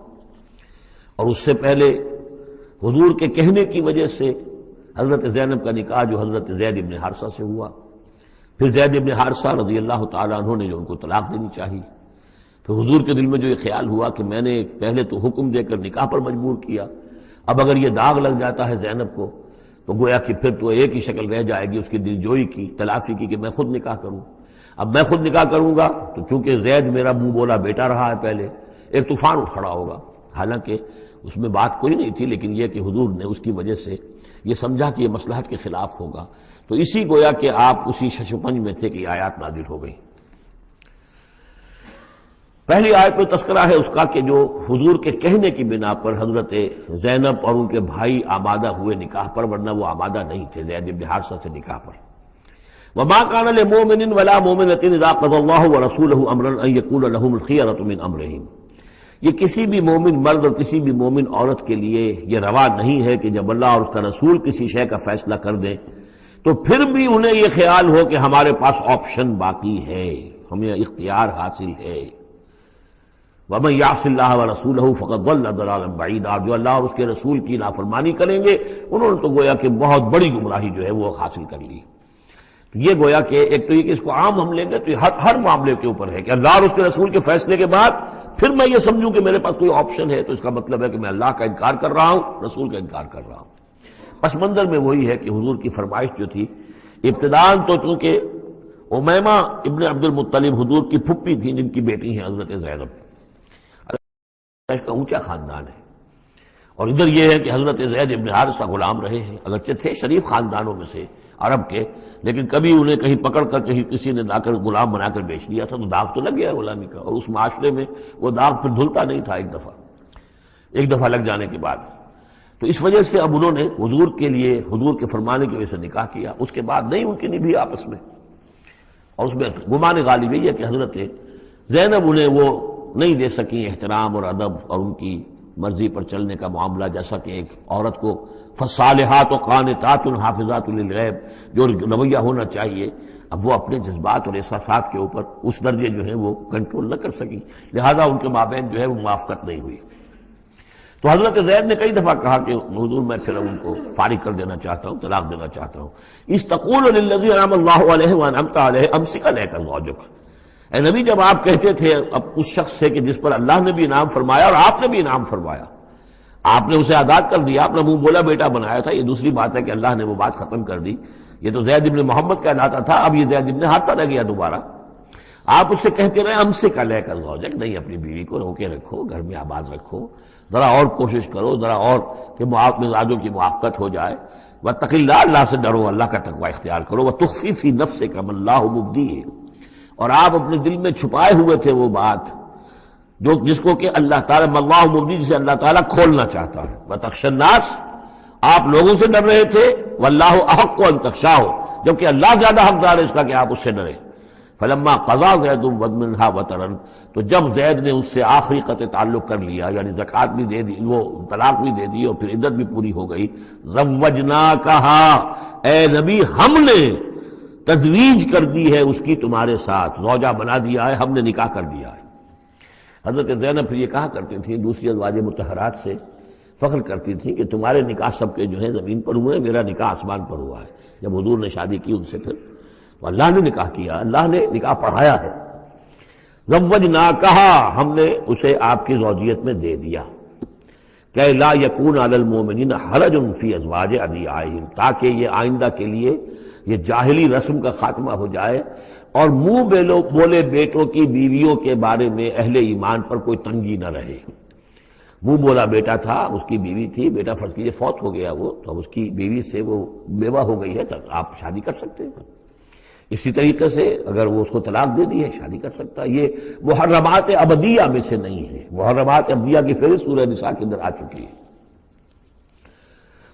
اور اس سے پہلے حضور کے کہنے کی وجہ سے حضرت زینب کا نکاح جو حضرت زید ابن حارثہ سے ہوا، پھر زید ابن حارثہ رضی اللہ تعالیٰ عنہ نے جو ان کو طلاق دینی چاہی، پھر حضور کے دل میں جو یہ خیال ہوا کہ میں نے پہلے تو حکم دے کر نکاح پر مجبور کیا، اب اگر یہ داغ لگ جاتا ہے زینب کو تو گویا کہ پھر تو ایک ہی شکل رہ جائے گی اس کی دلجوئی کی، تلافی کی، کہ میں خود نکاح کروں۔ اب میں خود نکاح کروں گا تو چونکہ زید میرا منہ بولا بیٹا رہا ہے پہلے، ایک طوفان اٹھ کھڑا ہوگا، حالانکہ اس میں بات کوئی نہیں تھی، لیکن یہ کہ حضور نے اس کی وجہ سے یہ سمجھا کہ یہ مصلحت کے خلاف ہوگا، تو اسی گویا کہ آپ اسی ششپنج میں تھے کہ یہ آیات نازل ہو گئی۔ پہلی آیت میں تذکرہ ہے اس کا کہ جو حضور کے کہنے کی بنا پر حضرت زینب اور ان کے بھائی آمادہ ہوئے نکاح پر، ورنہ وہ آمادہ نہیں تھے زید بن حارثہ سے نکاح پر۔ وما كان لمؤمن ولا مؤمنة اذا قضى الله ورسوله امرا ان يكون لهم الخيرة من امرهم، یہ کسی بھی مومن مرد اور کسی بھی مومن عورت کے لیے یہ روا نہیں ہے کہ جب اللہ اور اس کا رسول کسی شے کا فیصلہ کر دیں تو پھر بھی انہیں یہ خیال ہو کہ ہمارے پاس آپشن باقی ہے، ہمیں اختیار حاصل ہے۔ وَمَن يَعْصِ اللَّهَ وَرَسُولَهُ فَقَدْ ضَلَّ ضَلَالًا بَعِيدًا، جو اللہ اور اس کے رسول کی نافرمانی کریں گے انہوں نے تو گویا کہ بہت بڑی گمراہی جو ہے وہ حاصل کر لی۔ تو یہ گویا کہ ایک تو یہ کہ اس کو عام ہم لیں گے تو یہ ہر معاملے کے اوپر ہے کہ اللہ اور اس کے رسول کے فیصلے کے بعد پھر میں یہ سمجھوں کہ میرے پاس کوئی آپشن ہے، تو اس کا مطلب ہے کہ میں اللہ کا انکار کر رہا ہوں، رسول کا انکار کر رہا ہوں۔ پس منظر میں وہی ہے کہ حضور کی فرمائش جو تھی ابتداءً تو چونکہ امیمہ ابن عبد المطلب حضور کی پھپھی تھی جن کی بیٹی ہیں حضرت زینب، اس کا اونچا خاندان ہے، اور ادھر یہ ہے کہ حضرت زید ابن حارثہ غلام رہے ہیں، اگرچہ تھے شریف خاندانوں میں سے عرب کے، لیکن کبھی انہیں کہیں پکڑ کر کہیں کسی نے لا کر غلام بنا کر بیچ دیا تھا تو داغ تو لگ گیا غلامی کا، اور اس معاشرے میں وہ داغ پھر دھلتا نہیں تھا ایک دفعہ لگ جانے کے بعد۔ تو اس وجہ سے اب انہوں نے حضور کے لیے، حضور کے فرمانے کی وجہ سے نکاح کیا، اس کے بعد نہیں ان کی نبھی آپس میں، اور اس میں گمان غالب یہ ہے کہ حضرت زینب انہیں وہ نہیں دے سکی احترام اور ادب اور ان کی مرضی پر چلنے کا معاملہ، جیسا کہ ایک عورت کو فصالحات و قانتات حافظات للغیب جو رویہ ہونا چاہیے، اب وہ اپنے جذبات اور احساسات کے اوپر اس درجے جو ہے وہ کنٹرول نہ کر سکی، لہذا ان کے مابین جو ہے وہ موافقت نہیں ہوئی۔ تو حضرت زید نے کئی دفعہ کہا کہ حضور میں پھر ان کو فارغ کر دینا چاہتا ہوں، طلاق دینا چاہتا ہوں۔ استقول للذی انعم اللہ علیہ وانعمت علیہ امسک علیک زوجک، اے نبی جب آپ کہتے تھے اب اس شخص سے کہ جس پر اللہ نے بھی انعام فرمایا اور آپ نے بھی انعام فرمایا، آپ نے اسے آزاد کر دیا، اپنا منہ بولا بیٹا بنایا تھا، یہ دوسری بات ہے کہ اللہ نے وہ بات ختم کر دی، یہ تو زید ابن محمد کہلاتا تھا، اب یہ زید ابن حارثہ رہ گیا دوبارہ۔ آپ اس سے کہتے رہے امسک علیک زوجک، نہیں اپنی بیوی کو روکے رکھو، گھر میں آباد رکھو، ذرا اور کوشش کرو، ذرا اور کہ مزاجوں کی موافقت ہو جائے، واتق اللہ، اللہ سے ڈرو، اللہ کا تقوی اختیار کرو، وتخفی فی نفسک ما اللہ مبدیہ، اور آپ اپنے دل میں چھپائے ہوئے تھے وہ بات جس کو کہ اللہ تعالیٰ اللہ مبدی، جسے اللہ تعالیٰ کھولنا چاہتا ہے، وتخشى الناس، آپ لوگوں سے ڈر رہے تھے، واللہ احق ان تخشاہ، جبکہ اللہ زیادہ حقدار ہے اس کا کہ آپ اس سے ڈریں۔ فلما قضا زید منہا وطرا، تو جب زید نے اس سے آخری قطع تعلق کر لیا، یعنی زکوٰۃ بھی دے دی، وہ طلاق بھی دے دی اور پھر عدت بھی پوری ہو گئی، زوجناکہا، اے نبی ہم نے تزویج کر دی ہے اس کی تمہارے ساتھ، زوجہ بنا دیا ہے، ہم نے نکاح کر دیا ہے۔ حضرت زینب پھر یہ کہا کرتی تھیں، دوسری ازواج مطہرات سے فخر کرتی تھیں کہ تمہارے نکاح سب کے جو ہیں زمین پر ہوئے، میرا نکاح آسمان پر ہوا ہے۔ جب حضور نے شادی کی ان سے پھر تو اللہ نے نکاح کیا، اللہ نے نکاح پڑھایا ہے۔ زوجناکہا، ہم نے اسے آپ کی زوجیت میں دے دیا، کہ لا یکون علی المؤمنین حرج فی ازواج ادعیائہم، تاکہ یہ آئندہ کے لیے یہ جاہلی رسم کا خاتمہ ہو جائے اور منہ بولے بیٹوں کی بیویوں کے بارے میں اہل ایمان پر کوئی تنگی نہ رہے۔ منہ بولا بیٹا تھا، اس کی بیوی تھی، بیٹا فرض کیجیے فوت ہو گیا وہ، تو اب اس کی بیوی سے وہ بیوہ ہو گئی ہے، تو آپ شادی کر سکتے ہیں۔ اسی طریقے سے اگر وہ اس کو طلاق دے دی ہے، شادی کر سکتا ہے۔ یہ محرمات ابدیہ میں سے نہیں ہے، محرمات ابدیہ کی فہرست سورہ نساء کے اندر آ چکی ہے۔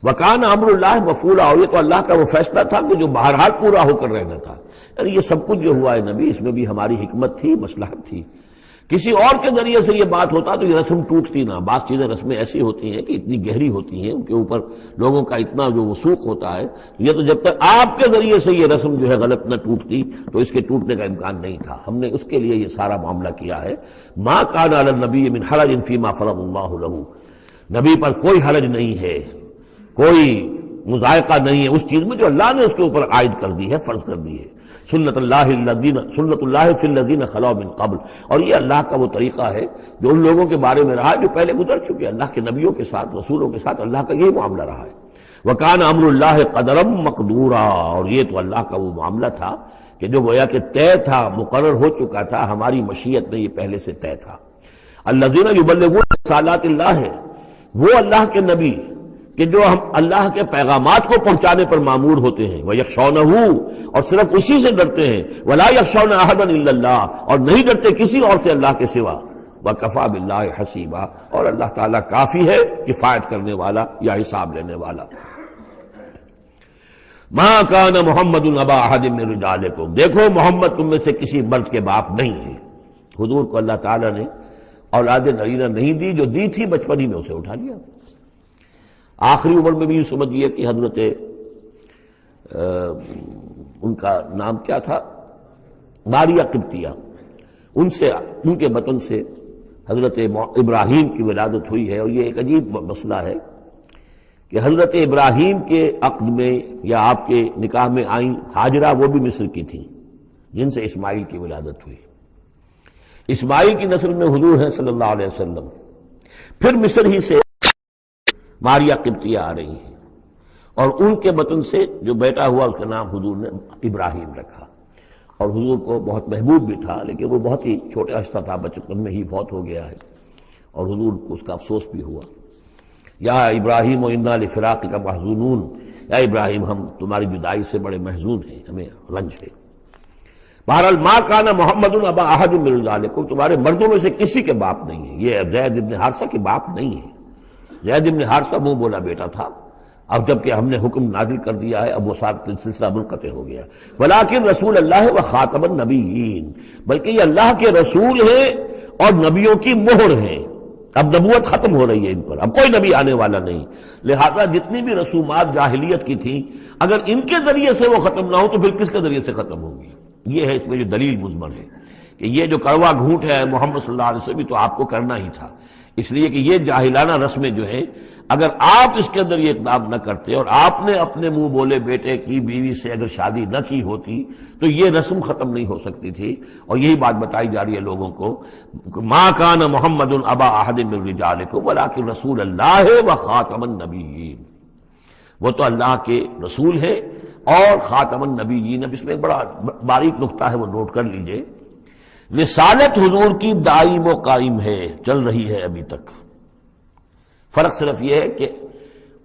وَكَانَ أَمْرُ اللَّهِ مَفْعُولًا، اور یہ تو اللہ کا وہ فیصلہ تھا کہ جو بہرحال پورا ہو کر رہنا تھا۔ یعنی یہ سب کچھ جو ہوا ہے نبی، اس میں بھی ہماری حکمت تھی، مصلحت تھی۔ کسی اور کے ذریعے سے یہ بات ہوتا تو یہ رسم ٹوٹتی نہ۔ بعض چیزیں رسمیں ایسی ہوتی ہیں کہ اتنی گہری ہوتی ہیں، ان کے اوپر لوگوں کا اتنا جو وثوق ہوتا ہے، یہ تو جب تک آپ کے ذریعے سے یہ رسم جو ہے غلط نہ ٹوٹتی تو اس کے ٹوٹنے کا امکان نہیں تھا۔ ہم نے اس کے لیے یہ سارا معاملہ کیا ہے۔ ما كان على النبي من حرج فيما فرض الله له، نبی پر کوئی حرج نہیں ہے، کوئی مضائقہ نہیں ہے اس چیز میں جو اللہ نے اس کے اوپر عائد کر دی ہے، فرض کر دی ہے۔ سنت اللہ فی الذین خلوا من قبل، اور یہ اللہ کا وہ طریقہ ہے جو ان لوگوں کے بارے میں رہا جو پہلے گزر چکے، اللہ کے نبیوں کے ساتھ، رسولوں کے ساتھ اللہ کا یہی معاملہ رہا ہے۔ وکان امر اللہ قدرا مقدورا، اور یہ تو اللہ کا وہ معاملہ تھا کہ جو گویا کہ طے تھا، مقرر ہو چکا تھا، ہماری مشیت میں یہ پہلے سے طے تھا۔ الذین یبلغون رسالات اللہ، وہ اللہ کے نبی کہ جو ہم اللہ کے پیغامات کو پہنچانے پر مامور ہوتے ہیں، وَيَخْشَوْنَهُ، اور صرف اسی سے ڈرتے ہیں، وَلَا يَخْشَوْنَ أَحَدًا إِلَّا اللَّهَ، اور نہیں ڈرتے کسی اور سے اللہ کے سوا، وَكَفَى بِاللَّهِ حَسِيبًا، اور اللہ تعالیٰ کافی ہے کفایت کرنے والا یا حساب لینے والا۔ مَا كَانَ مُحَمَّدٌ أَبَا أَحَدٍ مِّن رِجَالِكُمْ، دیکھو محمد تم میں سے کسی مرد کے باپ نہیں ہے۔ حضور کو اللہ تعالیٰ نے اولاد نرینہ نہیں دی، جو دی تھی بچپن ہی میں اسے اٹھا لیا۔ آخری عمر میں بھی یہ سمجھیے کہ حضرت ان کا نام کیا تھا، ماریہ قبطیہ، ان کے بطن سے حضرت ابراہیم کی ولادت ہوئی ہے۔ اور یہ ایک عجیب مسئلہ ہے کہ حضرت ابراہیم کے عقد میں یا آپ کے نکاح میں آئیں ہاجرہ، وہ بھی مصر کی تھیں جن سے اسماعیل کی ولادت ہوئی۔ اسماعیل کی نسل میں حضور ہیں صلی اللہ علیہ وسلم، پھر مصر ہی سے ماریہ قبطیہ آ رہی ہیں، اور ان کے بطن سے جو بیٹا ہوا اس کا نام حضور نے ابراہیم رکھا۔ اور حضور کو بہت محبوب بھی تھا، لیکن وہ بہت ہی چھوٹا عرصہ تھا، بچپن میں ہی فوت ہو گیا ہے، اور حضور کو اس کا افسوس بھی ہوا۔ یا ابراہیم انا لفراقک محزونون، یا ابراہیم ہم تمہاری جدائی سے بڑے محزون ہیں، ہمیں رنج ہے۔ بہرحال ما کان محمد ابا احد من رجالکم، تمہارے مردوں میں سے کسی کے باپ نہیں ہے، یہ زید ابن حارثہ کے باپ نہیں ہے۔ زید بن حارثہ منہ بولا بیٹا تھا، اب جب کہ ہم نے حکم نازل کر دیا ہے اب وہ سلسلہ منقطع ہو گیا۔ ولیکن رسول اللہ و خاتم النبیین، بلکہ یہ اللہ کے رسول ہیں اور نبیوں کی مہر ہیں۔ اب نبوت ختم ہو رہی ہے ان پر، اب کوئی نبی آنے والا نہیں، لہذا جتنی بھی رسومات جاہلیت کی تھیں اگر ان کے ذریعے سے وہ ختم نہ ہو تو پھر کس کے ذریعے سے ختم ہوگی؟ یہ ہے اس میں جو دلیل مضمر ہے کہ یہ جو کڑوا گھونٹ ہے محمد صلی اللہ علیہ وسلم تو آپ کو کرنا ہی تھا، اس لیے کہ یہ جاہلانہ رسمیں جو ہیں اگر آپ اس کے اندر یہ اقدام نہ کرتے اور آپ نے اپنے منہ بولے بیٹے کی بیوی سے اگر شادی نہ کی ہوتی تو یہ رسم ختم نہیں ہو سکتی تھی، اور یہی بات بتائی جا رہی ہے لوگوں کو، ما کان محمد ابا احد من رجالکم ولکن رسول اللہ و خاتم النبیین، وہ تو اللہ کے رسول ہے اور خاتم النبیین۔ اب اس میں ایک بڑا باریک نقطہ ہے، وہ نوٹ کر لیجئے، رسالت حضور کی دائم و قائم ہے، چل رہی ہے ابھی تک۔ فرق صرف یہ ہے کہ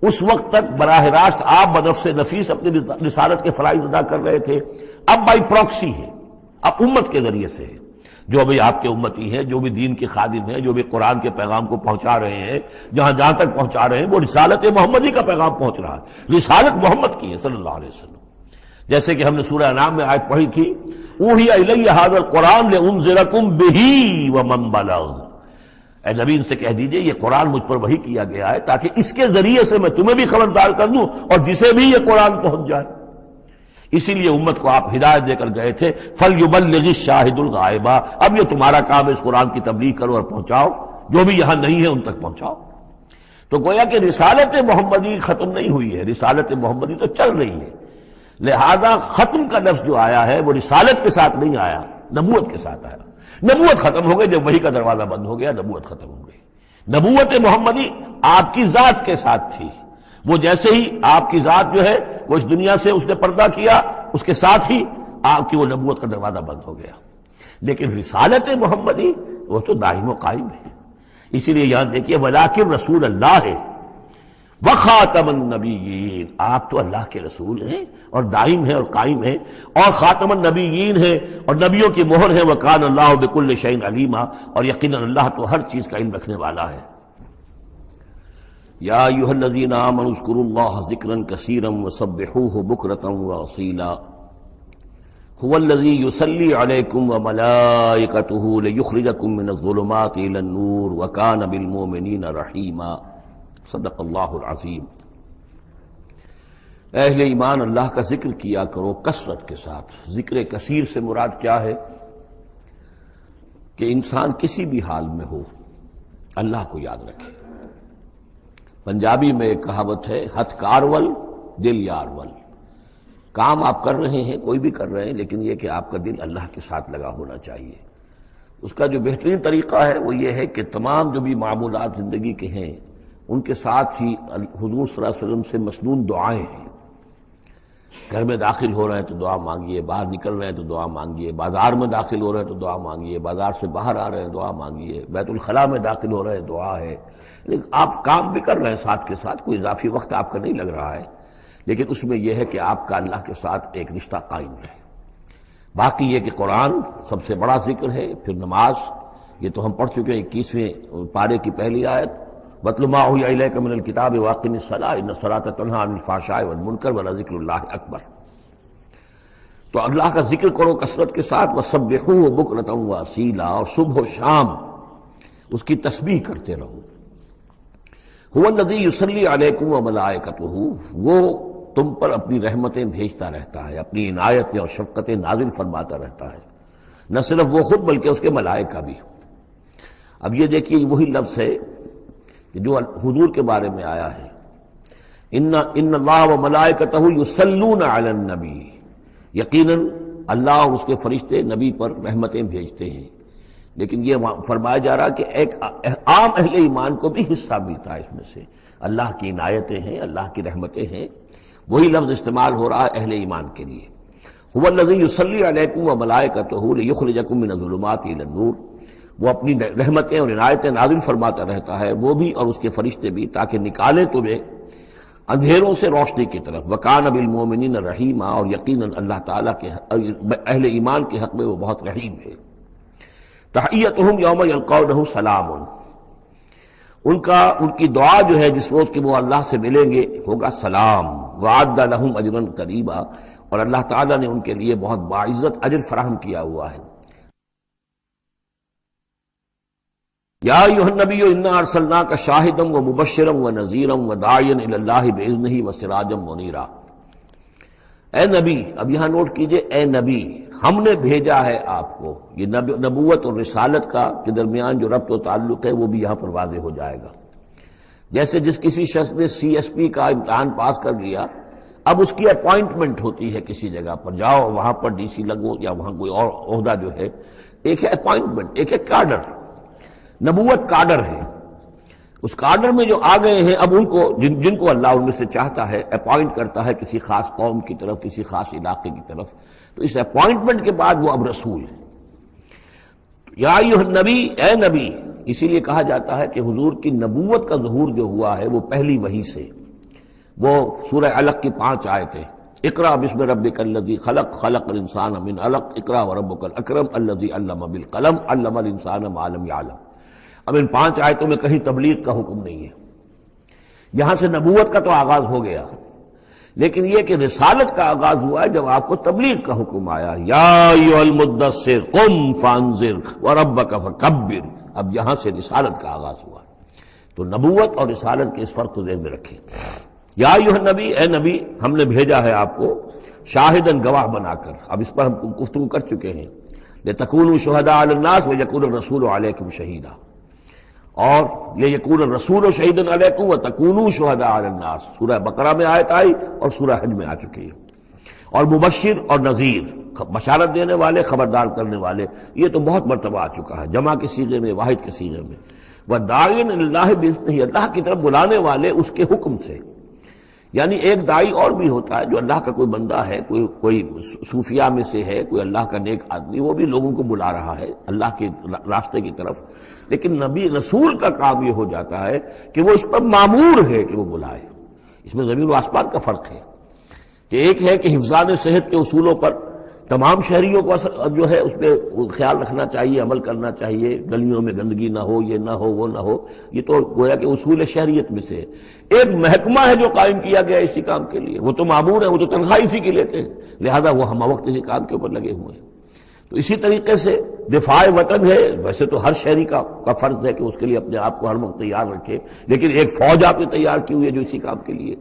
اس وقت تک براہ راست آپ بنفس نفیس اپنی رسالت کے فرائض ادا کر رہے تھے، اب بائی پروکسی ہے، اب امت کے ذریعے سے ہے، جو بھی آپ کے امتی ہیں، جو بھی دین کے خادم ہیں، جو بھی قرآن کے پیغام کو پہنچا رہے ہیں، جہاں تک پہنچا رہے ہیں وہ رسالت محمدی کا پیغام پہنچ رہا ہے، رسالت محمد کی ہے صلی اللہ علیہ وسلم۔ جیسے کہ ہم نے سورہ انعام میں آیت پڑھی تھی، اوحی الی ھذا القرآن لانذرکم بہ ومن بلغ، اے نبی ان سے کہہ دیجئے یہ قرآن مجھ پر وحی کیا گیا ہے تاکہ اس کے ذریعے سے میں تمہیں بھی خبردار کر دوں اور جسے بھی یہ قرآن پہنچ جائے۔ اسی لیے امت کو آپ ہدایت دے کر گئے تھے، فَلْيُبَلِّغِ الشَّاهِدُ الْغَائِبَ، اب یہ تمہارا کام ہے اس قرآن کی تبلیغ کرو اور پہنچاؤ، جو بھی یہاں نہیں ہے ان تک پہنچاؤ۔ تو گویا کہ رسالت محمدی ختم نہیں ہوئی ہے، رسالت محمدی تو چل رہی ہے، لہذا ختم کا لفظ جو آیا ہے وہ رسالت کے ساتھ نہیں آیا، نبوت کے ساتھ آیا۔ نبوت ختم ہو گئی جب وحی کا دروازہ بند ہو گیا، نبوت ختم ہو گئی۔ نبوت محمدی آپ کی ذات کے ساتھ تھی، وہ جیسے ہی آپ کی ذات جو ہے وہ اس دنیا سے اس نے پردہ کیا، اس کے ساتھ ہی آپ کی وہ نبوت کا دروازہ بند ہو گیا، لیکن رسالت محمدی وہ تو دائم و قائم ہے۔ اسی لیے یہاں دیکھیے ولیکن رسول اللہ ہے وخاتم النبیین، آپ تو اللہ کے رسول ہیں اور دائم ہیں اور قائم ہیں، اور خاتم النبیین ہیں اور نبیوں کی مہر ہے، وکان اللہ بکل شیء علیما، اور یقیناً اللہ تو ہر چیز کا علم رکھنے والا ہے۔ یا ایھا الذین آمنوا اذکروا اللہ ذکرا کثیرا وسبحوہ بکرۃ واصیلا هو الذی یصلی علیکم وملائکتہ لیخرجکم من الظلمات الی النور وکان بالمؤمنین رحیما۔ صدق اللہ العظیم۔ اہل ایمان اللہ کا ذکر کیا کرو کثرت کے ساتھ۔ ذکر کثیر سے مراد کیا ہے کہ انسان کسی بھی حال میں ہو اللہ کو یاد رکھے۔ پنجابی میں ایک کہاوت ہے، ہتھ کارول دل یارول، کام آپ کر رہے ہیں، کوئی بھی کر رہے ہیں، لیکن یہ کہ آپ کا دل اللہ کے ساتھ لگا ہونا چاہیے۔ اس کا جو بہترین طریقہ ہے وہ یہ ہے کہ تمام جو بھی معمولات زندگی کے ہیں ان کے ساتھ ہی حضور صلی اللہ علیہ وسلم سے مسنون دعائیں ہیں۔ گھر میں داخل ہو رہے ہیں تو دعا مانگیے، باہر نکل رہے ہیں تو دعا مانگیے، بازار میں داخل ہو رہے ہیں تو دعا مانگیے، بازار سے باہر آ رہے ہیں دعا مانگیے، بیت الخلاء میں داخل ہو رہے ہیں دعا ہے۔ لیکن آپ کام بھی کر رہے ہیں ساتھ کے ساتھ، کوئی اضافی وقت آپ کا نہیں لگ رہا ہے، لیکن اس میں یہ ہے کہ آپ کا اللہ کے ساتھ ایک رشتہ قائم رہے۔ باقی یہ کہ قرآن سب سے بڑا ذکر ہے، پھر نماز، یہ تو ہم پڑھ چکے ہیں 21ویں پارے کی پہلی آیت، وَاتْلُ مَا أُوحِیَ إِلَیْکَ مِنَ الْکِتَابِ وَأَقِمِ الصَّلَاةَ إِنَّ الصَّلَاةَ تَنْہَىٰ عَنِ الْفَحْشَاءِ وَالْمُنکَرِ وَلَذِکْرُ اللہِ اکبر۔ تو اللہ کا ذکر کرو کثرت کے ساتھ، وَسَبِّحُوهُ بُکْرَةً وَأَصِیلًا، اور صبح و شام اس کی تسبیح کرتے رہو۔ هُوَ الَّذِی یُصَلِّی عَلَیکُم وَمَلَائِکَتُهُ، وہ تم پر اپنی رحمتیں بھیجتا رہتا ہے، اپنی عنایتیں اور شفقتیں نازل فرماتا رہتا ہے، نہ صرف وہ خود بلکہ اس کے ملائکہ بھی۔ اب یہ دیکھیے وہی لفظ ہے کہ جو حضور کے بارے میں آیا ہے، ان اللہ و ملائکتہ یصلون علی النبی، یقیناً اللہ اور اس کے فرشتے نبی پر رحمتیں بھیجتے ہیں، لیکن یہ فرمایا جا رہا کہ ایک عام اہل ایمان کو بھی حصہ ملتا ہے اس میں سے، اللہ کی عنایتیں ہیں، اللہ کی رحمتیں ہیں، وہی لفظ استعمال ہو رہا ہے اہل ایمان کے لیے۔ هو الذی یصلی علیکم وملائکتہ لیخرجکم من الظلمات الی النور، وہ اپنی رحمتیں اور عنایتیں نازل فرماتا رہتا ہے، وہ بھی اور اس کے فرشتے بھی، تاکہ نکالیں تمہیں اندھیروں سے روشنی کی طرف۔ وَكَانَ بِالْمُؤْمِنِينَ رَحِيمًا، اور یقیناً اللہ تعالیٰ کے اہل ایمان کے حق میں وہ بہت رحیم ہے۔ تحیتہم یوم یلقونہ سلام، ان کی دعا جو ہے جس روز کہ وہ اللہ سے ملیں گے ہوگا سلام، وعد لہم اجرا قریبا، اور اللہ تعالیٰ نے ان کے لیے بہت باعزت اجر فراہم کیا ہوا ہے۔ یا ایھا النبی انا ارسلناک شاہدا ومبشرا ونذیرا وداعیا الی اللہ باذنہ وسراجا منیرا۔ اے نبی، اب یہاں نوٹ کیجئے، اے نبی، ہم نے بھیجا ہے آپ کو۔ یہ نبوت اور رسالت کا کے درمیان جو ربط و تعلق ہے وہ بھی یہاں پر واضح ہو جائے گا۔ جیسے جس کسی شخص نے سی ایس پی کا امتحان پاس کر لیا، اب اس کی اپوائنٹمنٹ ہوتی ہے کسی جگہ پر، جاؤ وہاں پر ڈی سی لگو یا وہاں کوئی اور عہدہ جو ہے، ایک ہے اپوائنٹمنٹ، ایک ہے کاڈر۔ نبوت کاڈر ہے، اس کاڈر میں جو آ گئے ہیں اب ان کو جن کو اللہ ان میں سے چاہتا ہے اپوائنٹ کرتا ہے کسی خاص قوم کی طرف، کسی خاص علاقے کی طرف، تو اس اپوائنٹمنٹ کے بعد وہ اب رسول ہے۔ یا ایھا النبی، اے نبی، اسی لیے کہا جاتا ہے کہ حضور کی نبوت کا ظہور جو ہوا ہے وہ پہلی وحی سے۔ وہ سورہ علق کی 5 آیتیں، اقرأ بسم ربک الذی خلق، خلق الانسان من علق، اقرأ وربک الاکرم الذی علم بالقلم، علم الانسان ما لم یعلم۔ اب ان 5 آیتوں میں کہیں تبلیغ کا حکم نہیں ہے، یہاں سے نبوت کا تو آغاز ہو گیا، لیکن یہ کہ رسالت کا آغاز ہوا ہے جب آپ کو تبلیغ کا حکم آیا، یا ایھا المدثر قم فانذر وربک فکبر۔ اب یہاں سے رسالت کا آغاز ہوا، تو نبوت اور رسالت کے اس فرق کو ذہن میں رکھیں۔ یا ایھا النبی، اے نبی، ہم نے بھیجا ہے آپ کو شاہداً گواہ بنا کر۔ اب اس پر ہم گفتگو کر چکے ہیں، لتکونوا شہداء علی الناس ویکون الرسول علیکم شہیدا، اور لیکون الرسول شہیدا علیکم وتکونوا شہداء علی الناس، سورہ بقرہ میں آیت آئی اور سورہ حج میں آ چکی ہے۔ اور مبشر اور نذیر، بشارت دینے والے، خبردار کرنے والے، یہ تو بہت مرتبہ آ چکا ہے، جمع کے صیغے میں، واحد کے صیغے میں۔ وداعیا الی اللہ باذنہ، اللہ کی طرف بلانے والے اس کے حکم سے، یعنی ایک داعی اور بھی ہوتا ہے جو اللہ کا کوئی بندہ ہے، کوئی صوفیاء میں سے ہے، کوئی اللہ کا نیک آدمی، وہ بھی لوگوں کو بلا رہا ہے اللہ کے راستے کی طرف، لیکن نبی رسول کا کام یہ ہو جاتا ہے کہ وہ اس پر مامور ہے کہ وہ بلائے۔ اس میں زمین و آسمان کا فرق ہے کہ ایک ہے کہ حفظان صحت کے اصولوں پر تمام شہریوں کو جو ہے اس پہ خیال رکھنا چاہیے، عمل کرنا چاہیے، گلیوں میں گندگی نہ ہو، یہ نہ ہو، وہ نہ ہو، یہ تو گویا کہ اصول شہریت میں سے ہے۔ ایک محکمہ ہے جو قائم کیا گیا اسی کام کے لیے، وہ تو مامور ہے، وہ تو تنخواہ اسی کی لیتے ہیں، لہذا وہ ہم وقت اسی کام کے اوپر لگے ہوئے ہیں۔ تو اسی طریقے سے دفاع وطن ہے، ویسے تو ہر شہری کا فرض ہے کہ اس کے لیے اپنے آپ کو ہر وقت تیار رکھے، لیکن ایک فوج آپ نے تیار کی ہوئی ہے جو اسی کام کے لیے۔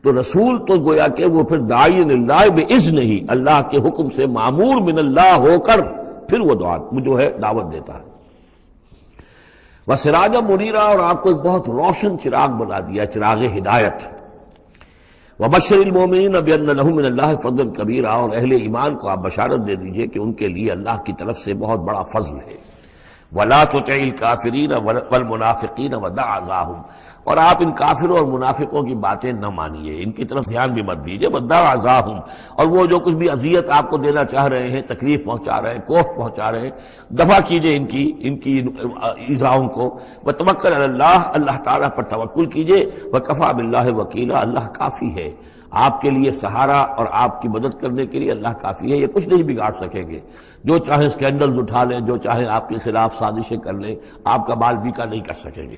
تو رسول تو گویا کہ وہ پھر داعی اللہ باذنہ ہی، اللہ کے حکم سے مامور من اللہ ہو کر پھر وہ جو ہے دعوت دیتا ہے۔ وسراجا منیرا، اور آپ کو ایک بہت روشن چراغ بنا دیا، چراغ ہدایت۔ وبشر المؤمنین بان لهم من اللہ فضلا کبیرا، اور اہل ایمان کو آپ بشارت دے دیجئے کہ ان کے لیے اللہ کی طرف سے بہت بڑا فضل ہے۔ ولا تطع الکافرین والمنافقین ودع اذاہم، اور آپ ان کافروں اور منافقوں کی باتیں نہ مانیے، ان کی طرف دھیان بھی مت دیجیے۔ ودع اذاہم، اور وہ جو کچھ بھی اذیت آپ کو دینا چاہ رہے ہیں، تکلیف پہنچا رہے ہیں، کوفت پہنچا رہے ہیں، دفع کیجیے ان کی ایذاؤں کو۔ وتوکل علی اللہ، اللہ تعالیٰ پر توکل کیجیے۔ وکفیٰ باللہ وکیلا، اللہ کافی ہے آپ کے لیے سہارا، اور آپ کی مدد کرنے کے لیے اللہ کافی ہے۔ یہ کچھ نہیں بگاڑ سکیں گے، جو چاہیں اسکینڈلز اٹھا لیں، جو چاہیں آپ کے خلاف سازشیں کر لیں، آپ کا بال بیکا نہیں کر سکیں گے۔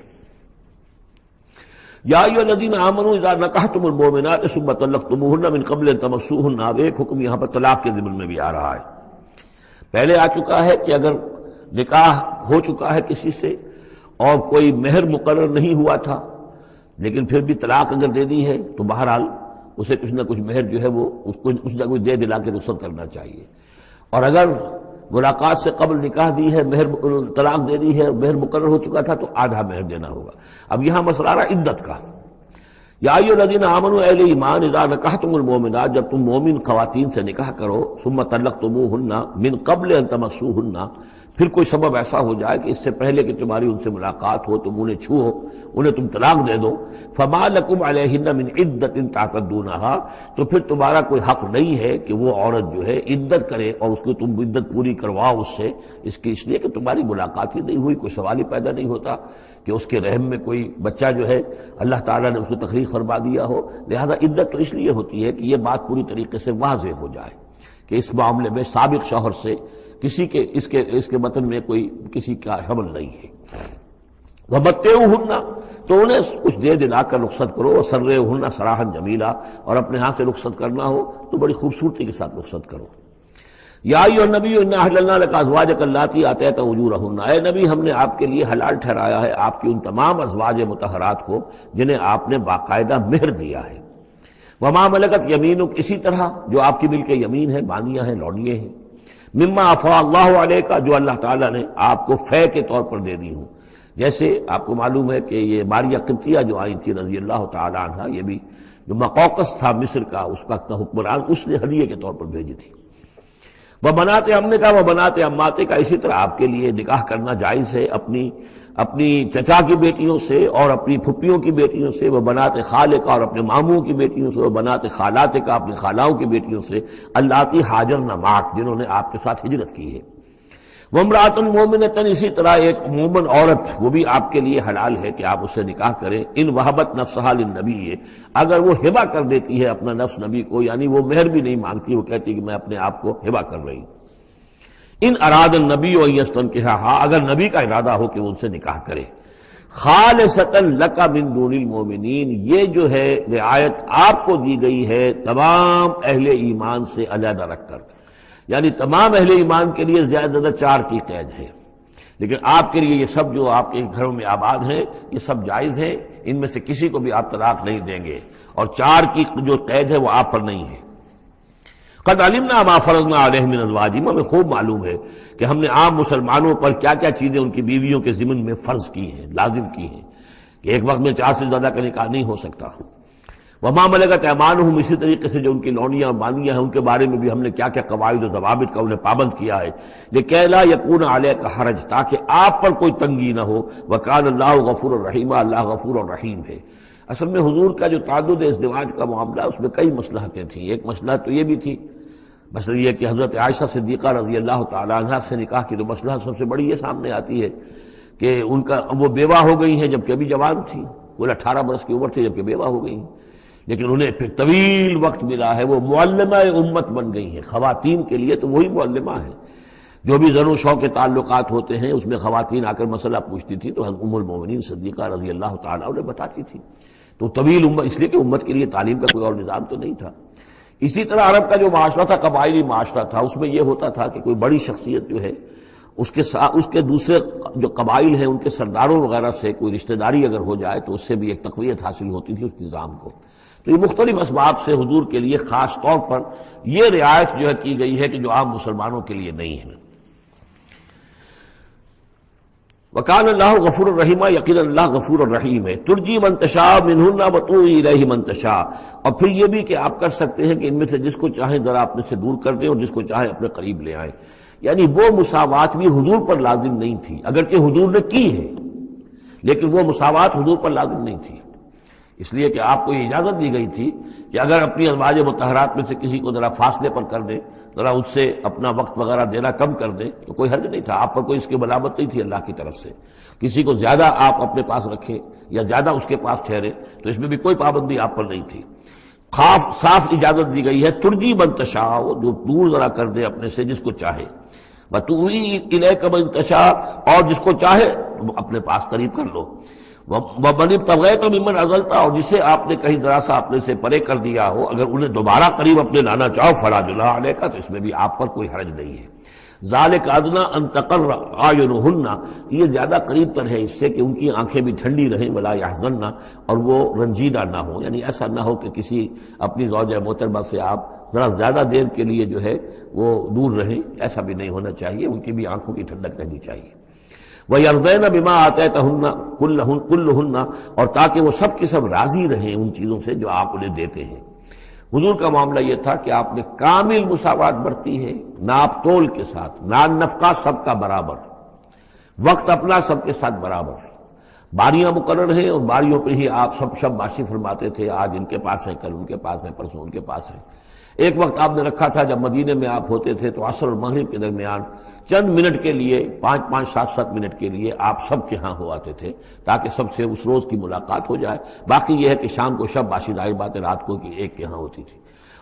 یا ایھا الذین آمنوا اذا نکحتم المؤمنات ثم طلقتموہن من قبل ان تمسوہن، اب ایک حکم یہاں پر طلاق کے ضمن میں بھی آ رہا ہے۔ پہلے آ چکا ہے کہ اگر نکاح ہو چکا ہے کسی سے اور کوئی مہر مقرر نہیں ہوا تھا، لیکن پھر بھی طلاق اگر دینی ہے تو بہرحال اسے کچھ نہ کچھ مہر جو ہے وہ اس کو کچھ نہ کچھ دے دلا کے رخصت کرنا چاہیے، اور اگر ملاقات سے قبل نکاح دی ہے، مہر طلاق دینی ہے، مہر مقرر ہو چکا تھا تو آدھا مہر دینا ہوگا۔ اب یہاں مسئلہ رہا عدت کا۔ یا ایھا الذین آمنوا، اہل ایمان، اذا نکحتم المؤمنات، جب تم مومن خواتین سے نکاح کرو، ثم طلقتموہن من قبل ان تمسوہن، پھر کوئی سبب ایسا ہو جائے کہ اس سے پہلے کہ تمہاری ان سے ملاقات ہو، تم انہیں چھو، انہیں تم طلاق دے دو، فما لکم علیہن من عدت تعتدونہا، تو پھر تمہارا کوئی حق نہیں ہے کہ وہ عورت جو ہے عدت کرے اور اس کو تم عدت پوری کرواؤ اس سے، اس لیے کہ تمہاری ملاقات ہی نہیں ہوئی، کوئی سوال ہی پیدا نہیں ہوتا کہ اس کے رحم میں کوئی بچہ جو ہے اللہ تعالیٰ نے اس کو تخلیق فرما دیا ہو۔ لہذا عدت تو اس لیے ہوتی ہے کہ یہ بات پوری طریقے سے واضح ہو جائے کہ اس معاملے میں سابق شوہر سے کسی کے اس کے وطن میں کوئی کسی کا حمل نہیں ہے۔ وَمَتِّعُوهُنَّ، تو انہیں کچھ دیر دلا کر رخصت کرو، وسرحوہن سراحا جمیلا، اور اپنے ہاں سے رخصت کرنا ہو تو بڑی خوبصورتی کے ساتھ رخصت کرو۔ یا ایھا النبی انا احللنا لک ازواجک اللاتی آتیت اجورہن، اے نبی ہم نے آپ کے لیے حلال ٹھہرایا ہے آپ کی ان تمام ازواج مطہرات کو جنہیں آپ نے باقاعدہ مہر دیا ہے۔ وما ملکت یمینک، اسی طرح جو آپ کی ملک یمین ہے، بانیاں ہیں، لونڈیے ہیں، مما افاء اللہ علیک، جو اللہ تعالیٰ نے آپ کو فے کے طور پر دے دی ہوں۔ جیسے آپ کو معلوم ہے کہ یہ ماریہ قبطیہ جو آئی تھی رضی اللہ تعالیٰ عنہ، یہ بھی جو مقوقس تھا مصر کا اس کا حکمران، اس نے ہدیے کے طور پر بھیجی تھی۔ وہ بنات عمے کا، وہ بنات عماتے کا، اسی طرح آپ کے لیے نکاح کرنا جائز ہے اپنی چچا کی بیٹیوں سے اور اپنی پھپھیوں کی بیٹیوں سے، وہ بنات خالے کا، اور اپنے ماموں کی بیٹیوں سے، وہ بنات خالات کا، اپنی خالاؤں کی بیٹیوں سے، اللاتی ہاجرن معک، جنہوں نے آپ کے ساتھ ہجرت کی ہے۔ وامرأۃ مومنۃ، اسی طرح ایک مومن عورت، وہ بھی آپ کے لیے حلال ہے کہ آپ اس سے نکاح کریں، ان وہبت نفسہا للنبی، اگر وہ ہبہ کر دیتی ہے اپنا نفس نبی کو، یعنی وہ مہر بھی نہیں مانگتی، وہ کہتی کہ میں اپنے آپ کو ہبہ کر رہی ہوں۔ ان اراد النبی ان یستنکحھا، اگر نبی کا ارادہ ہو کہ وہ ان سے نکاح کرے، خالصۃ لک من دون المؤمنین، یہ جو ہے رعایت آپ کو دی گئی ہے تمام اہل ایمان سے علیحدہ رکھ کر، یعنی تمام اہل ایمان کے لیے زیادہ زیادہ 4 کی قید ہے، لیکن آپ کے لیے یہ سب جو آپ کے گھروں میں آباد ہیں یہ سب جائز ہے، ان میں سے کسی کو بھی آپ طلاق نہیں دیں گے، اور 4 کی جو قید ہے وہ آپ پر نہیں ہے۔ قد علمنا ما فرضنا علیہم من ازواجہم، ہمیں خوب معلوم ہے کہ ہم نے عام مسلمانوں پر کیا کیا چیزیں ان کی بیویوں کے ضمن میں فرض کی ہیں، لازم کی ہیں، کہ ایک وقت میں 4 سے زیادہ کا نکاح نہیں ہو سکتا۔ وما ملکت ایمانہم، اسی طریقے سے جو ان کی لونیاں اور بانیاں ہیں ان کے بارے میں بھی ہم نے کیا کیا قواعد و ضوابط کا انہیں پابند کیا ہے، لکہ لا یکون علیک حرج، تاکہ آپ پر کوئی تنگی نہ ہو، وکان اللہ غفور الرحیم، اللہ غفور الرحیم ہے۔ اصل میں حضور کا جو تعدد ازدواج کا معاملہ، اس میں کئی مصلحتیں تھیں۔ ایک مسئلہ تو یہ بھی تھی، مسئلہ یہ کہ حضرت عائشہ صدیقہ رضی اللہ تعالی عنہ سے نکاح کی تو مسئلہ سب سے بڑی یہ سامنے آتی ہے کہ وہ بیوہ ہو گئی ہیں جبکہ ابھی جوان تھی، وہ 18 برس کی عمر تھی جبکہ بیوہ ہو گئی ہیں، لیکن انہیں پھر طویل وقت ملا ہے، وہ معلمہ امت بن گئی ہیں۔ خواتین کے لیے تو وہی معلمہ ہیں، جو بھی زن و شو کے تعلقات ہوتے ہیں اس میں خواتین آ کر مسئلہ پوچھتی تھی تو ام المومنین صدیقہ رضی اللہ تعالیٰ انہیں بتاتی تھی۔ تو طویل امت، اس لیے کہ امت کے لیے تعلیم کا کوئی اور نظام تو نہیں تھا۔ اسی طرح عرب کا جو معاشرہ تھا، قبائلی معاشرہ تھا، اس میں یہ ہوتا تھا کہ کوئی بڑی شخصیت جو ہے اس کے دوسرے جو قبائل ہیں ان کے سرداروں وغیرہ سے کوئی رشتہ داری اگر ہو جائے تو اس سے بھی ایک تقویت حاصل ہوتی تھی اس نظام کو۔ تو یہ مختلف اسباب سے حضور کے لیے خاص طور پر یہ رعایت جو ہے کی گئی ہے کہ جو عام مسلمانوں کے لیے نہیں ہے۔ وکان اللہ غفور الرحیم، یقینا اللہ غفور الرحیم ہے۔ ترجی من تشاء منہن وتؤوی الیہ من تشاء، اور پھر یہ بھی کہ آپ کر سکتے ہیں کہ ان میں سے جس کو چاہیں ذرا اپنے سے دور کر دیں اور جس کو چاہیں اپنے قریب لے آئیں، یعنی وہ مساوات بھی حضور پر لازم نہیں تھی، اگرچہ حضور نے کی ہے لیکن وہ مساوات حضور پر لازم نہیں تھی، اس لیے کہ آپ کو یہ اجازت دی گئی تھی کہ اگر اپنی ازواج مطہرات میں سے کسی کو ذرا فاصلے پر کر دیں، ذرا اس سے اپنا وقت وغیرہ دینا کم کر دیں تو کوئی حرج نہیں تھا، آپ پر کوئی اس کی ملامت نہیں تھی اللہ کی طرف سے۔ کسی کو زیادہ آپ اپنے پاس رکھیں یا زیادہ اس کے پاس ٹھہرے تو اس میں بھی کوئی پابندی آپ پر نہیں تھی۔ صاف اجازت دی گئی ہے، ترجی من تشاء، جو دور ذرا کر دے اپنے سے جس کو چاہے، وتؤوی الیک من تشاء، اور جس کو چاہے اپنے پاس قریب کر لو، ومن ابتغیت ممن عزلت، اور جسے آپ نے کہیں ذرا سا اپنے سے پرے کر دیا ہو اگر انہیں دوبارہ قریب اپنے لانا چاہو فلا جناح علیک، تو اس میں بھی آپ پر کوئی حرج نہیں ہے۔ ذالک ادنی ان تقر اعینہن، یہ زیادہ قریب پر ہے اس سے کہ ان کی آنکھیں بھی ٹھنڈی رہیں، ولا یحزن، اور وہ رنجیدہ نہ ہوں، یعنی ایسا نہ ہو کہ کسی اپنی زوجہ محترمہ سے آپ ذرا زیادہ دیر کے لیے جو ہے وہ دور رہیں، ایسا بھی نہیں ہونا چاہیے، ان کی بھی آنکھوں کی ٹھنڈک رہنی چاہیے۔ وَيَرْضَيْنَ بِمَا آتَيْتَهُنَّ كُلَّهُنَّ، اور تاکہ وہ سب کی سب راضی رہیں ان چیزوں سے جو آپ انہیں دیتے ہیں۔ حضور کا معاملہ یہ تھا کہ آپ نے کامل مساوات برتی ہے، ناپ تول کے ساتھ، نان نفقہ سب کا برابر، وقت اپنا سب کے ساتھ برابر، باریاں مقرر ہیں اور باریوں پر ہی آپ سب شب باشی فرماتے تھے، آج ان کے پاس ہے، کل ان کے پاس ہے، پرسوں ان کے پاس ہے۔ ایک وقت آپ نے رکھا تھا جب مدینے میں آپ ہوتے تھے تو عصر اور مغرب کے درمیان چند منٹ کے لیے، 5-5 7-7 منٹ کے لیے آپ سب کے ہاں ہو آتے تھے تاکہ سب سے اس روز کی ملاقات ہو جائے۔ باقی یہ ہے کہ شام کو شب باشی، ظاہر بات ہے رات کو کہ ایک کے ہاں ہوتی تھی۔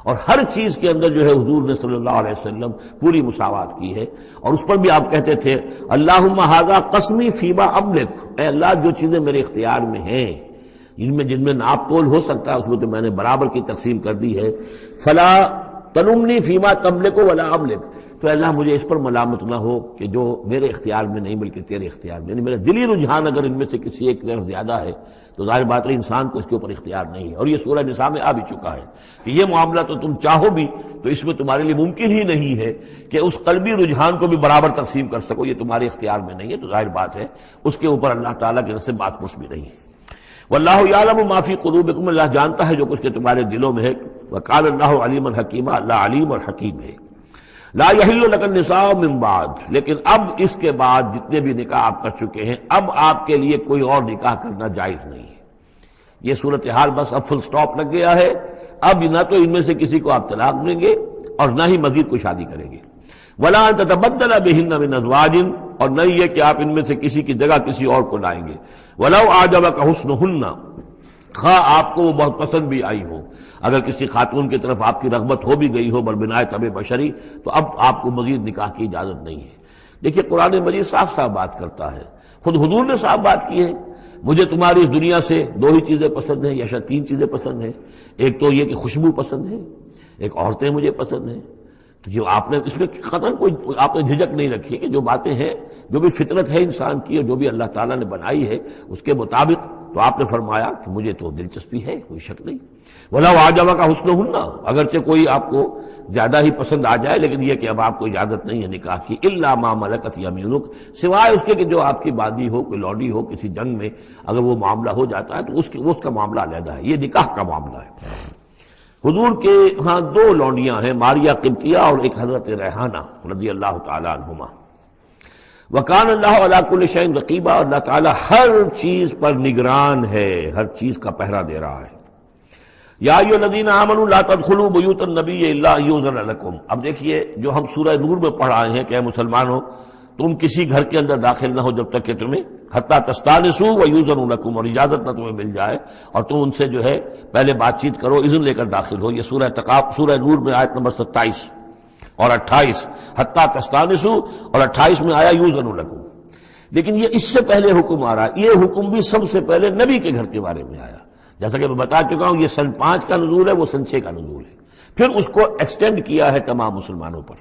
اور ہر چیز کے اندر جو ہے حضور نے صلی اللہ علیہ وسلم پوری مساوات کی ہے. اور اس پر بھی آپ کہتے تھے اللہم ھذا قسمی فیما املک، اے اللہ جو چیزیں میرے اختیار میں ہیں، جن میں ناپ تول ہو سکتا ہے اس میں تو میں نے برابر کی تقسیم کر دی ہے. فلا تلمنی فیما تملک ولا املک، تو اللہ مجھے اس پر ملامت نہ ہو کہ جو میرے اختیار میں نہیں بلکہ تیرے اختیار میں، یعنی میرا دلی رجحان اگر ان میں سے کسی ایک طرف زیادہ ہے تو ظاہر بات ہے انسان کو اس کے اوپر اختیار نہیں ہے. اور یہ سورہ نساء میں آ بھی چکا ہے کہ یہ معاملہ تو تم چاہو بھی تو اس میں تمہارے لیے ممکن ہی نہیں ہے کہ اس قلبی رجحان کو بھی برابر تقسیم کر سکو، یہ تمہارے اختیار میں نہیں ہے. تو ظاہر بات ہے اس کے اوپر اللہ تعالیٰ کی طرف سے بات پوچھ بھی نہیں ہے. واللہ یعلم ما فی قلوبکم، اللہ جانتا ہے جو کچھ کہ تمہارے دلوں میں ہے. وقال اللہ علیما حکیما، اللہ علیم اور حکیم ہے. لا یحل لک النساء من بعد، لیکن اب اس کے بعد جتنے بھی نکاح آپ کر چکے ہیں اب آپ کے لیے کوئی اور نکاح کرنا جائز نہیں ہے. یہ صورتحال بس اب فل سٹاپ لگ گیا ہے. اب نہ تو ان میں سے کسی کو آپ طلاق دیں گے اور نہ ہی مزید کوئی شادی کریں گے. ولا ان تتبدل بہن من ازواج، اور نہیں یہ کہ آپ ان میں سے کسی کی جگہ کسی اور کو لائیں گے. ولو اعجبک حسنہن، خواہ آپ کو وہ بہت پسند بھی آئی ہو، اگر کسی خاتون کی طرف آپ کی رغبت ہو بھی گئی ہو بربنائے طبع بشری، تو اب آپ کو مزید نکاح کی اجازت نہیں ہے. دیکھیے قرآن مجید صاف صاف بات کرتا ہے، خود حضور نے صاف بات کی ہے. مجھے تمہاری اس دنیا سے دو ہی چیزیں پسند ہیں یا شاید تین چیزیں پسند ہیں. ایک تو یہ کہ خوشبو پسند ہے، ایک عورتیں مجھے پسند ہیں. تو جو آپ نے اس میں قطعاً کوئی آپ نے جھجک نہیں رکھی کہ جو باتیں ہیں، جو بھی فطرت ہے انسان کی اور جو بھی اللہ تعالیٰ نے بنائی ہے اس کے مطابق، تو آپ نے فرمایا کہ مجھے تو دلچسپی ہے، کوئی شک نہیں. وَلَوْ أَعْجَبَكَ حُسْنُهُنَّ، اگرچہ کوئی آپ کو زیادہ ہی پسند آ جائے لیکن یہ کہ اب آپ کو اجازت نہیں ہے نکاح کی. إِلَّا مَا مَلَكَتْ يَمِينُكَ، سوائے اس کے کہ جو آپ کی باندی ہو، کوئی لوڈی ہو، کسی جنگ میں اگر وہ معاملہ ہو جاتا ہے تو اس کا معاملہ علیحدہ ہے. یہ نکاح کا معاملہ ہے. حضور کے ہاں دو لونڈیاں ہیں، ماریہ قبطیہ اور ایک حضرت ریحانہ رضی اللہ تعالی عنہما. وکان اللہ علی کل شیء رقیبا، اللہ تعالی ہر چیز پر نگران ہے، ہر چیز کا پہرا دے رہا ہے. یا ایھا الذین آمنوا لا تدخلوا بیوت النبی الا ان یؤذن لکم. اب دیکھیے جو ہم سورہ نور میں پڑھ رہے ہیں کہ اے مسلمانوں تم کسی گھر کے اندر داخل نہ ہو جب تک کہ تمہیں حتیٰ تستانسوا ویؤذن لکم، اور اجازت نہ تمہیں مل جائے اور تم ان سے جو ہے پہلے بات چیت کرو، اذن لے کر داخل ہو. یہ سورہ نور میں آیت نمبر 27 اور 28، حتیٰ تستانسوا، اور 28 میں آیا یؤذن لکم. لیکن یہ اس سے پہلے حکم آ رہا ہے، یہ حکم بھی سب سے پہلے نبی کے گھر کے بارے میں آیا. جیسا کہ میں بتا چکا ہوں یہ سن 5 کا نزول ہے، وہ سن 6 کا نزول ہے. پھر اس کو ایکسٹینڈ کیا ہے تمام مسلمانوں پر.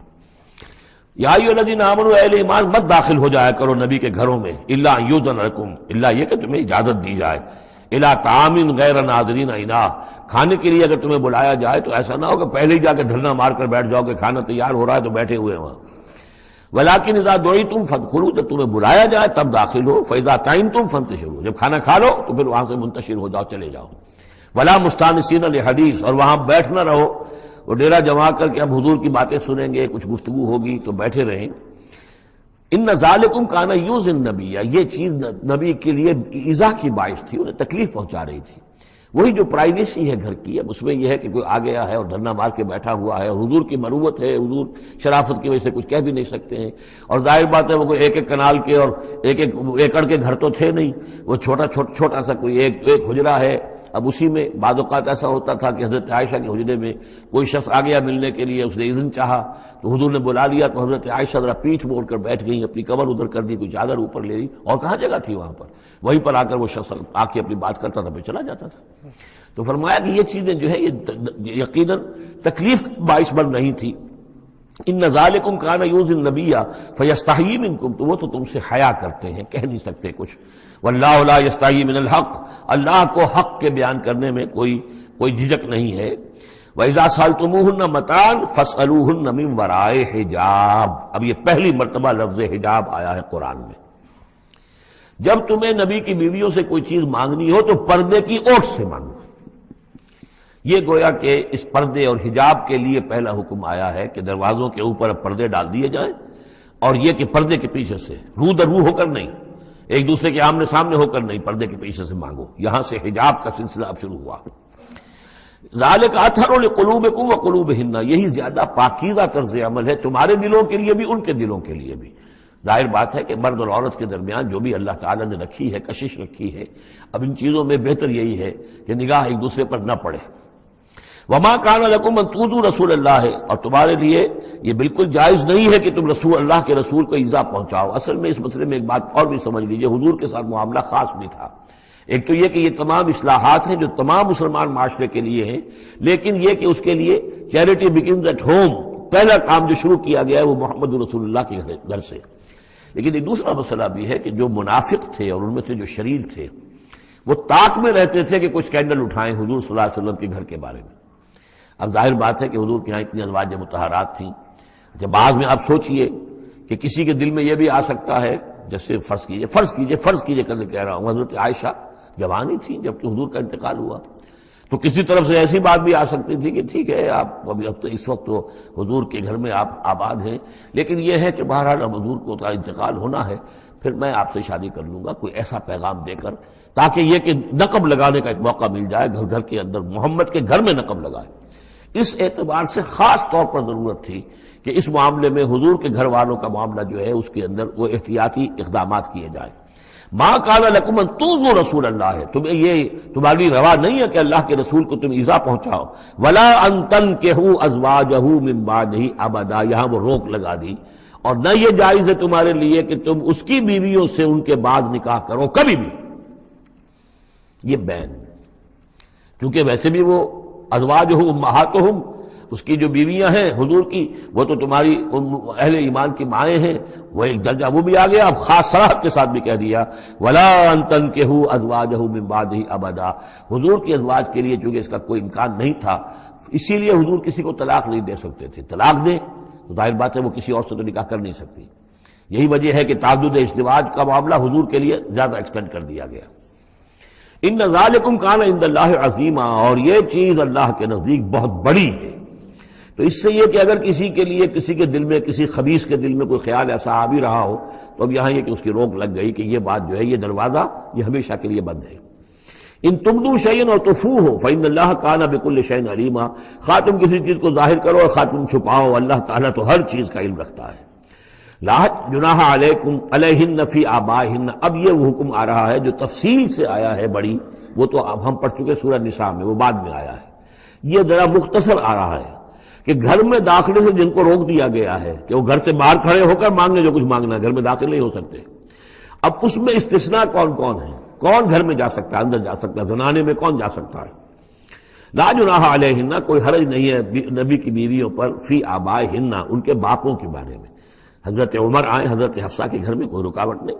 یا ایھا الذین آمنوا، اہل ایمان مت داخل ہو جایا کرو نبی کے گھروں میں، الا ان یؤذن لکم، الا یہ کہ تمہیں اجازت دی جائے، الی طعام غیر ناظرین اناہ، کھانے کے لیے اگر تمہیں بلایا جائے تو ایسا نہ ہو کہ پہلے ہی جا کے دھرنا مار کر بیٹھ جاؤ کہ کھانا تیار ہو رہا ہے تو بیٹھے ہوئے وہاں. ولکن اذا دعیتم فادخلوا، جب تمہیں بلایا جائے تب داخل ہو. فاذا طعمتم فانتشروا، جب کھانا کھا لو تو پھر وہاں سے منتشر ہو جاؤ، چلے جاؤ. ولا مستانسین لحدیث، اور وہاں بیٹھ نہ رہو وہ ڈیرا جما کر کے اب حضور کی باتیں سنیں گے، کچھ گفتگو ہوگی تو بیٹھے رہیں. ان ذالکم کان یؤذی النبی، یہ چیز نبی کے لیے ایذا کی باعث تھی، انہیں تکلیف پہنچا رہی تھی. وہی جو پرائیویسی ہے گھر کی، اب اس میں یہ ہے کہ کوئی آ گیا ہے اور دھرنا مار کے بیٹھا ہوا ہے، اور حضور کی مروت ہے، حضور شرافت کی وجہ سے کچھ کہہ بھی نہیں سکتے ہیں. اور ظاہر بات ہے وہ کوئی ایک ایک کنال کے اور ایک ایک ایکڑ کے گھر تو تھے نہیں، وہ چھوٹا سا کوئی ایک حجرہ ہے. اب اسی میں بعض اوقات ایسا ہوتا تھا کہ حضرت عائشہ کے حجرے میں کوئی شخص آ گیا ملنے کے لیے، اس نے اذن چاہا تو حضور نے بلا لیا تو حضرت عائشہ ذرا پیٹھ موڑ کر بیٹھ گئی، اپنی کمر ادھر کر دی، کوئی چادر اوپر لے لی، اور کہاں جگہ تھی وہاں پر. وہیں پر آ کر وہ شخص آ کے اپنی بات کرتا تھا، پھر چلا جاتا تھا. تو فرمایا کہ یہ چیزیں جو ہے یہ یقیناً تکلیف باعث بن رہی تھی. ان ذالکم کان یؤذی النبی فیستحیی منکم، تو وہ تو تم سے حیا کرتے ہیں، کہہ نہیں سکتے کچھ. واللہ لا یستحیی من الحق، اللہ کو حق کے بیان کرنے میں کوئی جھجک نہیں ہے. وَإِذَا سَأَلْتُمُوهُنَّ مَتَاعًا فَاسْأَلُوهُنَّ مِنْ وَرَاءِ حِجَابٍ. اب یہ پہلی مرتبہ لفظ حجاب آیا ہے قرآن میں. جب تمہیں نبی کی بیویوں سے کوئی چیز مانگنی ہو تو پردے کی اوٹ سے مانگو. یہ گویا کہ اس پردے اور حجاب کے لیے پہلا حکم آیا ہے کہ دروازوں کے اوپر پردے ڈال دیے جائیں، اور یہ کہ پردے کے پیچھے سے رو در رو ہو کر نہیں، ایک دوسرے کے آمنے سامنے ہو کر نہیں، پردے کے پیچھے سے مانگو. یہاں سے حجاب کا سلسلہ اب شروع ہوا. ذالک اطہر لقلوبکم وقلوبہن، یہی زیادہ پاکیزہ طرز عمل ہے تمہارے دلوں کے لیے بھی، ان کے دلوں کے لیے بھی. ظاہر بات ہے کہ مرد اور عورت کے درمیان جو بھی اللہ تعالیٰ نے رکھی ہے، کشش رکھی ہے، اب ان چیزوں میں بہتر یہی ہے کہ نگاہ ایک دوسرے پر نہ پڑے. وما کان لکم ان تؤذوا رسول اللہ ہے، اور تمہارے لیے یہ بالکل جائز نہیں ہے کہ تم اللہ کے رسول کو ایذا پہنچاؤ۔ اصل میں اس مسئلے میں ایک بات اور بھی سمجھ لیجئے، حضور کے ساتھ معاملہ خاص بھی تھا۔ ایک تو یہ کہ یہ تمام اصلاحات ہیں جو تمام مسلمان معاشرے کے لیے ہیں، لیکن یہ کہ اس کے لیے چیریٹی بگنز ایٹ ہوم، پہلا کام جو شروع کیا گیا ہے وہ محمد رسول اللہ کے گھر سے۔ لیکن ایک دوسرا مسئلہ بھی ہے کہ جو منافق تھے اور ان میں سے جو شریر تھے وہ طاق میں رہتے تھے کہ کچھ سکینڈل اٹھائیں حضور صلی اللہ علیہ وسلم کے گھر کے بارے میں۔ اب ظاہر بات ہے کہ حضور کے یہاں اتنی ازواج مطہرات تھیں، جب بعض میں آپ سوچئے کہ کسی کے دل میں یہ بھی آ سکتا ہے، جیسے فرض کیجئے کر کہہ رہا ہوں، حضرت عائشہ جوانی تھی جبکہ حضور کا انتقال ہوا، تو کسی طرف سے ایسی بات بھی آ سکتی تھی کہ ٹھیک ہے آپ اب تو اس وقت تو حضور کے گھر میں آپ آباد ہیں، لیکن یہ ہے کہ بہرحال اب حضور کو انتقال ہونا ہے، پھر میں آپ سے شادی کر لوں گا، کوئی ایسا پیغام دے کر، تاکہ یہ کہ نقب لگانے کا ایک موقع مل جائے، گھر کے اندر محمد کے گھر میں نقب لگائے۔ اس اعتبار سے خاص طور پر ضرورت تھی کہ اس معاملے میں حضور کے گھر والوں کا معاملہ جو ہے اس کے اندر وہ احتیاطی اقدامات کیے جائیں۔ ما کان لکم ان تؤذوا رسول اللہ ہے، تمہیں یہ تمہاری روا نہیں ہے کہ اللہ کے رسول کو تم ایذا پہنچاؤ، ولا ان تنکحوا ازواجہ من بعدہ ابدا، یہاں وہ روک لگا دی، اور نہ یہ جائز ہے تمہارے لیے کہ تم اس کی بیویوں سے ان کے بعد نکاح کرو کبھی بھی، یہ بین، کیونکہ ویسے بھی وہ ازواجہ امہاتہم، اس کی جو بیویاں ہیں حضور کی وہ تو تمہاری اہل ایمان کی مائیں ہیں، وہ ایک درجہ وہ بھی آ گیا، اب خاص صراحت کے ساتھ بھی کہہ دیا ولا ان تنکحوا ازواجہ من بعدہ ابدا، حضور کی ازواج کے لیے چونکہ اس کا کوئی امکان نہیں تھا، اسی لیے حضور کسی کو طلاق نہیں دے سکتے تھے، طلاق دیں تو ظاہر بات ہے وہ کسی اور سے تو نکاح کر نہیں سکتی، یہی وجہ ہے کہ تعدد ازدواج کا معاملہ حضور کے لیے زیادہ ایکسٹینڈ کر دیا گیا۔ ان ذالکم کان عند اللہ عظیما، اور یہ چیز اللہ کے نزدیک بہت بڑی ہے۔ تو اس سے یہ کہ اگر کسی کے لیے کسی کے دل میں کسی خبیث کے دل میں کوئی خیال ایسا آ بھی رہا ہو تو اب یہاں یہ کہ اس کی روک لگ گئی کہ یہ بات جو ہے یہ دروازہ یہ ہمیشہ کے لیے بند ہے۔ ان تبدوا شیئا اور تخفوہ فإن اللہ کان بکل شیء علیما، خواہ تم کسی چیز کو ظاہر کرو اور خواہ تم چھپاؤ، اللہ تعالیٰ تو ہر چیز کا علم رکھتا ہے۔ لا جناح علیکم علیہن فی آبائہن، اب یہ وہ حکم آ رہا ہے جو تفصیل سے آیا ہے بڑی، وہ تو اب ہم پڑھ چکے سورہ نساء میں، وہ بعد میں آیا ہے، یہ ذرا مختصر آ رہا ہے کہ گھر میں داخلے سے جن کو روک دیا گیا ہے کہ وہ گھر سے باہر کھڑے ہو کر مانگنے جو کچھ مانگنا ہے، گھر میں داخل نہیں ہو سکتے۔ اب اس میں استثناء کون کون ہے، کون گھر میں جا سکتا ہے، اندر جا سکتا ہے، زنانے میں کون جا سکتا ہے؟ لا جناح علیہن، کوئی حرج نہیں ہے نبی کی بیویوں پر، فی آبائہن، ان کے باپوں کے بارے میں۔ حضرت عمر آئے حضرت حفصہ کے گھر میں کوئی رکاوٹ نہیں،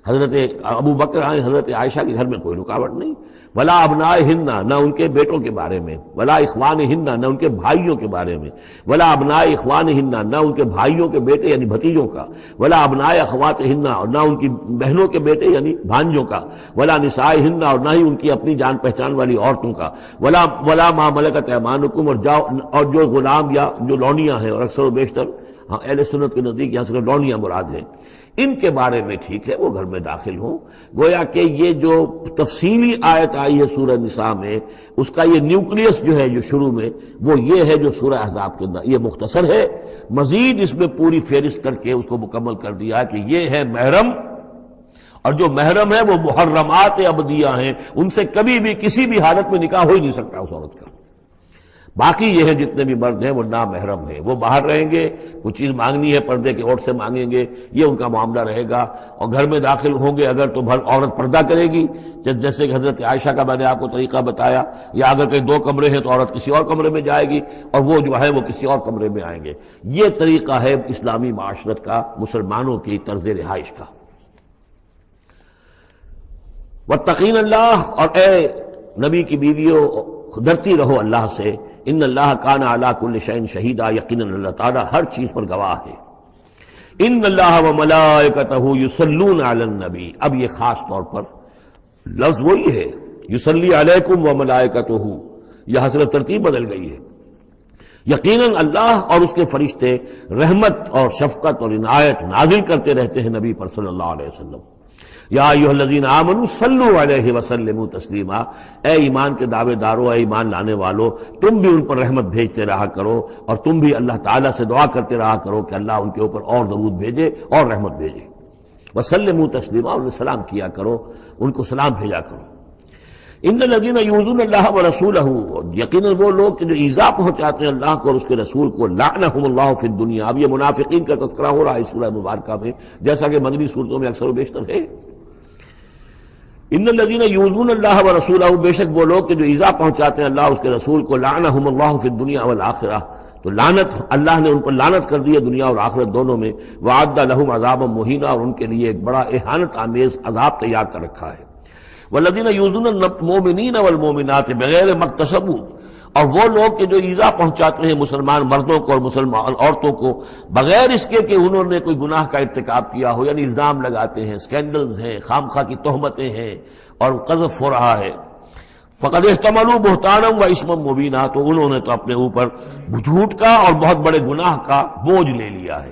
حضرت ابو بکر آئے حضرت عائشہ کے گھر میں کوئی رکاوٹ نہیں، ولا ابنائہن، نہ ان کے بیٹوں کے بارے میں، ولا اخوانہن، نہ ان کے بھائیوں کے بارے میں، ولا ابناء اخوانہن، نہ ان کے بھائیوں کے بیٹے یعنی بھتیجوں کا، ولا ابناء اخواتہن، اور نہ ان کی بہنوں کے بیٹے یعنی بھانجوں کا، ولا نسائہن، اور نہ ہی ان کی اپنی جان پہچان والی عورتوں کا، ولا ما ملکت ایمانکم، اور جو غلام یا جو لونیاں ہیں، اور اکثر و بیشتر اہل سنت کے نزدیک یہاں سے لونیاں مراد ہیں، ان کے بارے میں ٹھیک ہے وہ گھر میں داخل ہوں۔ گویا کہ یہ جو تفصیلی آیت آئی ہے سورہ نساء میں، اس کا یہ نیوکلیس جو ہے جو شروع میں وہ یہ ہے جو سورہ احزاب کے اندر، یہ مختصر ہے، مزید اس میں پوری فہرست کر کے اس کو مکمل کر دیا کہ یہ ہے محرم، اور جو محرم ہے وہ محرمات ابدیہ ہیں، ان سے کبھی بھی کسی بھی حالت میں نکاح ہو ہی نہیں سکتا اس عورت کا۔ باقی یہ ہے جتنے بھی مرد ہیں وہ نامحرم ہیں، وہ باہر رہیں گے، کچھ چیز مانگنی ہے پردے کے اوٹ سے مانگیں گے، یہ ان کا معاملہ رہے گا، اور گھر میں داخل ہوں گے اگر تو عورت پردہ کرے گی، جیسے کہ حضرت عائشہ کا میں نے آپ کو طریقہ بتایا، یا اگر کہیں دو کمرے ہیں تو عورت کسی اور کمرے میں جائے گی اور وہ جو ہے وہ کسی اور کمرے میں آئیں گے۔ یہ طریقہ ہے اسلامی معاشرت کا، مسلمانوں کی طرز رہائش کا۔ واتقین اللہ، اور اے نبی کی بیویوں ڈرتی رہو اللہ سے، ان اللہ کان علی کل شیء شہیدا، یقیناً اللہ تعالیٰ ہر چیز پر گواہ ہے۔ ان اللہ وملائکتہ یصلون علی النبی، اب یہ خاص طور پر لفظ وہی ہے یصلی علیکم وملائکتہ، یہاں صرف ترتیب بدل گئی ہے۔ یقیناً اللہ اور اس کے فرشتے رحمت اور شفقت اور عنایت نازل کرتے رہتے ہیں نبی پر صلی اللہ علیہ وسلم۔ یا ایھا الذین آمنوا صلوا علیہ وسلموا تسلیما، اے ایمان کے دعوے دارو، اے ایمان لانے والو، تم بھی ان پر رحمت بھیجتے رہا کرو، اور تم بھی اللہ تعالیٰ سے دعا کرتے رہا کرو کہ اللہ ان کے اوپر اور درود بھیجے اور رحمت بھیجے۔ وسلموا تسلیما، انہیں سلام کیا کرو، ان کو سلام بھیجا کرو۔ ان الذین یؤذون اللہ ورسولہ، یقیناً وہ لوگ کہ جو ایذا پہنچاتے ہیں اللہ کو اور اس کے رسول کو، لعنہم اللہ فی الدنیا. اب یہ منافقین کا تذکرہ ہو رہا ہے اس سورہ مبارکہ میں، جیسا کہ مدنی صورتوں میں اکثر و بیشتر ہے. ان الذین یؤذون اللہ ورسولہ، بے شک وہ لوگ کہ جو ایذا پہنچاتے ہیں اللہ اس کے رسول کو، لعنہم اللہ فی الدنیا والآخرہ، تو لعنت اللہ نے ان پر لعنت کر دی ہے دنیا اور آخرت دونوں میں. وعد لہم عذابا مہینا، اور ان کے لیے ایک بڑا اہانت آمیز عذاب تیار کر رکھا ہے. والذین یؤذون المؤمنین والمؤمنات بغیر ما اکتسبوا، اور وہ لوگ کہ جو ایذا پہنچاتے ہیں مسلمان مردوں کو اور مسلمان عورتوں کو بغیر اس کے کہ انہوں نے کوئی گناہ کا ارتکاب کیا ہو، یعنی الزام لگاتے ہیں، سکینڈلز ہیں، خام خواہ کی تہمتیں ہیں اور قذف ہو رہا ہے. فقد احتملوا بہتانا و اسما مبینا، تو انہوں نے تو اپنے اوپر جھوٹ کا اور بہت بڑے گناہ کا بوجھ لے لیا ہے.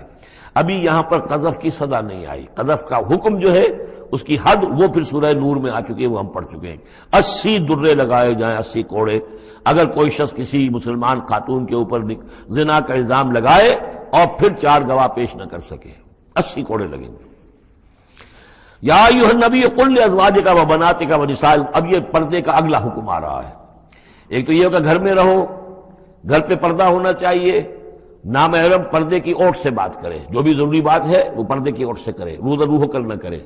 ابھی یہاں پر قذف کی سزا نہیں آئی، قذف کا حکم جو ہے اس کی حد وہ پھر سورہ نور میں آ چکی ہے، وہ ہم پڑھ چکے ہیں. 80 درے لگائے جائیں، 80 کوڑے. اگر کوئی شخص کسی مسلمان خاتون کے اوپر زنا کا الزام لگائے اور پھر 4 گواہ پیش نہ کر سکے، 80 کوڑے لگیں گے. یا ایھا النبی قل لازواجک و بناتک و نساء، اب یہ پردے کا اگلا حکم آ رہا ہے. ایک تو یہ کہ گھر میں رہو، گھر پہ پردہ ہونا چاہیے، نامحرم پردے کی اوٹ سے بات کرے، جو بھی ضروری بات ہے وہ پردے کی اوٹ سے کرے، روح کر نہ کرے.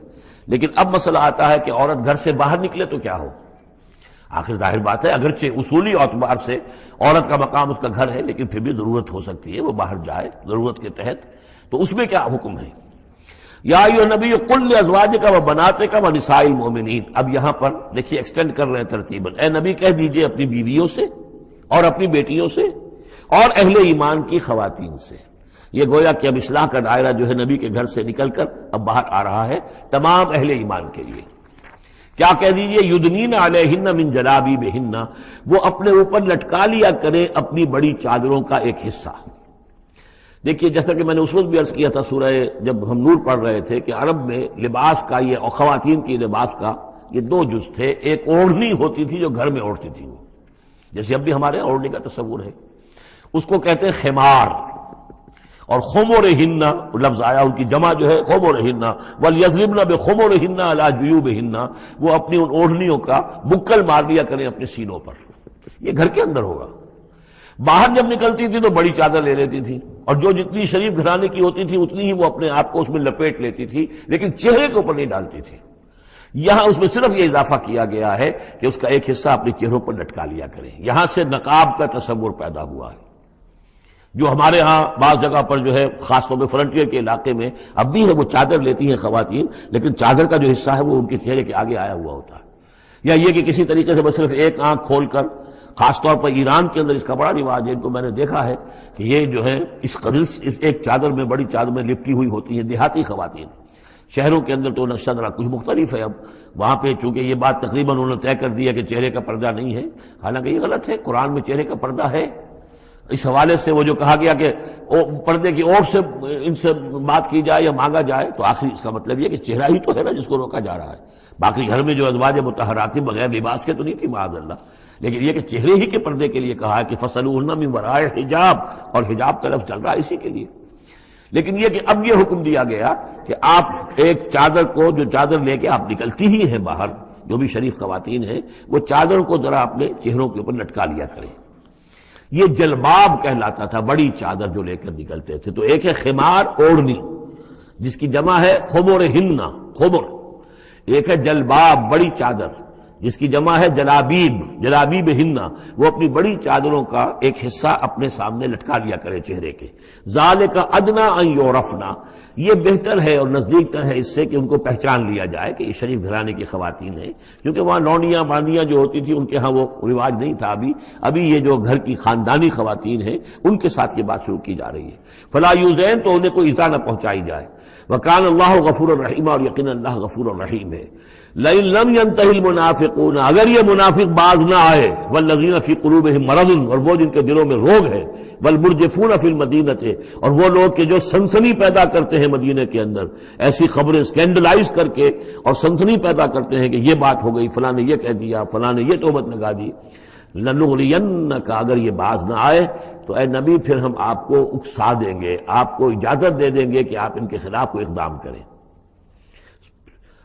لیکن اب مسئلہ آتا ہے کہ عورت گھر سے باہر نکلے تو کیا ہو. آخر ظاہر بات ہے اگرچہ اصولی اعتبار سے عورت کا مقام اس کا گھر ہے، لیکن پھر بھی ضرورت ہو سکتی ہے وہ باہر جائے ضرورت کے تحت، تو اس میں کیا حکم ہے. یا ایھا النبی قل لازواجک و بناتک و نساء المؤمنین. اب یہاں پر دیکھیے ایکسٹینڈ کر رہے ہیں ترتیباً. اے نبی کہہ دیجئے اپنی بیویوں سے اور اپنی بیٹیوں سے اور اہل ایمان کی خواتین سے. یہ گویا کہ اب اصلاح کا دائرہ جو ہے نبی کے گھر سے نکل کر اب باہر آ رہا ہے تمام اہل ایمان کے لیے. کیا کہہ دیجئے، یدنین علیہن من جلابیبہن، وہ اپنے اوپر لٹکا لیا کریں اپنی بڑی چادروں کا ایک حصہ. دیکھیے جیسا کہ میں نے اس وقت بھی عرض کیا تھا سورہ جب ہم نور پڑھ رہے تھے کہ عرب میں لباس کا یہ اور خواتین کی لباس کا یہ 2 جز تھے. ایک اوڑھنی ہوتی تھی جو گھر میں اوڑھتی تھی، وہ جیسے اب بھی ہمارے اوڑھنی کا تصور ہے، اس کو کہتے ہیں خمار. اور خمرہن لفظ آیا ان کی جمع جو ہے خمرہن، ولیضربن بخمرہن علی جیوبہن، وہ اپنی ان اوڑھنیوں کا بکل مار لیا کریں اپنے سینوں پر. یہ گھر کے اندر ہوگا. باہر جب نکلتی تھی تو بڑی چادر لے لیتی تھی، اور جو جتنی شریف گھرانے کی ہوتی تھی اتنی ہی وہ اپنے آپ کو اس میں لپیٹ لیتی تھی، لیکن چہرے کے اوپر نہیں ڈالتی تھی. یہاں اس میں صرف یہ اضافہ کیا گیا ہے کہ اس کا ایک حصہ اپنے چہروں پر لٹکا لیا کریں. یہاں سے نقاب کا تصور پیدا ہوا ہے، جو ہمارے ہاں بعض جگہ پر جو ہے خاص طور پہ فرنٹیئر کے علاقے میں اب بھی ہے، وہ چادر لیتی ہیں خواتین، لیکن چادر کا جو حصہ ہے وہ ان کے چہرے کے آگے آیا ہوا ہوتا ہے. یا یہ کہ کسی طریقے سے بس صرف ایک آنکھ کھول کر، خاص طور پر ایران کے اندر اس کا بڑا رواج ہے، ان کو میں نے دیکھا ہے کہ یہ جو ہے اس قدر ایک چادر میں، بڑی چادر میں لپٹی ہوئی ہوتی ہیں دیہاتی خواتین. شہروں کے اندر تو نقشہ ذرا کچھ مختلف ہے. اب وہاں پہ چونکہ یہ بات تقریباً انہوں نے طے کر دیا کہ چہرے کا پردہ نہیں ہے، حالانکہ یہ غلط ہے. قرآن میں چہرے کا پردہ ہے. اس حوالے سے وہ جو کہا گیا کہ پردے کی اور سے ان سے بات کی جائے یا مانگا جائے، تو آخری اس کا مطلب یہ کہ چہرہ ہی تو ہے نا جس کو روکا جا رہا ہے. باقی گھر میں جو ازواج مطہرات بغیر لباس کے تو نہیں تھی معاذ اللہ، لیکن یہ کہ چہرے ہی کے پردے کے لیے کہا ہے کہ فَصَلُوهُنَّ مِن وَرَاءِ حجاب، اور حجاب کا لفظ چل رہا ہے اسی کے لیے. لیکن یہ کہ اب یہ حکم دیا گیا کہ آپ ایک چادر کو، جو چادر لے کے آپ نکلتی ہی ہیں باہر، جو بھی شریف خواتین ہیں، وہ چادر کو ذرا اپنے چہروں کے اوپر لٹکا لیا کریں. یہ جلباب کہلاتا تھا، بڑی چادر جو لے کر نکلتے تھے. تو ایک ہے خمار، اوڑھنی، جس کی جمع ہے خمرہن، خمر. ایک ہے جلباب، بڑی چادر، جس کی جمع ہے جلابیب، جلابیبہن، وہ اپنی بڑی چادروں کا ایک حصہ اپنے سامنے لٹکا لیا کرے چہرے کے. ذالک ادنیٰ ان یعرفنا، یہ بہتر ہے اور نزدیک تر ہے اس سے کہ ان کو پہچان لیا جائے کہ یہ شریف گھرانے کی خواتین ہیں. کیونکہ وہاں لونڈیاں باندیاں جو ہوتی تھی ان کے ہاں وہ رواج نہیں تھا. ابھی یہ جو گھر کی خاندانی خواتین ہیں ان کے ساتھ یہ بات شروع کی جا رہی ہے. فلا یؤذین، تو انہیں کوئی ایذا نہ پہنچائی جائے. وکان اللہ غفور الرحیم، اور یقینا اللہ غفور الرحیم ہے. لئن لم ينتهِ المنافقون، اگر یہ منافق باز نہ آئے، والذین فی قلوبہم مرض، اور وہ جن کے دلوں میں روگ ہے، والمرجفون فی المدینہ، اور وہ لوگ کہ جو سنسنی پیدا کرتے ہیں مدینے کے اندر، ایسی خبریں اسکینڈلائز کر کے اور سنسنی پیدا کرتے ہیں کہ یہ بات ہو گئی، فلاں نے یہ کہہ دیا، فلاں نے یہ تہمت لگا دی. لنغرینک، اگر یہ باز نہ آئے تو اے نبی پھر ہم آپ کو اکسا دیں گے، آپ کو اجازت دے دیں گے کہ آپ ان کے خلاف کوئی اقدام کریں.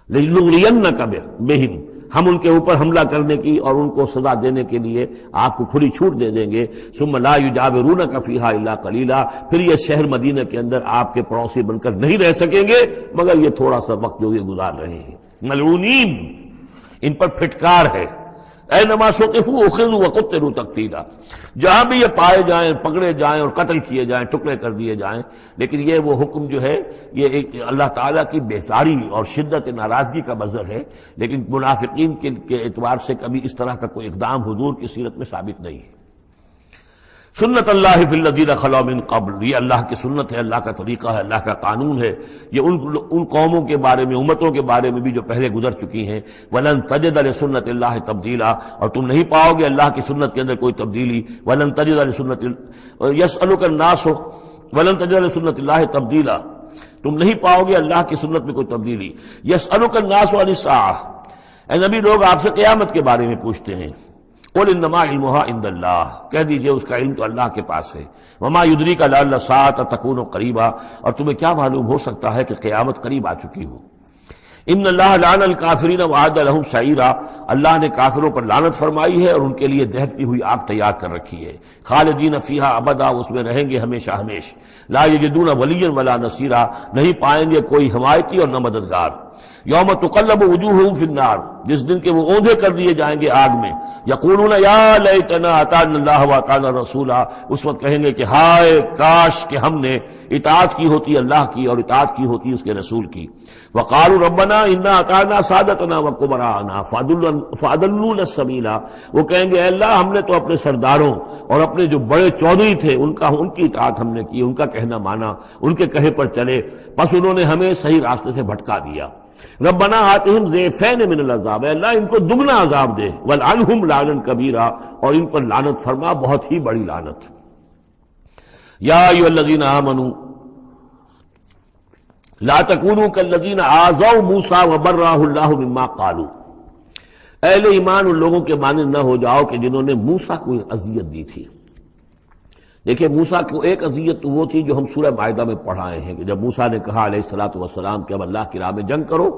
لنغرینک بہم، ہم ان کے اوپر حملہ کرنے کی اور ان کو سزا دینے کے لیے آپ کو کھلی چھوٹ دے دیں گے. ثم لا یجاورونک فیہا الا قلیلا، پھر یہ شہر مدینہ کے اندر آپ کے پڑوسی بن کر نہیں رہ سکیں گے مگر یہ تھوڑا سا وقت جو یہ گزار رہے ہیں. ملعونین، ان پر پھٹکار ہے. اینما ثقفوا اخذوا وقتلوا تقتیلا، جہاں بھی یہ پائے جائیں، پکڑے جائیں اور قتل کیے جائیں، ٹکڑے کر دیے جائیں. لیکن یہ وہ حکم جو ہے یہ ایک اللہ تعالیٰ کی بیزاری اور شدت ناراضگی کا مظہر ہے، لیکن منافقین کے اعتبار سے کبھی اس طرح کا کوئی اقدام حضور کی سیرت میں ثابت نہیں ہے. سنت اللہ فی الذین خلوا من قبل، یہ اللہ کی سنت ہے، اللہ کا طریقہ ہے، اللہ کا قانون ہے. یہ ان قوموں کے بارے میں، امتوں کے بارے میں بھی جو پہلے گزر چکی ہیں. وَلَن تَجِدَ لِسُنَّتِ اللَّهِ تَبْدِيلًا، اور تم نہیں پاؤ گے اللہ کی سنت کے اندر کوئی تبدیلی. وَلَن تَجِدَ لِسُنَّتِ يَسْأَلُكَ النَّاسُ وَلَن تَجِدَ لِسُنَّتِ اللَّهِ تَبْدِيلًا، تم نہیں پاؤ گے اللہ کی سنت میں کوئی تبدیلی. يَسْأَلُكَ النَّاسُ عَنِ السَّاعَةِ، اے نبی لوگ آپ سے قیامت کے بارے میں پوچھتے ہیں. قل انما علمها عند اللہ، کہہ دیجئے اس کا علم تو اللہ کے پاس ہے. وما یدریک لعل الساعة تکون قریبا، اور تمہیں کیا معلوم ہو سکتا ہے کہ قیامت قریب آ چکی ہو. ان اللہ لعن الکافرین وعد لهم سعیرا، اللہ نے کافروں پر لعنت فرمائی ہے اور ان کے لیے دہکتی ہوئی آگ تیار کر رکھی ہے. خالدین فیہا ابدا، اس میں رہیں گے ہمیشہ ہمیش. لا یجدون ولیا ولا نصیرا، نہیں پائیں گے کوئی حمایتی اور نہ مددگار. یوم تقلب وجوہہم فی النار، جس دن کے وہ اوندھے کر دیے جائیں گے آگ میں. یقولون یا لیتنا اطعنا اللہ واطعنا الرسول، اس وقت کہیں گے کہ ہائے کاش کہ ہم نے اطاعت کی ہوتی اللہ کی اور اطاعت کی ہوتی اس کے رسول کی. وقالوا ربنا انا اطعنا سادتنا وکبراءنا فاضلونا السبیل، وہ کہیں گے اے اللہ ہم نے تو اپنے سرداروں اور اپنے جو بڑے چودھری تھے ان کی اطاعت ہم نے کی، ان کا کہنا مانا، ان کے کہے پر چلے، بس انہوں نے ہمیں صحیح راستے سے بھٹکا دیا. ربنا آتہم ضعفین من العذاب، اے اللہ ان کو دگنا عذاب دے. والعنہم لعنا کبیرا، اور ان پر لعنت فرما بہت ہی بڑی لعنت. یا ایھا الذین آمنوا لا تکونوا کالذین آذوا موسیٰ وبرأہ اللہ مما قالوا، اہل ایمان ان لوگوں کے مانند نہ ہو جاؤ کہ جنہوں نے موسیٰ کو اذیت دی تھی. دیکھیں موسیٰ کو ایک اذیت تو وہ تھی جو ہم سورہ مائدہ میں پڑھائے ہیں کہ جب موسیٰ نے کہا علیہ الصلوۃ والسلام کہ اب اللہ کی راہ میں جنگ کرو،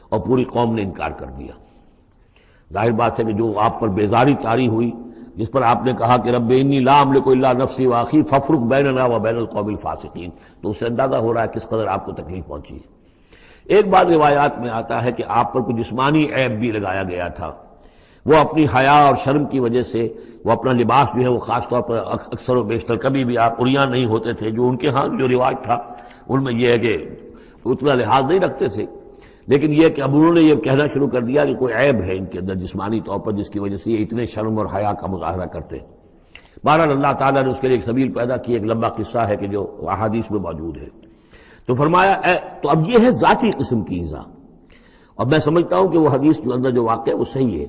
اور پوری قوم نے انکار کر دیا. ظاہر بات ہے کہ جو آپ پر بیزاری طاری ہوئی، جس پر آپ نے کہا کہ رب انی لا املک الا نفسی واخی فافرق بیننا وبین القوم الفاسقین، تو اس سے اندازہ ہو رہا ہے کس قدر آپ کو تکلیف پہنچی ہے. ایک بات روایات میں آتا ہے کہ آپ پر کوئی جسمانی عیب بھی لگایا گیا تھا. وہ اپنی حیا اور شرم کی وجہ سے وہ اپنا لباس جو ہے وہ خاص طور پر اکثر و بیشتر کبھی بھی آپ عریان نہیں ہوتے تھے. جو ان کے ہاں جو رواج تھا ان میں یہ ہے کہ اتنا لحاظ نہیں رکھتے تھے، لیکن یہ کہ اب انہوں نے یہ کہنا شروع کر دیا کہ کوئی عیب ہے ان کے اندر جسمانی طور پر جس کی وجہ سے یہ اتنے شرم اور حیا کا مظاہرہ کرتے ہیں. بہرحال اللہ تعالیٰ نے اس کے لیے ایک سبیل پیدا کی. ایک لمبا قصہ ہے کہ جو احادیث میں موجود ہے. تو فرمایا تو اب یہ ہے ذاتی قسم کی ایذا، اور میں سمجھتا ہوں کہ وہ حدیث جو اندر جو واقع ہے وہ صحیح ہے،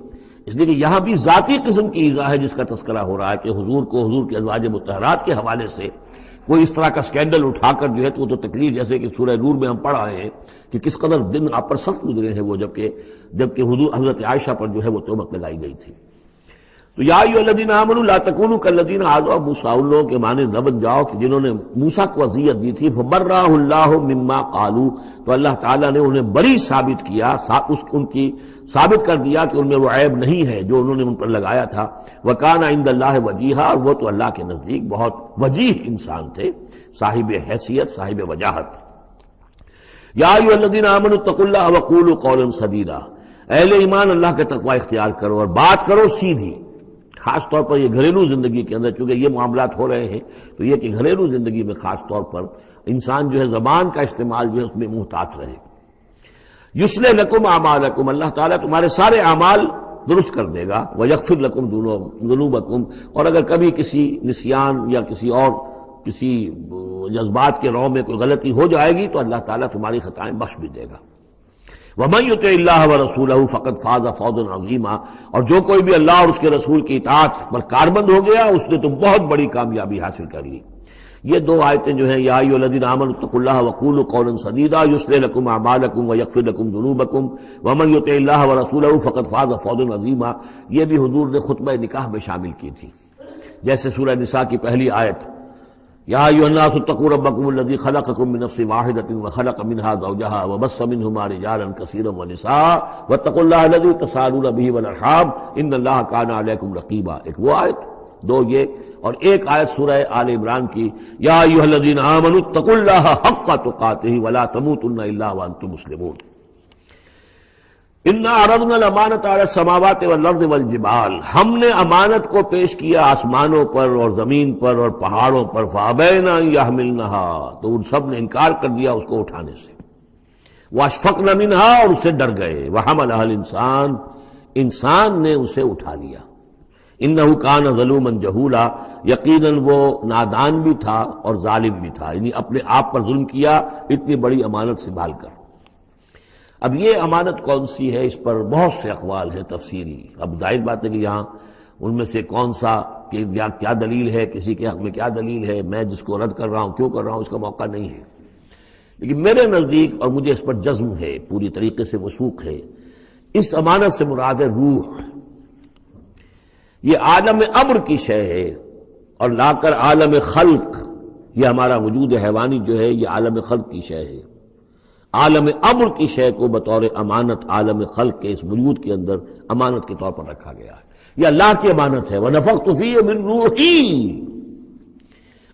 اس لیے کہ یہاں بھی ذاتی قسم کی ایذا ہے جس کا تذکرہ ہو رہا ہے کہ حضور کو حضور کے ازواج مطہرات کے حوالے سے کوئی اس طرح کا سکینڈل اٹھا کر جو ہے تو تکلیف، جیسے کہ سورہ نور میں ہم پڑھ آئے ہیں کہ کس قدر دن آپ پر سخت گزرے ہیں وہ، جبکہ حضور حضرت عائشہ پر جو ہے وہ تہمت لگائی گئی تھی. تو یا ایھا الذین آمنوا لا تکونوا کالذین آذوا موسیٰ، ان لوگوں کے مانند نہ بن جاؤ کہ جنہوں نے موسیٰ کو اذیت دی تھی. فبرأہ اللہ مما قالوا، تو اللہ تعالیٰ نے انہیں بری ثابت کیا، ان کی ثابت کر دیا کہ ان میں وہ عیب نہیں ہے جو انہوں نے ان پر لگایا تھا. وکان عند اللہ وجیہا، اور وہ تو اللہ کے نزدیک بہت وجیح انسان تھے، صاحب حیثیت، صاحب وجاہت. یا ایھا الذین آمنوا اتقوا اللہ وقولوا قولا سدیدا، اہل ایمان اللہ کا تقوی اختیار کرو اور بات کرو سیدھی. خاص طور پر یہ گھریلو زندگی کے اندر چونکہ یہ معاملات ہو رہے ہیں تو یہ کہ گھریلو زندگی میں خاص طور پر انسان جو ہے زبان کا استعمال جو ہے اس میں محتاط رہے. یصلح لکم اعمالکم، اللہ تعالیٰ تمہارے سارے اعمال درست کر دے گا. ویغفر لکم ذنوبکم، اور اگر کبھی کسی نسیان یا کسی جذبات کے رو میں کوئی غلطی ہو جائے گی تو اللہ تعالیٰ تمہاری خطائیں بخش بھی دے گا. وَمَن يُطِعِ اللَّهَ وَرَسُولَهُ فَقَدْ فَازَ فَوْزًا عَظِيمًا، اور جو کوئی بھی اللہ اور اس کے رسول کی اطاعت پر کاربند ہو گیا اس نے تو بہت بڑی کامیابی حاصل کر لی. یہ دو آیتیں جو ہیں یا ایھا الذین آمنوا اتقوا اللہ وقولوا قولا سدیدا یصلح لکم اعمالکم ویغفر لکم ذنوبکم ومن یطع اللہ ورسولہ فقد فاز فوزا عظیما، یہ بھی حضور نے خطبہ نکاح میں شامل کی تھی. جیسے سورہ نساء کی پہلی آیت یا ایھا الناس اتقوا ربکم الذی خلقکم من نفس واحدۃ وخلق منها زوجها وبث منهما رجالا کثیرا ونساء واتقوا اللہ الذی تساءلون به والارحام ان اللہ کان علیکم رقیبا. ایک وہ آیت، دو یہ، اور ایک آیت سورہ آل عمران کی یا ایھا الذین آمنوا اتقوا اللہ حق تقاتہ ولا تموتن الا وانتم مسلمون. انا عرضنا الامانۃ علی السماوات والارض والجبال، ہم نے امانت کو پیش کیا آسمانوں پر اور زمین پر اور پہاڑوں پر، فابین ان یحملنها، تو ان سب نے انکار کر دیا اس کو اٹھانے سے، واشفقن منها، اور اس سے ڈر گئے، وحملها الانسان، انسان نے اسے اٹھا لیا، انه کان ظلوما جہولا، یقیناً وہ نادان بھی تھا اور ظالم بھی تھا، یعنی اپنے آپ پر ظلم کیا اتنی بڑی امانت سنبھال کر. اب یہ امانت کون سی ہے، اس پر بہت سے اقوال ہیں تفسیری. اب ظاہر بات ہے کہ یہاں ان میں سے کون سا کہ کیا دلیل ہے، کسی کے حق میں کیا دلیل ہے، میں جس کو رد کر رہا ہوں کیوں کر رہا ہوں، اس کا موقع نہیں ہے. لیکن میرے نزدیک، اور مجھے اس پر جزم ہے، پوری طریقے سے وثوق ہے، اس امانت سے مراد ہے روح. یہ عالم امر کی شے ہے، اور لا کر عالم خلق، یہ ہمارا وجود حیوانی جو ہے یہ عالم خلق کی شے ہے. عالم امر کی شے کو بطور امانت عالم خلق کے اس وجود کے اندر امانت کے طور پر رکھا گیا ہے. یہ اللہ کی امانت ہے. وَنَفَخْتُ فِيهِ مِن رُوحِي،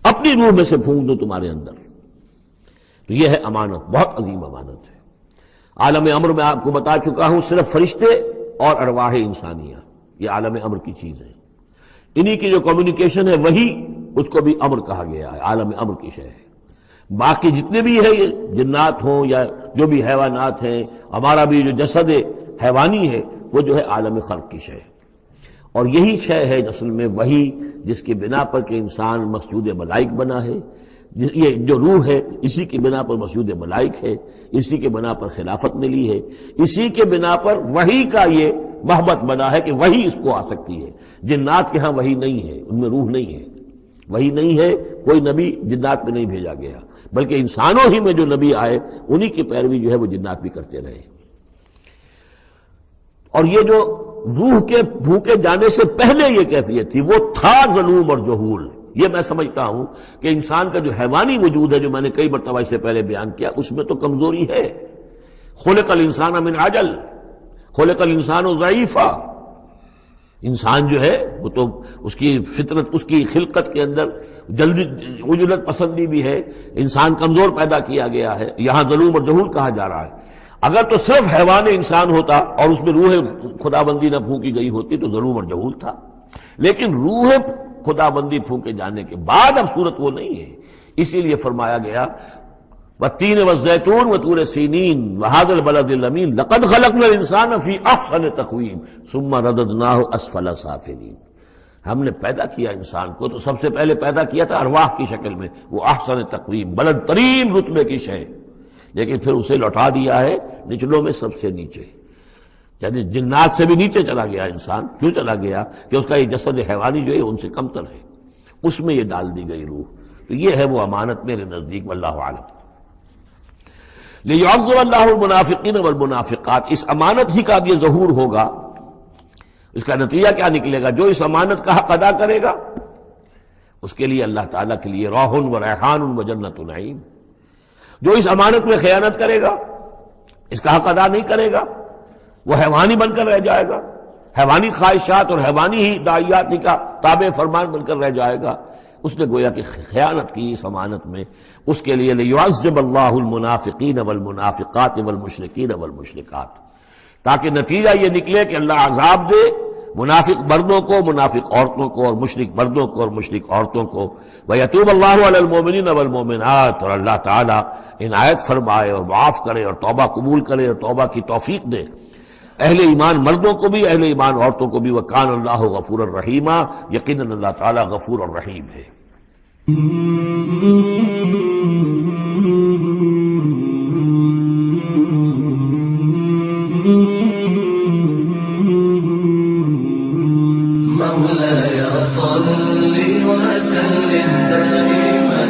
اپنی روح میں سے پھونک دو تمہارے اندر. تو یہ ہے امانت، بہت عظیم امانت ہے. عالم امر میں آپ کو بتا چکا ہوں، صرف فرشتے اور ارواح انسانیہ، یہ عالم امر کی چیز ہے. انہی کی جو کمیونیکیشن ہے وہی اس کو بھی امر کہا گیا ہے، عالم امر کی شے ہے. باقی جتنے بھی ہے، یہ جنات ہوں یا جو بھی حیوانات ہیں، ہمارا بھی جو جسد حیوانی ہے وہ جو ہے عالم خلق کی شے. اور یہی شے ہے اصل میں وہی جس کی بنا پر کہ انسان مسجود ملائک بنا ہے. یہ جو روح ہے اسی کی بنا پر مسجود ملائک ہے، اسی کے بنا پر خلافت ملی ہے، اسی کے بنا پر وحی کا یہ محبت بنا ہے کہ وحی اس کو آ سکتی ہے. جنات کے ہاں وحی نہیں ہے، ان میں روح نہیں ہے، وحی نہیں ہے، کوئی نبی جنات میں نہیں بھیجا گیا، بلکہ انسانوں ہی میں جو نبی آئے انہی کی پیروی جو ہے وہ جنات بھی کرتے رہے. اور یہ جو روح کے بھوکے جانے سے پہلے یہ کیفیت تھی، وہ تھا ظلوم اور جہول. یہ میں سمجھتا ہوں کہ انسان کا جو حیوانی وجود ہے، جو میں نے کئی مرتبہ اس سے پہلے بیان کیا، اس میں تو کمزوری ہے. خلق الانسان من عجل، خلق الانسان ضعیفا. انسان جو ہے وہ تو اس کی فطرت، اس کی خلقت کے اندر جلدی عجلت پسندی بھی ہے، انسان کمزور پیدا کیا گیا ہے. یہاں ظلوم اور جہول کہا جا رہا ہے. اگر تو صرف حیوان انسان ہوتا اور اس میں روح خدا بندی نہ پھونکی گئی ہوتی تو ظلوم اور جہول تھا. لیکن روح خدا بندی پھونکے جانے کے بعد اب صورت وہ نہیں ہے. اسی لیے فرمایا گیا والتین والزیتون وطور سینین وہذا البلد الامین لقد خلقنا الانسان فی احسن تقویم ثم رددناہ اسفل سافلین. ہم نے پیدا کیا انسان کو تو سب سے پہلے پیدا کیا تھا ارواح کی شکل میں، وہ احسن تقویم، بلند ترین رتبے کی شے، لیکن پھر اسے لوٹا دیا ہے نچلوں میں سب سے نیچے. یعنی جنات سے بھی نیچے چلا گیا انسان. کیوں چلا گیا؟ کہ اس کا یہ جسد حیوانی جو ہے ان سے کمتر ہے، اس میں یہ ڈال دی گئی روح. تو یہ ہے وہ امانت میرے نزدیک، واللہ اعلم. لِيُعَذِّبَ اللَّهُ الْمُنَافِقِينَ وَالْمُنَافِقَاتِ، اس امانت ہی کا اب یہ ظہور ہوگا. اس کا نتیجہ کیا نکلے گا؟ جو اس امانت کا حق ادا کرے گا اس کے لیے اللہ تعالیٰ کے لیے روح و ریحان و جنت نعیم. جو اس امانت میں خیانت کرے گا، اس کا حق ادا نہیں کرے گا، وہ حیوانی بن کر رہ جائے گا، حیوانی خواہشات اور حیوانی ہی داعیات ہی کا تابع فرمان بن کر رہ جائے گا. اس نے گویا کہ خیانت کی اس امانت میں. اس کے لیے لِيُعَذِّبَ اللَّهُ الْمُنَافِقِينَ وَالْمُنَافِقَاتِ وَالْمُشْرِكِينَ وَالْمُشْرِكَاتِ، تاکہ نتیجہ یہ نکلے کہ اللہ عذاب دے منافق مردوں کو، منافق عورتوں کو، اور مشرک مردوں کو اور مشرک عورتوں کو. وَيَتُوبَ اللَّهُ عَلَى الْمُؤْمِنِينَ وَالْمُؤْمِنَاتِ، اور اللہ تعالیٰ عنایت فرمائے اور معاف کرے اور توبہ قبول کرے اور توبہ کی توفیق دے اہل ایمان مردوں کو بھی، اہل ایمان عورتوں کو بھی. وَكَانَ اللَّهُ غَفُورًا رَحِيمًا، یقیناً اللہ تعالیٰ غفور اور رحیم ہے. مولاي صل وسلم دائما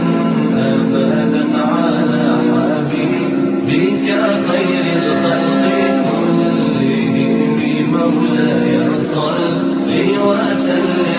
أبدا على حبيبك خير الخلق كلهم. مولاي صل وسلم